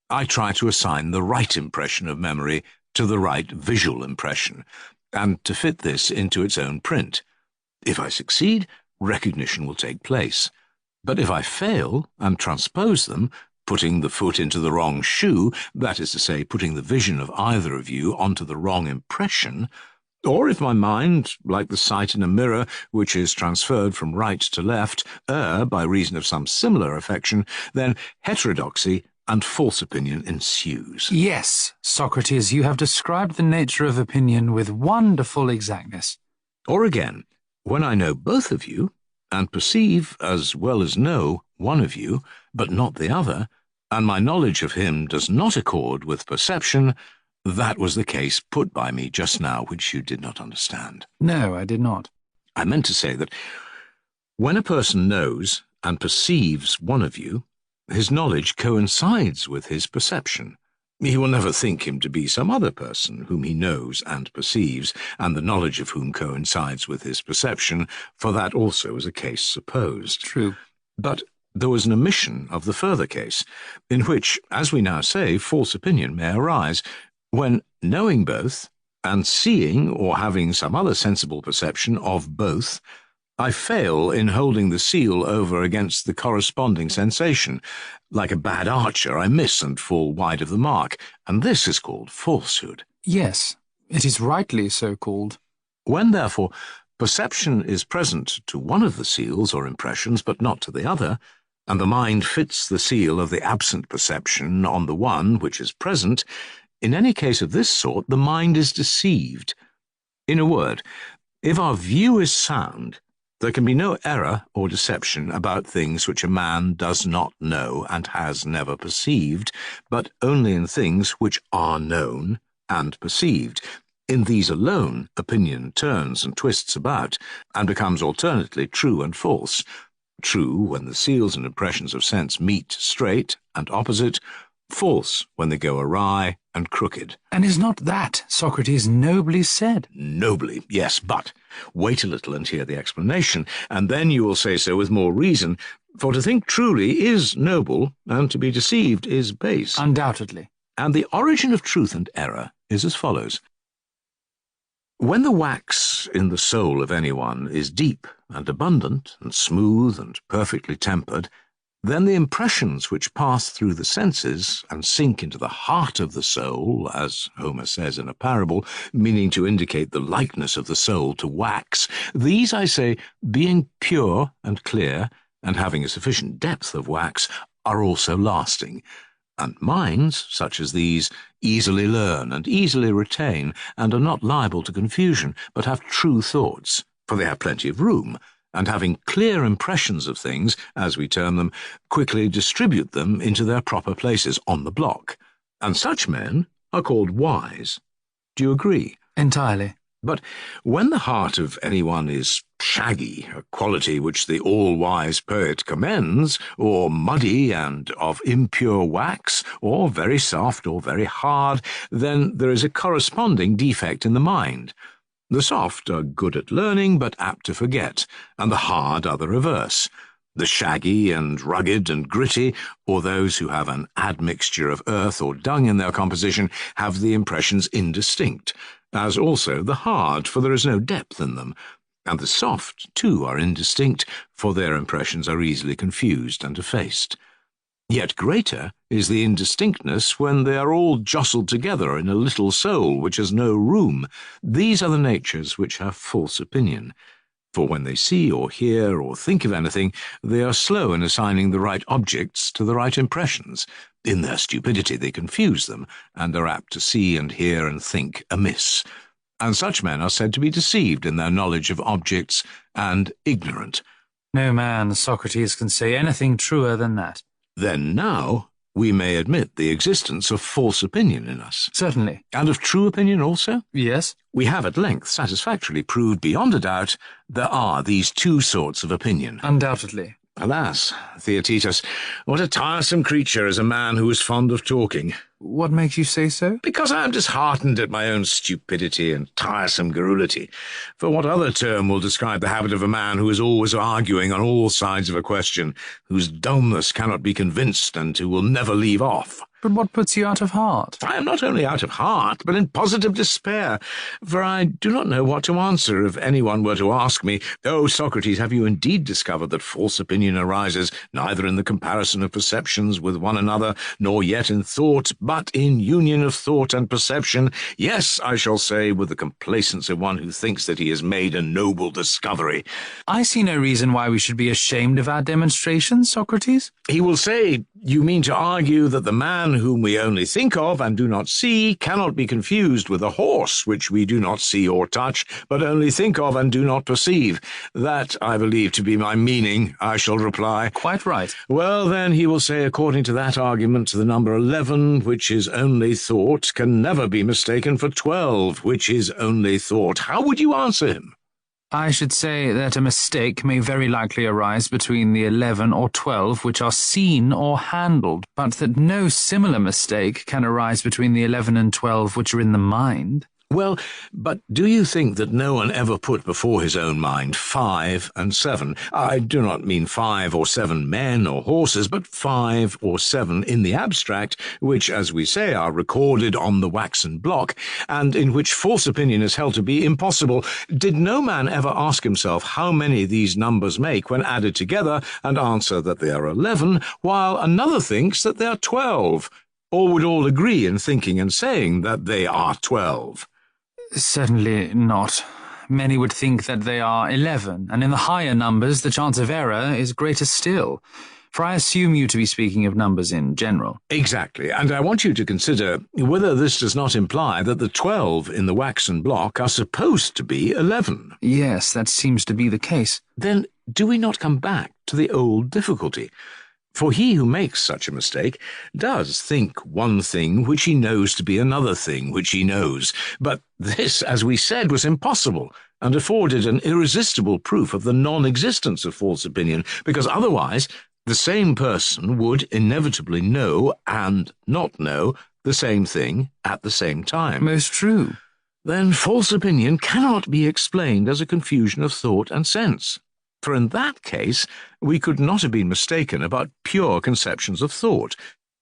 I try to assign the right impression of memory to the right visual impression, and to fit this into its own print. If I succeed, recognition will take place. But if I fail and transpose them, putting the foot into the wrong shoe, that is to say, putting the vision of either of you onto the wrong impression, or if my mind, like the sight in a mirror, which is transferred from right to left, err by reason of some similar affection, then heterodoxy and false opinion ensues. Yes, Socrates, you have described the nature of opinion with wonderful exactness. Or again, when I know both of you, and perceive as well as know one of you, but not the other, and my knowledge of him does not accord with perception, that was the case put by me just now which you did not understand. No, I did not. I meant to say that when a person knows and perceives one of you, his knowledge coincides with his perception. He will never think him to be some other person whom he knows and perceives, and the knowledge of whom coincides with his perception, for that also is a case supposed. True. But there was an omission of the further case, in which, as we now say, false opinion may arise, when knowing both, and seeing or having some other sensible perception of both, I fail in holding the seal over against the corresponding sensation. Like a bad archer, I miss and fall wide of the mark, and this is called falsehood. Yes, it is rightly so called. When, therefore, perception is present to one of the seals or impressions, but not to the other, and the mind fits the seal of the absent perception on the one which is present, in any case of this sort, the mind is deceived. In a word, if our view is sound, there can be no error or deception about things which a man does not know and has never perceived, but only in things which are known and perceived. In these alone, opinion turns and twists about, and becomes alternately true and false. True when the seals and impressions of sense meet straight and opposite, false when they go awry and crooked. And is not that, Socrates, nobly said? Nobly, yes, but wait a little and hear the explanation, and then you will say so with more reason, for to think truly is noble, and to be deceived is base. Undoubtedly. And the origin of truth and error is as follows. When the wax in the soul of anyone is deep and abundant and smooth and perfectly tempered, then the impressions which pass through the senses and sink into the heart of the soul, as Homer says in a parable, meaning to indicate the likeness of the soul to wax, these, I say, being pure and clear, and having a sufficient depth of wax, are also lasting. And minds, such as these, easily learn and easily retain, and are not liable to confusion, but have true thoughts, for they have plenty of room, and having clear impressions of things, as we term them, quickly distribute them into their proper places on the block. And such men are called wise. Do you agree? Entirely. But when the heart of anyone is shaggy, a quality which the all-wise poet commends, or muddy and of impure wax, or very soft or very hard, then there is a corresponding defect in the mind. The soft are good at learning, but apt to forget, and the hard are the reverse. The shaggy and rugged and gritty, or those who have an admixture of earth or dung in their composition, have the impressions indistinct, as also the hard, for there is no depth in them, and the soft, too, are indistinct, for their impressions are easily confused and effaced. Yet greater is the indistinctness when they are all jostled together in a little soul which has no room. These are the natures which have false opinion. For when they see or hear or think of anything, they are slow in assigning the right objects to the right impressions. In their stupidity they confuse them, and are apt to see and hear and think amiss. And such men are said to be deceived in their knowledge of objects and ignorant. No man, Socrates, can say anything truer than that. Then now we may admit the existence of false opinion in us. Certainly. And of true opinion also? Yes. We have at length satisfactorily proved beyond a doubt there are these two sorts of opinion. Undoubtedly. Alas, Theaetetus, what a tiresome creature is a man who is fond of talking. What makes you say so? Because I am disheartened at my own stupidity and tiresome garrulity. For what other term will describe the habit of a man who is always arguing on all sides of a question, whose dullness cannot be convinced, and who will never leave off? But what puts you out of heart? I am not only out of heart, but in positive despair, for I do not know what to answer if anyone were to ask me, "Oh, Socrates, have you indeed discovered that false opinion arises neither in the comparison of perceptions with one another, nor yet in thought, but in union of thought and perception?" Yes, I shall say, with the complacence of one who thinks that he has made a noble discovery. I see no reason why we should be ashamed of our demonstrations, Socrates. He will say, "You mean to argue that the man whom we only think of and do not see cannot be confused with a horse which we do not see or touch, but only think of and do not perceive." That I believe to be my meaning, I shall reply. Quite right. Well, then, he will say, according to that argument, the number 11, which is only thought, can never be mistaken for 12, which is only thought. How would you answer him? I should say that a mistake may very likely arise between the 11 or 12 which are seen or handled, but that no similar mistake can arise between the 11 and 12 which are in the mind. Well, but do you think that no one ever put before his own mind 5 and 7? I do not mean 5 or 7 men or horses, but 5 or 7 in the abstract, which, as we say, are recorded on the waxen block, and in which false opinion is held to be impossible. Did no man ever ask himself how many these numbers make when added together, and answer that they are 11, while another thinks that they are 12? Or would all agree in thinking and saying that they are 12? Certainly not. Many would think that they are 11, and in the higher numbers the chance of error is greater still, for I assume you to be speaking of numbers in general. Exactly, and I want you to consider whether this does not imply that the 12 in the waxen block are supposed to be 11. Yes, that seems to be the case. Then do we not come back to the old difficulty? For he who makes such a mistake does think one thing which he knows to be another thing which he knows. But this, as we said, was impossible, and afforded an irresistible proof of the non-existence of false opinion, because otherwise the same person would inevitably know and not know the same thing at the same time. Most true. Then false opinion cannot be explained as a confusion of thought and sense. For in that case, we could not have been mistaken about pure conceptions of thought,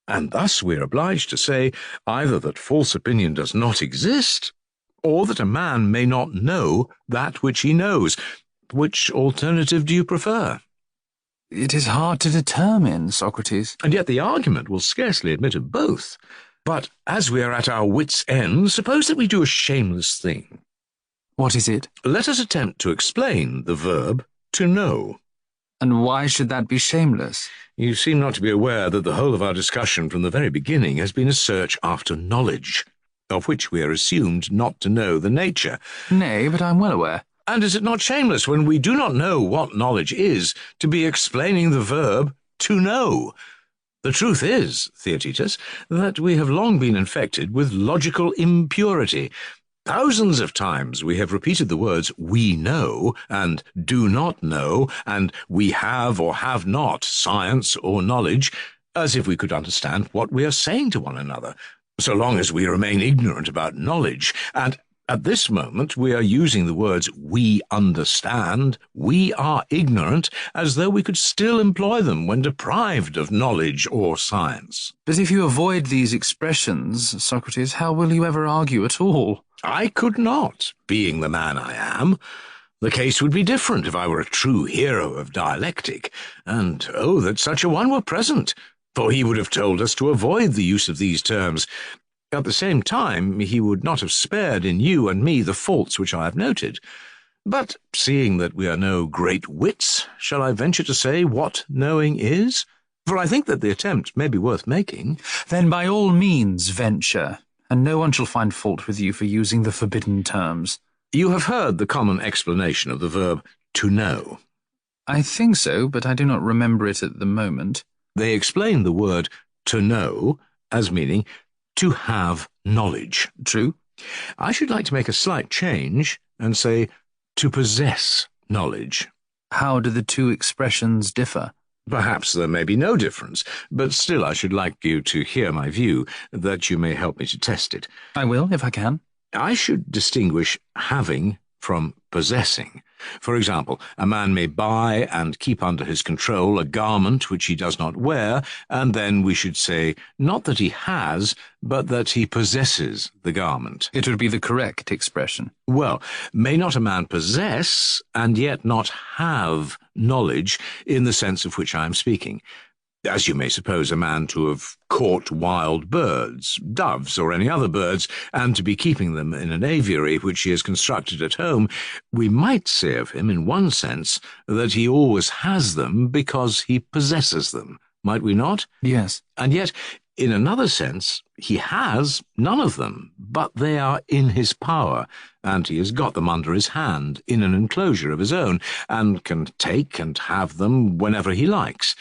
and thus we are obliged to say either that false opinion does not exist, or that a man may not know that which he knows. Which alternative do you prefer? It is hard to determine, Socrates. And yet the argument will scarcely admit of both. But as we are at our wits' end, suppose that we do a shameless thing. What is it? Let us attempt to explain the verb to know. And why should that be shameless? You seem not to be aware that the whole of our discussion from the very beginning has been a search after knowledge, of which we are assumed not to know the nature. Nay, but I'm well aware. And is it not shameless, when we do not know what knowledge is, to be explaining the verb to know? The truth is, Theaetetus, that we have long been infected with logical impurity. Thousands of times we have repeated the words "we know" and "do not know" and "we have or have not science or knowledge," as if we could understand what we are saying to one another, so long as we remain ignorant about knowledge. And at this moment we are using the words "we understand," "we are ignorant," as though we could still employ them when deprived of knowledge or science. But if you avoid these expressions, Socrates, how will you ever argue at all? I could not, being the man I am. The case would be different if I were a true hero of dialectic, and oh, that such a one were present, for he would have told us to avoid the use of these terms. At the same time, he would not have spared in you and me the faults which I have noted. But seeing that we are no great wits, shall I venture to say what knowing is? For I think that the attempt may be worth making. Then by all means venture, and no one shall find fault with you for using the forbidden terms. You have heard the common explanation of the verb to know. I think so, but I do not remember it at the moment. They explain the word to know as meaning to have knowledge. True. I should like to make a slight change and say to possess knowledge. How do the two expressions differ? Perhaps there may be no difference, but still I should like you to hear my view, that you may help me to test it. I will, if I can. I should distinguish having from possessing. For example, a man may buy and keep under his control a garment which he does not wear, and then we should say not that he has, but that he possesses the garment. It would be the correct expression. Well, may not a man possess and yet not have knowledge in the sense of which I am speaking? As you may suppose a man to have caught wild birds, doves, or any other birds, and to be keeping them in an aviary which he has constructed at home, we might say of him, in one sense, that he always has them because he possesses them, might we not? Yes. And yet, in another sense, he has none of them, but they are in his power, and he has got them under his hand, in an enclosure of his own, and can take and have them whenever he likes.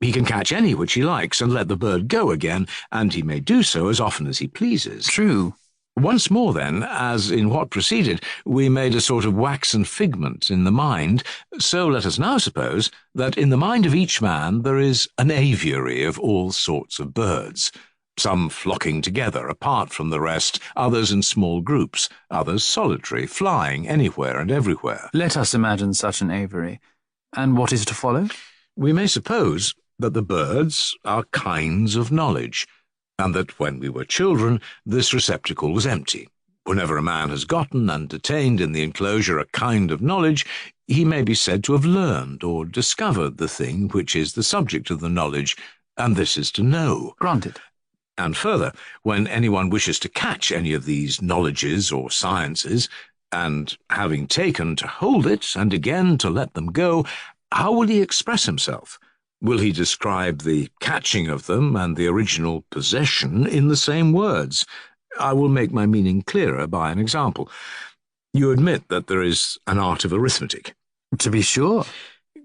He can catch any which he likes and let the bird go again, and he may do so as often as he pleases. True. Once more, then, as in what preceded, we made a sort of waxen figment in the mind, so let us now suppose that in the mind of each man there is an aviary of all sorts of birds, some flocking together apart from the rest, others in small groups, others solitary, flying anywhere and everywhere. Let us imagine such an aviary. And what is to follow? We may suppose that the birds are kinds of knowledge, and that when we were children this receptacle was empty. Whenever a man has gotten and attained in the enclosure a kind of knowledge, he may be said to have learned or discovered the thing which is the subject of the knowledge, and this is to know. Granted. And further, when anyone wishes to catch any of these knowledges or sciences, and having taken to hold it and again to let them go, how will he express himself? Will he describe the catching of them and the original possession in the same words? I will make my meaning clearer by an example. You admit that there is an art of arithmetic. To be sure.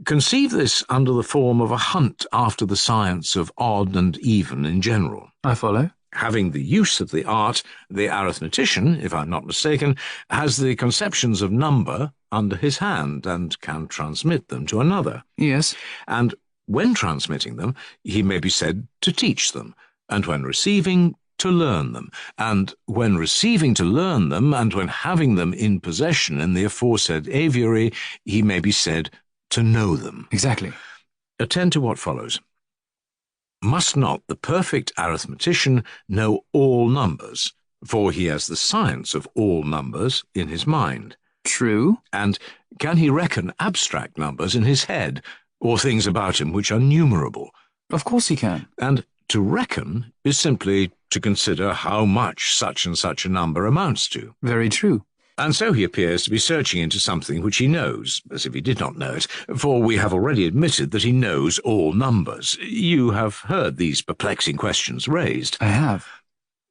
Conceive this under the form of a hunt after the science of odd and even in general. I follow. Having the use of the art, the arithmetician, if I'm not mistaken, has the conceptions of number under his hand and can transmit them to another. Yes. And when transmitting them, he may be said to teach them, and when receiving, to learn them, and when receiving to learn them, and when having them in possession in the aforesaid aviary, he may be said to know them. Exactly. Attend to what follows. Must not the perfect arithmetician know all numbers, for he has the science of all numbers in his mind? True. And can he reckon abstract numbers in his head, or things about him which are numerable? Of course he can. And to reckon is simply to consider how much such and such a number amounts to. Very true. And so he appears to be searching into something which he knows, as if he did not know it, for we have already admitted that he knows all numbers. You have heard these perplexing questions raised. I have.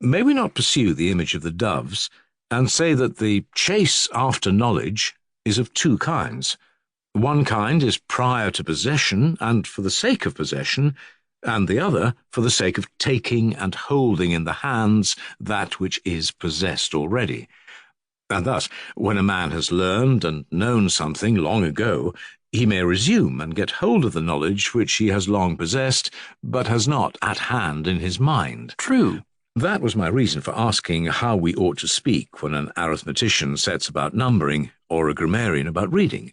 May we not pursue the image of the doves, and say that the chase after knowledge is of two kinds? One kind is prior to possession and for the sake of possession, and the other for the sake of taking and holding in the hands that which is possessed already. And thus, when a man has learned and known something long ago, he may resume and get hold of the knowledge which he has long possessed, but has not at hand in his mind. True. That was my reason for asking how we ought to speak when an arithmetician sets about numbering, or a grammarian about reading.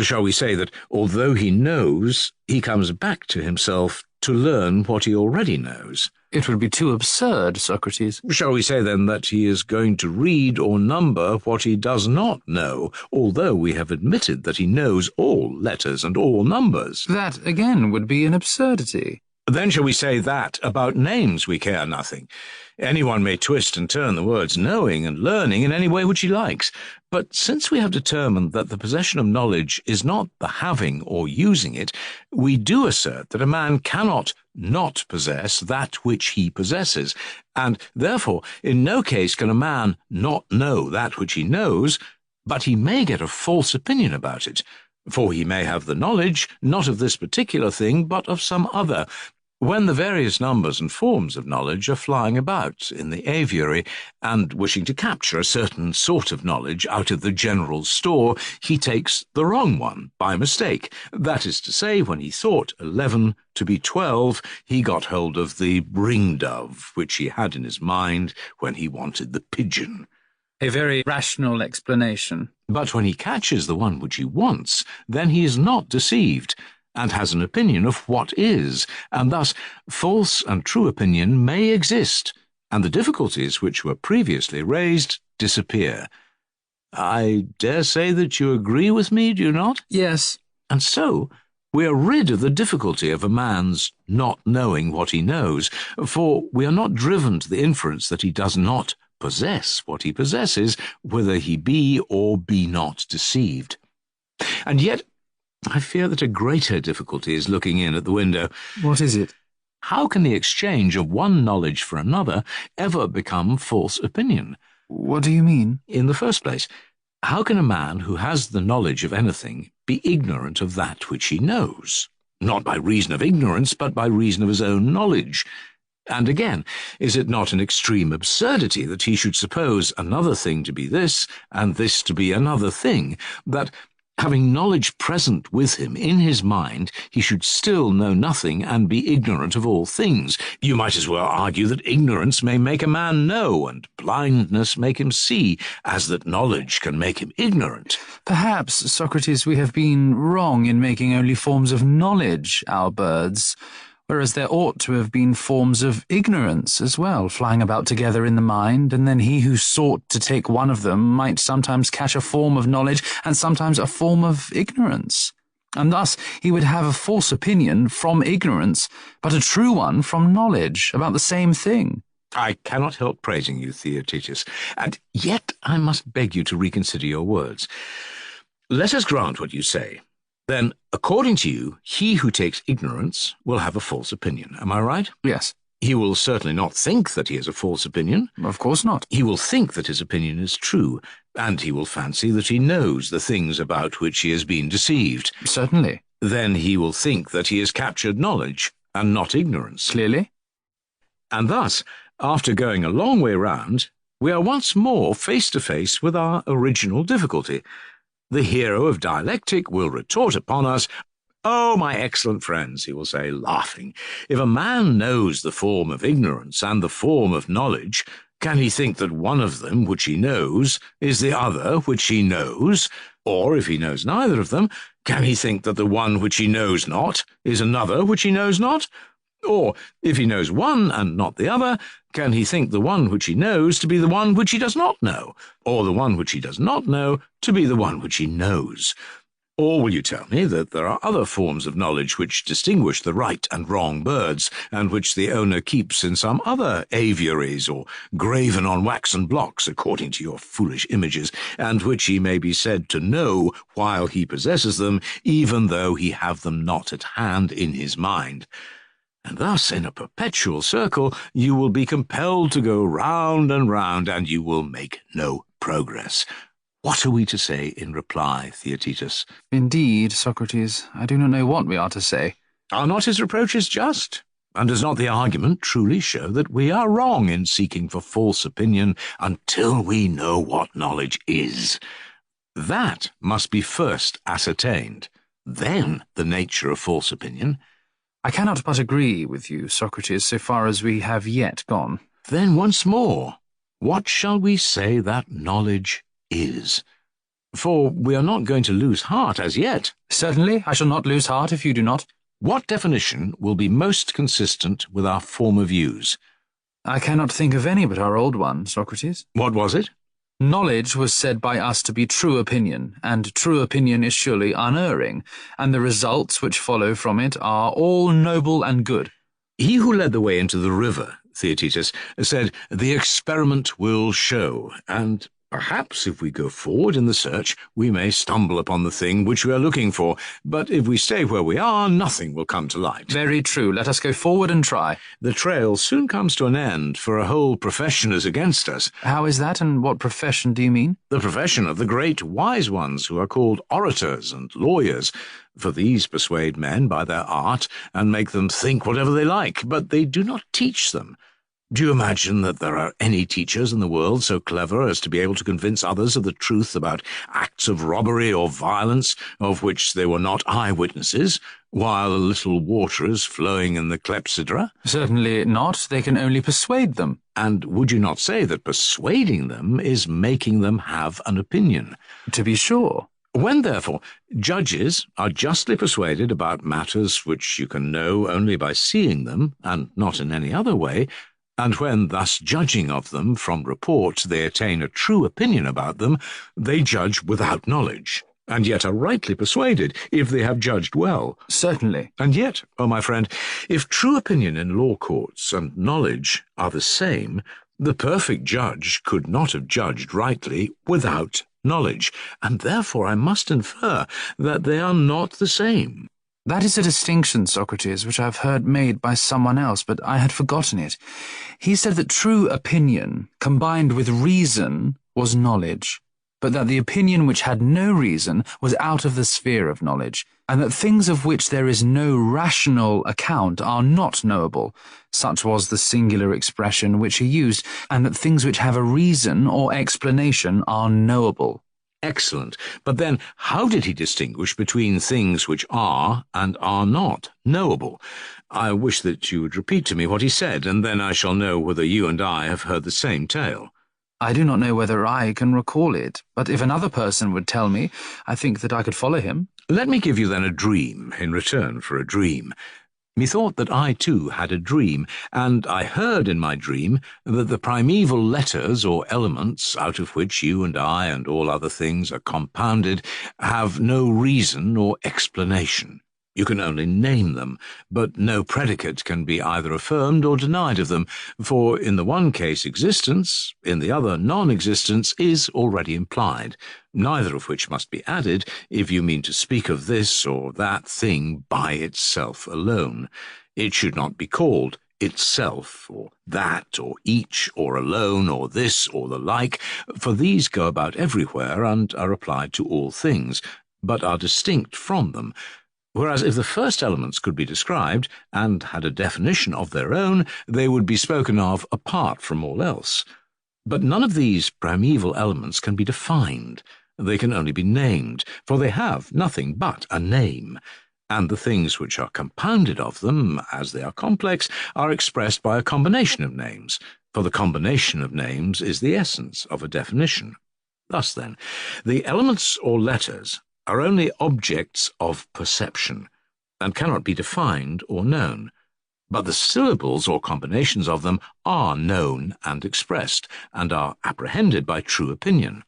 Shall we say that, although he knows, he comes back to himself to learn what he already knows? It would be too absurd, Socrates. Shall we say, then, that he is going to read or number what he does not know, although we have admitted that he knows all letters and all numbers? That, again, would be an absurdity. Then shall we say that about names we care nothing? Anyone may twist and turn the words knowing and learning in any way which he likes, but since we have determined that the possession of knowledge is not the having or using it, we do assert that a man cannot not possess that which he possesses, and therefore in no case can a man not know that which he knows, but he may get a false opinion about it. For he may have the knowledge, not of this particular thing, but of some other, when the various numbers and forms of knowledge are flying about in the aviary, and wishing to capture a certain sort of knowledge out of the general store, he takes the wrong one by mistake. That is to say, when he thought 11 to be 12, he got hold of the ring-dove, which he had in his mind when he wanted the pigeon. A very rational explanation. But when he catches the one which he wants, then he is not deceived, and has an opinion of what is, and thus false and true opinion may exist, and the difficulties which were previously raised disappear. I dare say that you agree with me, do you not? Yes. And so we are rid of the difficulty of a man's not knowing what he knows, for we are not driven to the inference that he does not possess what he possesses, whether he be or be not deceived. And yet, I fear that a greater difficulty is looking in at the window. What is it? How can the exchange of one knowledge for another ever become false opinion? What do you mean? In the first place, how can a man who has the knowledge of anything be ignorant of that which he knows? Not by reason of ignorance, but by reason of his own knowledge. And again, is it not an extreme absurdity that he should suppose another thing to be this, and this to be another thing, that, having knowledge present with him in his mind, he should still know nothing and be ignorant of all things? You might as well argue that ignorance may make a man know, and blindness make him see, as that knowledge can make him ignorant. Perhaps, Socrates, we have been wrong in making only forms of knowledge our birds, whereas there ought to have been forms of ignorance as well, flying about together in the mind, and then he who sought to take one of them might sometimes catch a form of knowledge and sometimes a form of ignorance. And thus he would have a false opinion from ignorance, but a true one from knowledge about the same thing. I cannot help praising you, Theaetetus, and yet I must beg you to reconsider your words. Let us grant what you say. Then, according to you, he who takes ignorance will have a false opinion. Am I right? Yes. He will certainly not think that he has a false opinion. Of course not. He will think that his opinion is true, and he will fancy that he knows the things about which he has been deceived. Certainly. Then he will think that he has captured knowledge, and not ignorance. Clearly. And thus, after going a long way round, we are once more face to face with our original difficulty. The hero of dialectic will retort upon us, "Oh, my excellent friends," he will say, laughing, "if a man knows the form of ignorance and the form of knowledge, can he think that one of them which he knows is the other which he knows? Or, if he knows neither of them, can he think that the one which he knows not is another which he knows not? Or, if he knows one and not the other, can he think the one which he knows to be the one which he does not know, or the one which he does not know to be the one which he knows? Or will you tell me that there are other forms of knowledge which distinguish the right and wrong birds, and which the owner keeps in some other aviaries, or graven on waxen blocks according to your foolish images, and which he may be said to know while he possesses them, even though he have them not at hand in his mind? And thus, in a perpetual circle, you will be compelled to go round and round, and you will make no progress. What are we to say in reply, Theaetetus? Indeed, Socrates, I do not know what we are to say. Are not his reproaches just? And does not the argument truly show that we are wrong in seeking for false opinion until we know what knowledge is? That must be first ascertained, then the nature of false opinion. I cannot but agree with you, Socrates, so far as we have yet gone. Then once more, what shall we say that knowledge is? For we are not going to lose heart as yet. Certainly, I shall not lose heart if you do not. What definition will be most consistent with our former views? I cannot think of any but our old one, Socrates. What was it? Knowledge was said by us to be true opinion, and true opinion is surely unerring, and the results which follow from it are all noble and good. He who led the way into the river, Theaetetus, said, "The experiment will show," and perhaps if we go forward in the search, we may stumble upon the thing which we are looking for, but if we stay where we are, nothing will come to light. Very true. Let us go forward and try. The trail soon comes to an end, for a whole profession is against us. How is that, and what profession do you mean? The profession of the great wise ones, who are called orators and lawyers, for these persuade men by their art and make them think whatever they like, but they do not teach them. Do you imagine that there are any teachers in the world so clever as to be able to convince others of the truth about acts of robbery or violence of which they were not eyewitnesses, while a little water is flowing in the clepsydra? Certainly not. They can only persuade them. And would you not say that persuading them is making them have an opinion? To be sure. When, therefore, judges are justly persuaded about matters which you can know only by seeing them, and not in any other way, and when, thus judging of them from report, they attain a true opinion about them, they judge without knowledge, and yet are rightly persuaded, if they have judged well. Certainly. And yet, O my friend, if true opinion in law courts and knowledge are the same, the perfect judge could not have judged rightly without knowledge, and therefore I must infer that they are not the same. That is a distinction, Socrates, which I have heard made by someone else, but I had forgotten it. He said that true opinion, combined with reason, was knowledge, but that the opinion which had no reason was out of the sphere of knowledge, and that things of which there is no rational account are not knowable. Such was the singular expression which he used, and that things which have a reason or explanation are knowable. Excellent. But then, how did he distinguish between things which are and are not knowable? I wish that you would repeat to me what he said, and then I shall know whether you and I have heard the same tale. I do not know whether I can recall it, but if another person would tell me, I think that I could follow him. Let me give you then a dream in return for a dream. Methought that I too had a dream, and I heard in my dream that the primeval letters or elements out of which you and I and all other things are compounded have no reason or explanation. You can only name them, but no predicate can be either affirmed or denied of them, for in the one case existence, in the other non-existence is already implied, neither of which must be added if you mean to speak of this or that thing by itself alone. It should not be called itself, or that, or each, or alone, or this, or the like, for these go about everywhere and are applied to all things, but are distinct from them. Whereas if the first elements could be described, and had a definition of their own, they would be spoken of apart from all else. But none of these primeval elements can be defined. They can only be named, for they have nothing but a name. And the things which are compounded of them, as they are complex, are expressed by a combination of names, for the combination of names is the essence of a definition. Thus, then, the elements or letters are only objects of perception, and cannot be defined or known, but the syllables or combinations of them are known and expressed, and are apprehended by true opinion.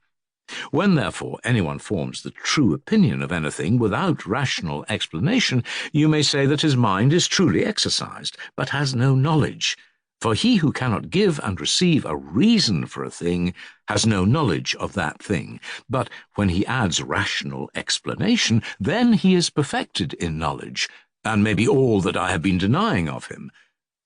When, therefore, anyone forms the true opinion of anything without rational explanation, you may say that his mind is truly exercised, but has no knowledge. For he who cannot give and receive a reason for a thing has no knowledge of that thing. But when he adds rational explanation, then he is perfected in knowledge, and may be all that I have been denying of him.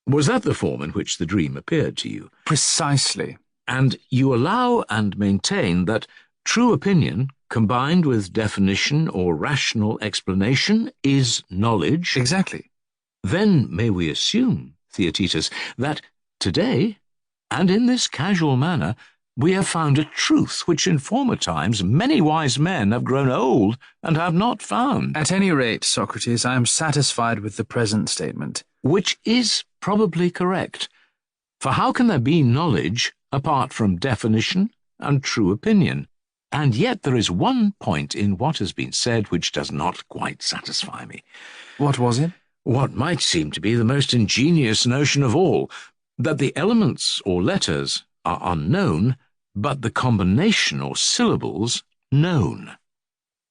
Was that the form in which the dream appeared to you? Precisely. And you allow and maintain that true opinion, combined with definition or rational explanation, is knowledge? Exactly. Then may we assume, Theaetetus, that today, and in this casual manner, we have found a truth which in former times many wise men have grown old and have not found. At any rate, Socrates, I am satisfied with the present statement. Which is probably correct. For how can there be knowledge apart from definition and true opinion? And yet there is one point in what has been said which does not quite satisfy me. What was it? What might seem to be the most ingenious notion of all, that the elements or letters are unknown, but the combination or syllables known.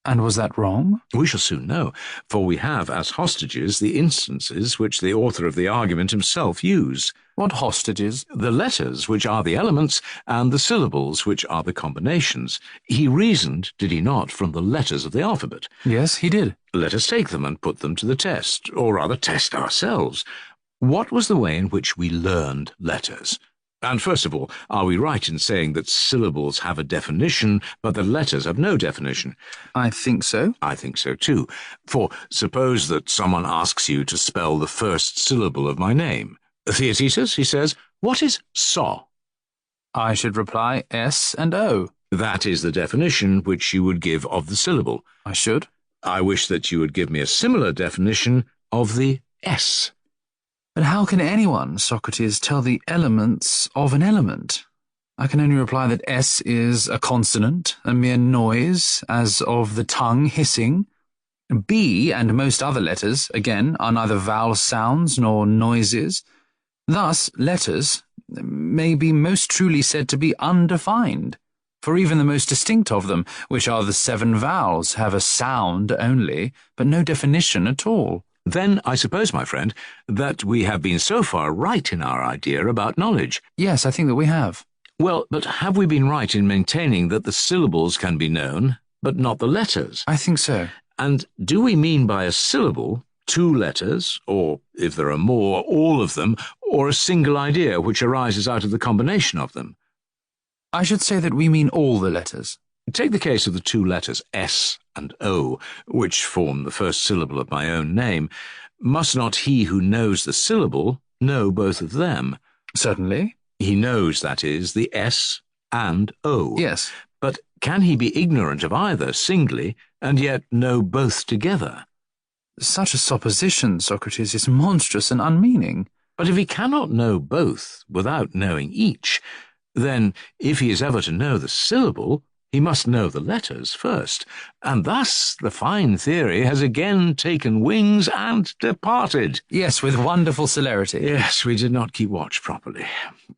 And was that wrong? We shall soon know, for we have as hostages the instances which the author of the argument himself used. What hostages? The letters, which are the elements, and the syllables, which are the combinations. He reasoned, did he not, from the letters of the alphabet? Yes, he did. Let us take them and put them to the test, or rather test ourselves. What was the way in which we learned letters? And first of all, are we right in saying that syllables have a definition, but that letters have no definition? I think so. I think so too. For suppose that someone asks you to spell the first syllable of my name. Theaetetus, he says, what is so? I should reply S and O. That is the definition which you would give of the syllable. I should. I wish that you would give me a similar definition of the S. But how can anyone, Socrates, tell the elements of an element? I can only reply that S is a consonant, a mere noise, as of the tongue hissing. B and most other letters, again, are neither vowel sounds nor noises. Thus, letters may be most truly said to be undefined, for even the most distinct of them, which are the 7 vowels, have a sound only, but no definition at all. Then I suppose, my friend, that we have been so far right in our idea about knowledge. Yes, I think that we have. Well, but have we been right in maintaining that the syllables can be known, but not the letters? I think so. And do we mean by a syllable 2 letters, or, if there are more, all of them, or a single idea which arises out of the combination of them? I should say that we mean all the letters. Take the case of the 2 letters S and O, which form the first syllable of my own name. Must not he who knows the syllable know both of them? Certainly. He knows, that is, the S and O. Yes. But can he be ignorant of either singly, and yet know both together? Such a supposition, Socrates, is monstrous and unmeaning. But if he cannot know both without knowing each, then, if he is ever to know the syllable, he must know the letters first, and thus the fine theory has again taken wings and departed. Yes, with wonderful celerity. Yes, we did not keep watch properly.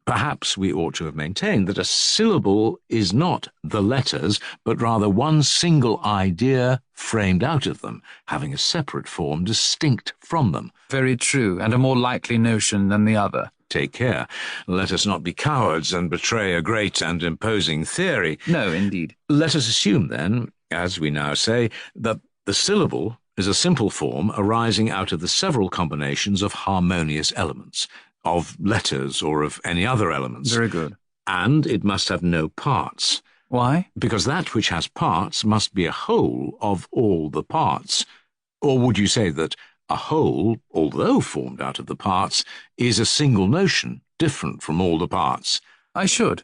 Perhaps we ought to have maintained that a syllable is not the letters, but rather one single idea framed out of them, having a separate form distinct from them. Very true, and a more likely notion than the other. Take care. Let us not be cowards and betray a great and imposing theory. No, indeed. Let us assume, then, as we now say, that the syllable is a simple form arising out of the several combinations of harmonious elements, of letters or of any other elements. Very good. And it must have no parts. Why? Because that which has parts must be a whole of all the parts. Or would you say that a whole, although formed out of the parts, is a single notion, different from all the parts? I should.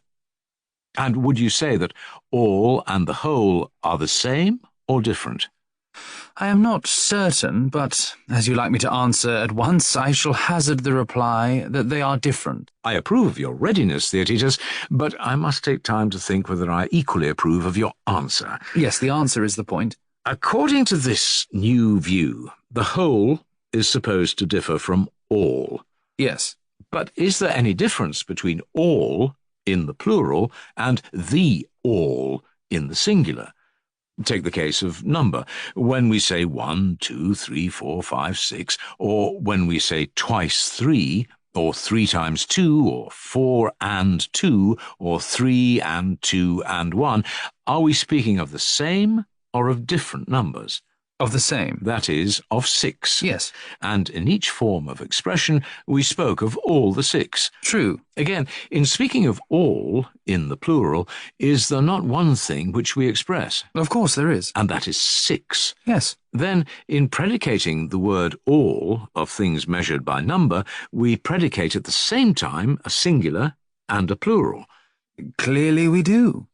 And would you say that all and the whole are the same or different? I am not certain, but as you like me to answer at once, I shall hazard the reply that they are different. I approve of your readiness, Theaetetus, but I must take time to think whether I equally approve of your answer. Yes, the answer is the point. According to this new view, the whole is supposed to differ from all. Yes. But is there any difference between all in the plural and the all in the singular? Take the case of number. When we say 1, 2, 3, 4, 5, 6, or when we say twice 3, or 3 times 2, or 4 and 2, or 3 and 2 and 1, are we speaking of the same or of different numbers? Of the same. That is, of 6. Yes. And in each form of expression, we spoke of all the 6. True. Again, in speaking of all, in the plural, is there not one thing which we express? Of course there is. And that is 6. Yes. Then, in predicating the word all of things measured by number, we predicate at the same time a singular and a plural. Clearly we do.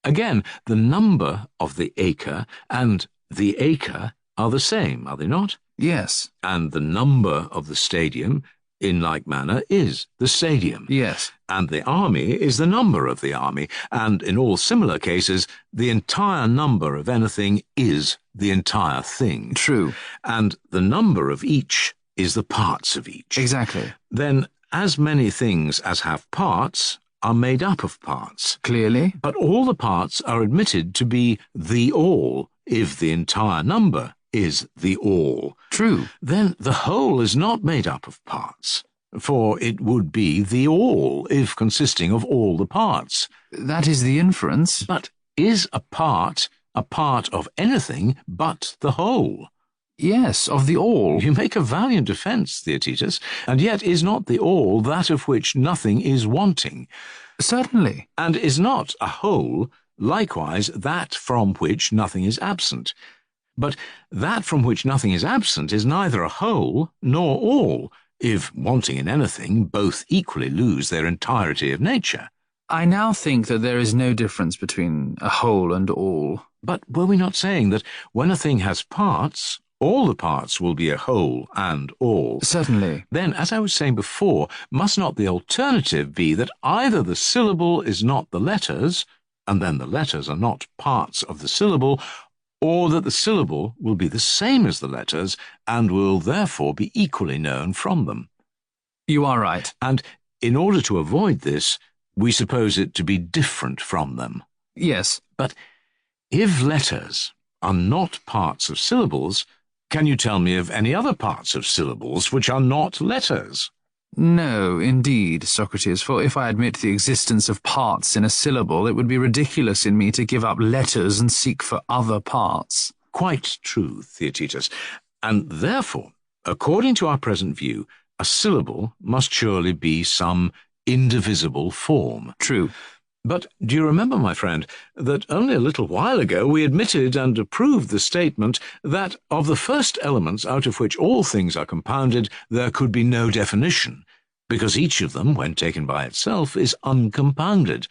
Again, the number of the acre and the acre are the same, are they not? Yes. And the number of the stadium, in like manner, is the stadium. Yes. And the army is the number of the army, and in all similar cases, the entire number of anything is the entire thing. True. And the number of each is the parts of each. Exactly. Then, as many things as have parts are made up of parts. Clearly. But all the parts are admitted to be the all if the entire number is the all. True. Then the whole is not made up of parts, for it would be the all if consisting of all the parts. That is the inference. But is a part of anything but the whole? Yes, of the all. You make a valiant defence, Theaetetus, and yet is not the all that of which nothing is wanting? Certainly. And is not a whole likewise that from which nothing is absent? But that from which nothing is absent is neither a whole nor all, if, wanting in anything, both equally lose their entirety of nature. I now think that there is no difference between a whole and all. But were we not saying that when a thing has parts, all the parts will be a whole and all? Certainly. Then, as I was saying before, must not the alternative be that either the syllable is not the letters, and then the letters are not parts of the syllable, or that the syllable will be the same as the letters, and will therefore be equally known from them? You are right. And in order to avoid this, we suppose it to be different from them. Yes. But if letters are not parts of syllables, can you tell me of any other parts of syllables which are not letters? No, indeed, Socrates, for if I admit the existence of parts in a syllable, it would be ridiculous in me to give up letters and seek for other parts. Quite true, Theaetetus. And therefore, according to our present view, a syllable must surely be some indivisible form. True. But do you remember, my friend, that only a little while ago we admitted and approved the statement that of the first elements out of which all things are compounded, there could be no definition, because each of them, when taken by itself, is uncompounded,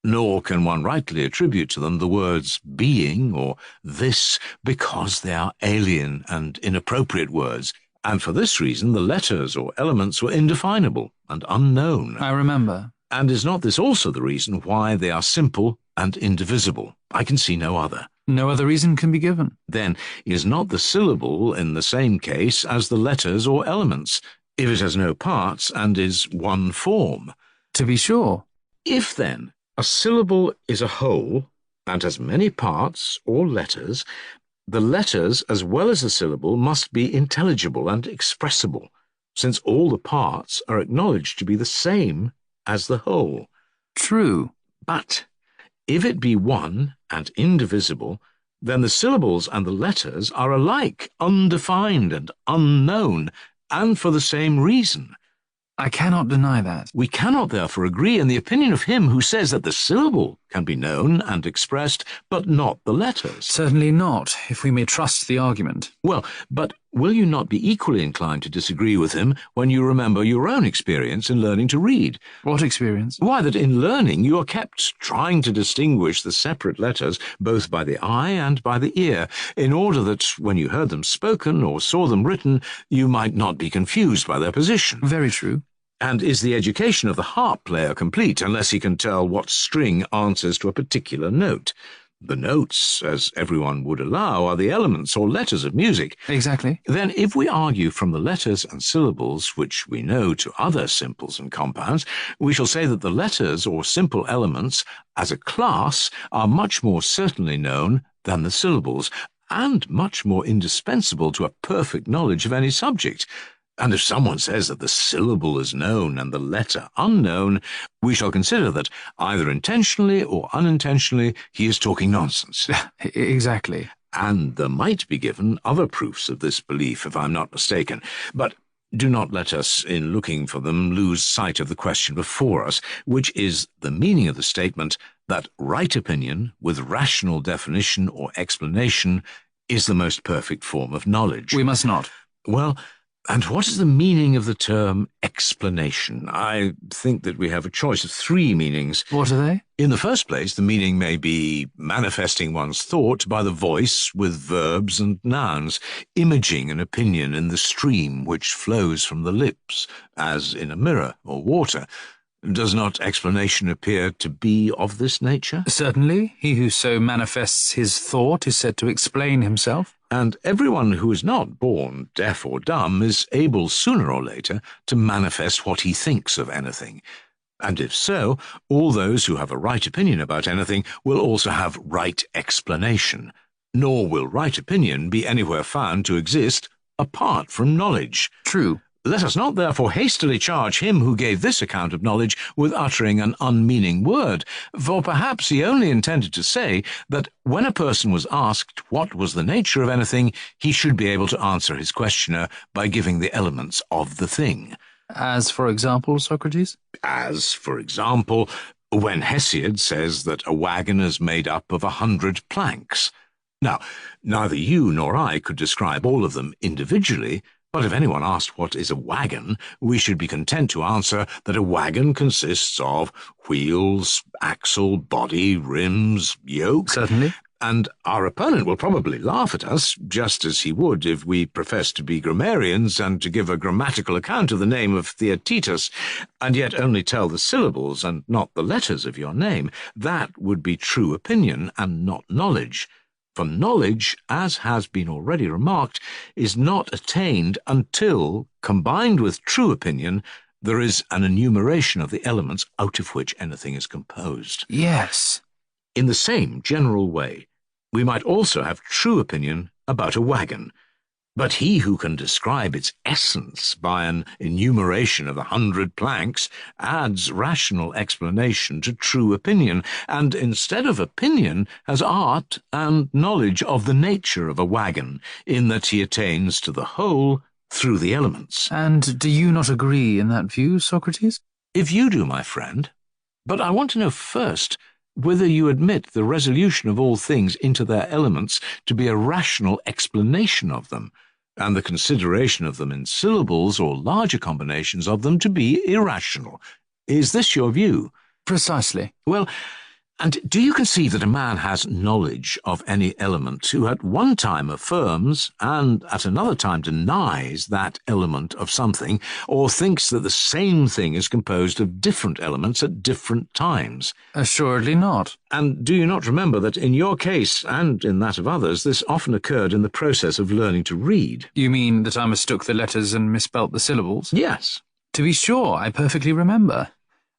nor can one rightly attribute to them the words being or this, because they are alien and inappropriate words, and for this reason the letters or elements were indefinable and unknown. I remember. And is not this also the reason why they are simple and indivisible? I can see no other. No other reason can be given. Then is not the syllable in the same case as the letters or elements, if it has no parts and is one form? To be sure. If, then, a syllable is a whole and has many parts or letters, the letters as well as the syllable must be intelligible and expressible, since all the parts are acknowledged to be the same as the whole. True. But if it be one and indivisible, then the syllables and the letters are alike undefined and unknown, and for the same reason. I cannot deny that. We cannot therefore agree in the opinion of him who says that the syllable can be known and expressed, but not the letters. Certainly not, if we may trust the argument. Well, but will you not be equally inclined to disagree with him when you remember your own experience in learning to read? What experience? Why, that in learning you are kept trying to distinguish the separate letters both by the eye and by the ear, in order that, when you heard them spoken or saw them written, you might not be confused by their position. Very true. And is the education of the harp player complete unless he can tell what string answers to a particular note? The notes, as everyone would allow, are the elements or letters of music. Exactly. Then, if we argue from the letters and syllables which we know to other simples and compounds, we shall say that the letters or simple elements, as a class, are much more certainly known than the syllables, and much more indispensable to a perfect knowledge of any subject. And if someone says that the syllable is known and the letter unknown, we shall consider that, either intentionally or unintentionally, he is talking nonsense. Exactly. And there might be given other proofs of this belief, if I am not mistaken. But do not let us, in looking for them, lose sight of the question before us, which is the meaning of the statement that right opinion, with rational definition or explanation, is the most perfect form of knowledge. We must not. Well, and what is the meaning of the term explanation? I think that we have a choice of three meanings. What are they? In the first place, the meaning may be manifesting one's thought by the voice with verbs and nouns, imaging an opinion in the stream which flows from the lips, as in a mirror or water. Does not explanation appear to be of this nature? Certainly. He who so manifests his thought is said to explain himself. And everyone who is not born deaf or dumb is able sooner or later to manifest what he thinks of anything. And if so, all those who have a right opinion about anything will also have right explanation. nor will right opinion be anywhere found to exist apart from knowledge. True. Let us not therefore hastily charge him who gave this account of knowledge with uttering an unmeaning word, for perhaps he only intended to say that when a person was asked what was the nature of anything, he should be able to answer his questioner by giving the elements of the thing. As, for example, Socrates? As, for example, when Hesiod says that a wagon is made up of 100 planks. Now, neither you nor I could describe all of them individually, but if anyone asked what is a wagon, we should be content to answer that a wagon consists of wheels, axle, body, rims, yoke. Certainly. And our opponent will probably laugh at us, just as he would if we professed to be grammarians and to give a grammatical account of the name of Theaetetus, and yet only tell the syllables and not the letters of your name. That would be true opinion and not knowledge. For knowledge, as has been already remarked, is not attained until, combined with true opinion, there is an enumeration of the elements out of which anything is composed. Yes. In the same general way, we might also have true opinion about a wagon, but he who can describe its essence by an enumeration of 100 planks adds rational explanation to true opinion, and instead of opinion has art and knowledge of the nature of a wagon, in that he attains to the whole through the elements. And do you not agree in that view, Socrates? If you do, my friend. But I want to know first whether you admit the resolution of all things into their elements to be a rational explanation of them, and the consideration of them in syllables or larger combinations of them to be irrational. Is this your view? Precisely. Well, and do you conceive that a man has knowledge of any element who at one time affirms and at another time denies that element of something, or thinks that the same thing is composed of different elements at different times? Assuredly not. And do you not remember that in your case, and in that of others, this often occurred in the process of learning to read? You mean that I mistook the letters and misspelt the syllables? Yes. To be sure, I perfectly remember.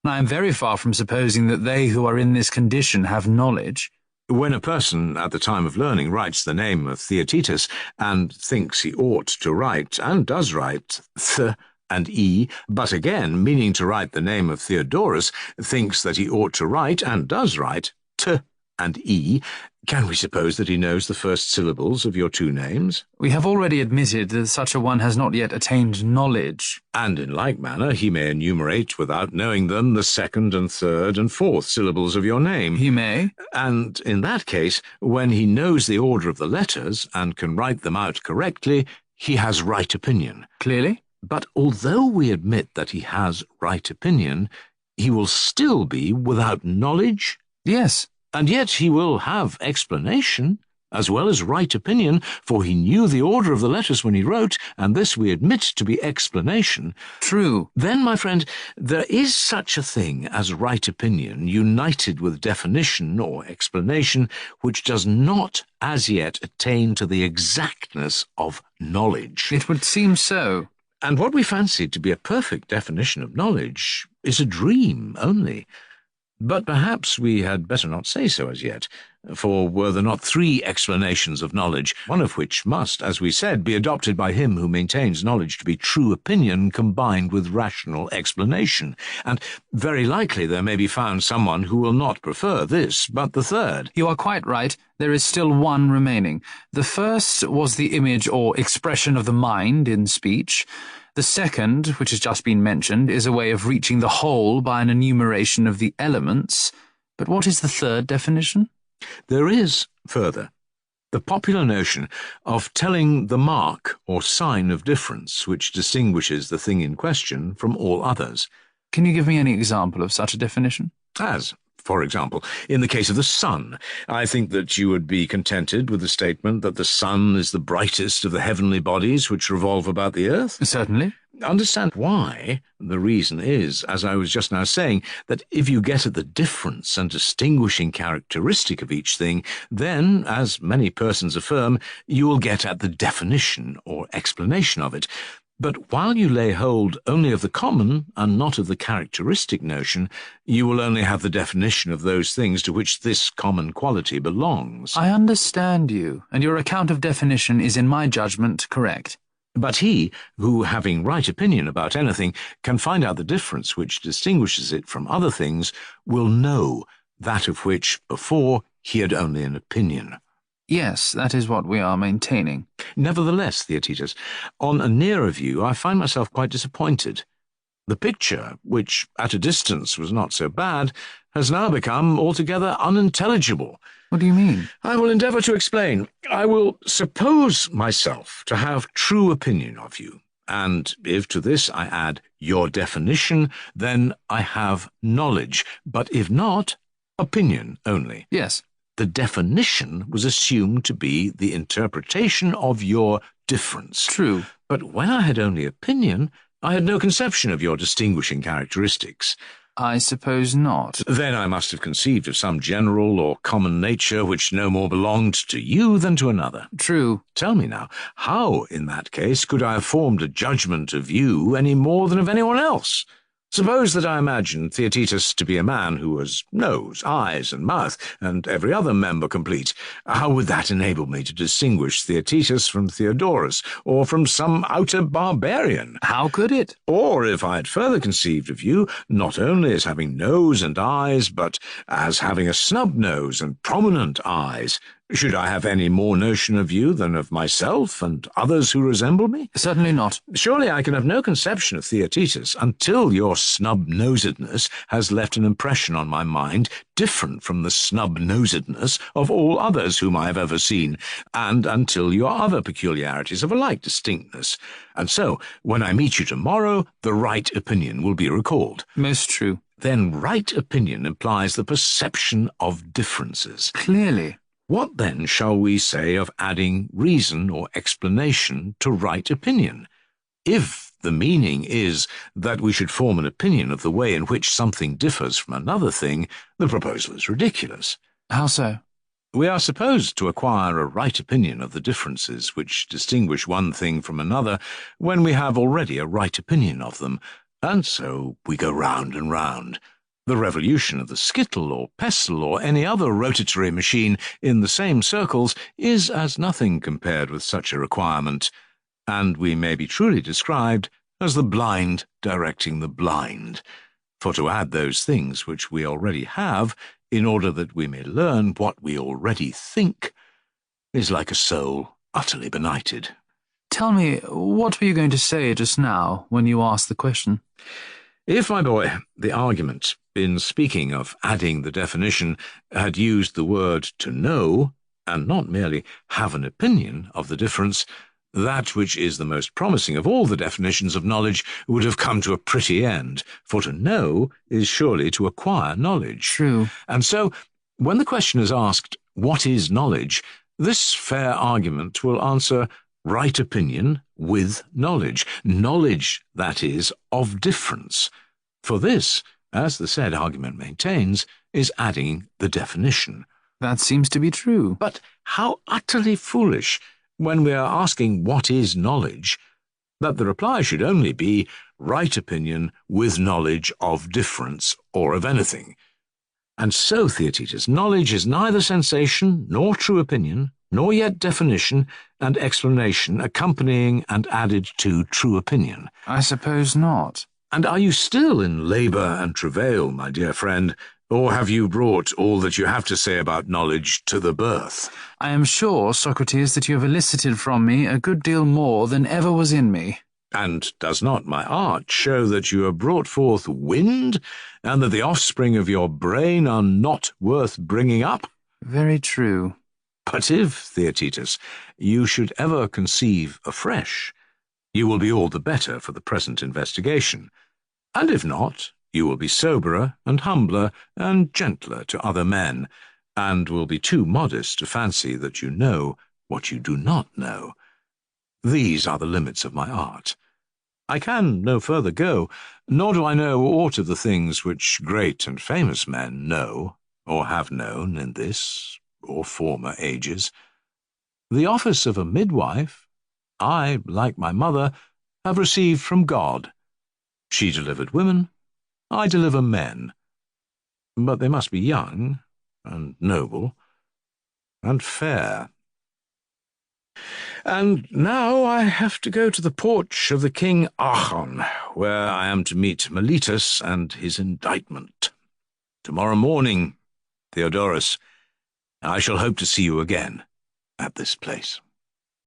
I am very far from supposing that they who are in this condition have knowledge. When a person at the time of learning writes the name of Theaetetus and thinks he ought to write, and does write, th and e, but again, meaning to write the name of Theodorus, thinks that he ought to write, and does write, t and e, can we suppose that he knows the first syllables of your two names? We have already admitted that such a one has not yet attained knowledge. And in like manner he may enumerate, without knowing them, the second and third and fourth syllables of your name. He may. And in that case, when he knows the order of the letters and can write them out correctly, he has right opinion. Clearly. But although we admit that he has right opinion, he will still be without knowledge. Yes. And yet he will have explanation, as well as right opinion, for he knew the order of the letters when he wrote, and this we admit to be explanation. True. Then, my friend, there is such a thing as right opinion united with definition or explanation, which does not as yet attain to the exactness of knowledge. It would seem so. And what we fancied to be a perfect definition of knowledge is a dream only. But perhaps we had better not say so as yet, for were there not three explanations of knowledge, one of which must, as we said, be adopted by him who maintains knowledge to be true opinion combined with rational explanation, and very likely there may be found someone who will not prefer this but the third. You are quite right. There is still one remaining. The first was the image or expression of the mind in speech. The second, which has just been mentioned, is a way of reaching the whole by an enumeration of the elements. But what is the third definition? There is, further, the popular notion of telling the mark or sign of difference which distinguishes the thing in question from all others. Can you give me any example of such a definition? As, for example, in the case of the sun, I think that you would be contented with the statement that the sun is the brightest of the heavenly bodies which revolve about the earth. Certainly. Understand why? The reason is, as I was just now saying, that if you get at the difference and distinguishing characteristic of each thing, then, as many persons affirm, you will get at the definition or explanation of it. But while you lay hold only of the common and not of the characteristic notion, you will only have the definition of those things to which this common quality belongs. I understand you, and your account of definition is in my judgment correct. But he, who, having right opinion about anything, can find out the difference which distinguishes it from other things, will know that of which before he had only an opinion. Yes, that is what we are maintaining. Nevertheless, Theaetetus, on a nearer view I find myself quite disappointed. The picture, which at a distance was not so bad, has now become altogether unintelligible. What do you mean? I will endeavour to explain. I will suppose myself to have true opinion of you, and if to this I add your definition, then I have knowledge, but if not, opinion only. Yes. The definition was assumed to be the interpretation of your difference. True. But when I had only opinion, I had no conception of your distinguishing characteristics. I suppose not. Then I must have conceived of some general or common nature which no more belonged to you than to another. True. Tell me now, how, in that case, could I have formed a judgment of you any more than of anyone else? Suppose that I imagined Theaetetus to be a man who has nose, eyes, and mouth, and every other member complete. How would that enable me to distinguish Theaetetus from Theodorus, or from some outer barbarian? How could it? Or if I had further conceived of you, not only as having nose and eyes, but as having a snub nose and prominent eyes, should I have any more notion of you than of myself and others who resemble me? Certainly not. Surely I can have no conception of Theaetetus until your snub-nosedness has left an impression on my mind different from the snub-nosedness of all others whom I have ever seen, and until your other peculiarities of a like distinctness. And so, when I meet you tomorrow, the right opinion will be recalled. Most true. Then right opinion implies the perception of differences. Clearly. What then shall we say of adding reason or explanation to right opinion? If the meaning is that we should form an opinion of the way in which something differs from another thing, the proposal is ridiculous. How so? We are supposed to acquire a right opinion of the differences which distinguish one thing from another when we have already a right opinion of them, and so we go round and round. The revolution of the skittle or pestle or any other rotatory machine in the same circles is as nothing compared with such a requirement, and we may be truly described as the blind directing the blind. For to add those things which we already have, in order that we may learn what we already think, is like a soul utterly benighted. Tell me, what were you going to say just now when you asked the question? If, my boy, the argument, in speaking of adding the definition, had used the word to know, and not merely have an opinion of the difference, that which is the most promising of all the definitions of knowledge would have come to a pretty end, for to know is surely to acquire knowledge. True. And so, when the question is asked, what is knowledge, this fair argument will answer right opinion with knowledge. Knowledge, that is, of difference. For this, as the said argument maintains, is adding the definition. That seems to be true. But how utterly foolish, when we are asking what is knowledge, that the reply should only be right opinion with knowledge of difference or of anything. And so, Theaetetus, knowledge is neither sensation nor true opinion, nor yet definition and explanation accompanying and added to true opinion. I suppose not. And are you still in labour and travail, my dear friend, or have you brought all that you have to say about knowledge to the birth? I am sure, Socrates, that you have elicited from me a good deal more than ever was in me. And does not my art show that you have brought forth wind, and that the offspring of your brain are not worth bringing up? Very true. But if, Theaetetus, you should ever conceive afresh, you will be all the better for the present investigation. And if not, you will be soberer and humbler and gentler to other men, and will be too modest to fancy that you know what you do not know. These are the limits of my art. I can no further go, nor do I know aught of the things which great and famous men know, or have known in this or former ages. The office of a midwife, I, like my mother, have received from God. She delivered women, I deliver men. But they must be young, and noble, and fair. And now I have to go to the porch of the king Archon, where I am to meet Meletus and his indictment. Tomorrow morning, Theodorus, I shall hope to see you again at this place.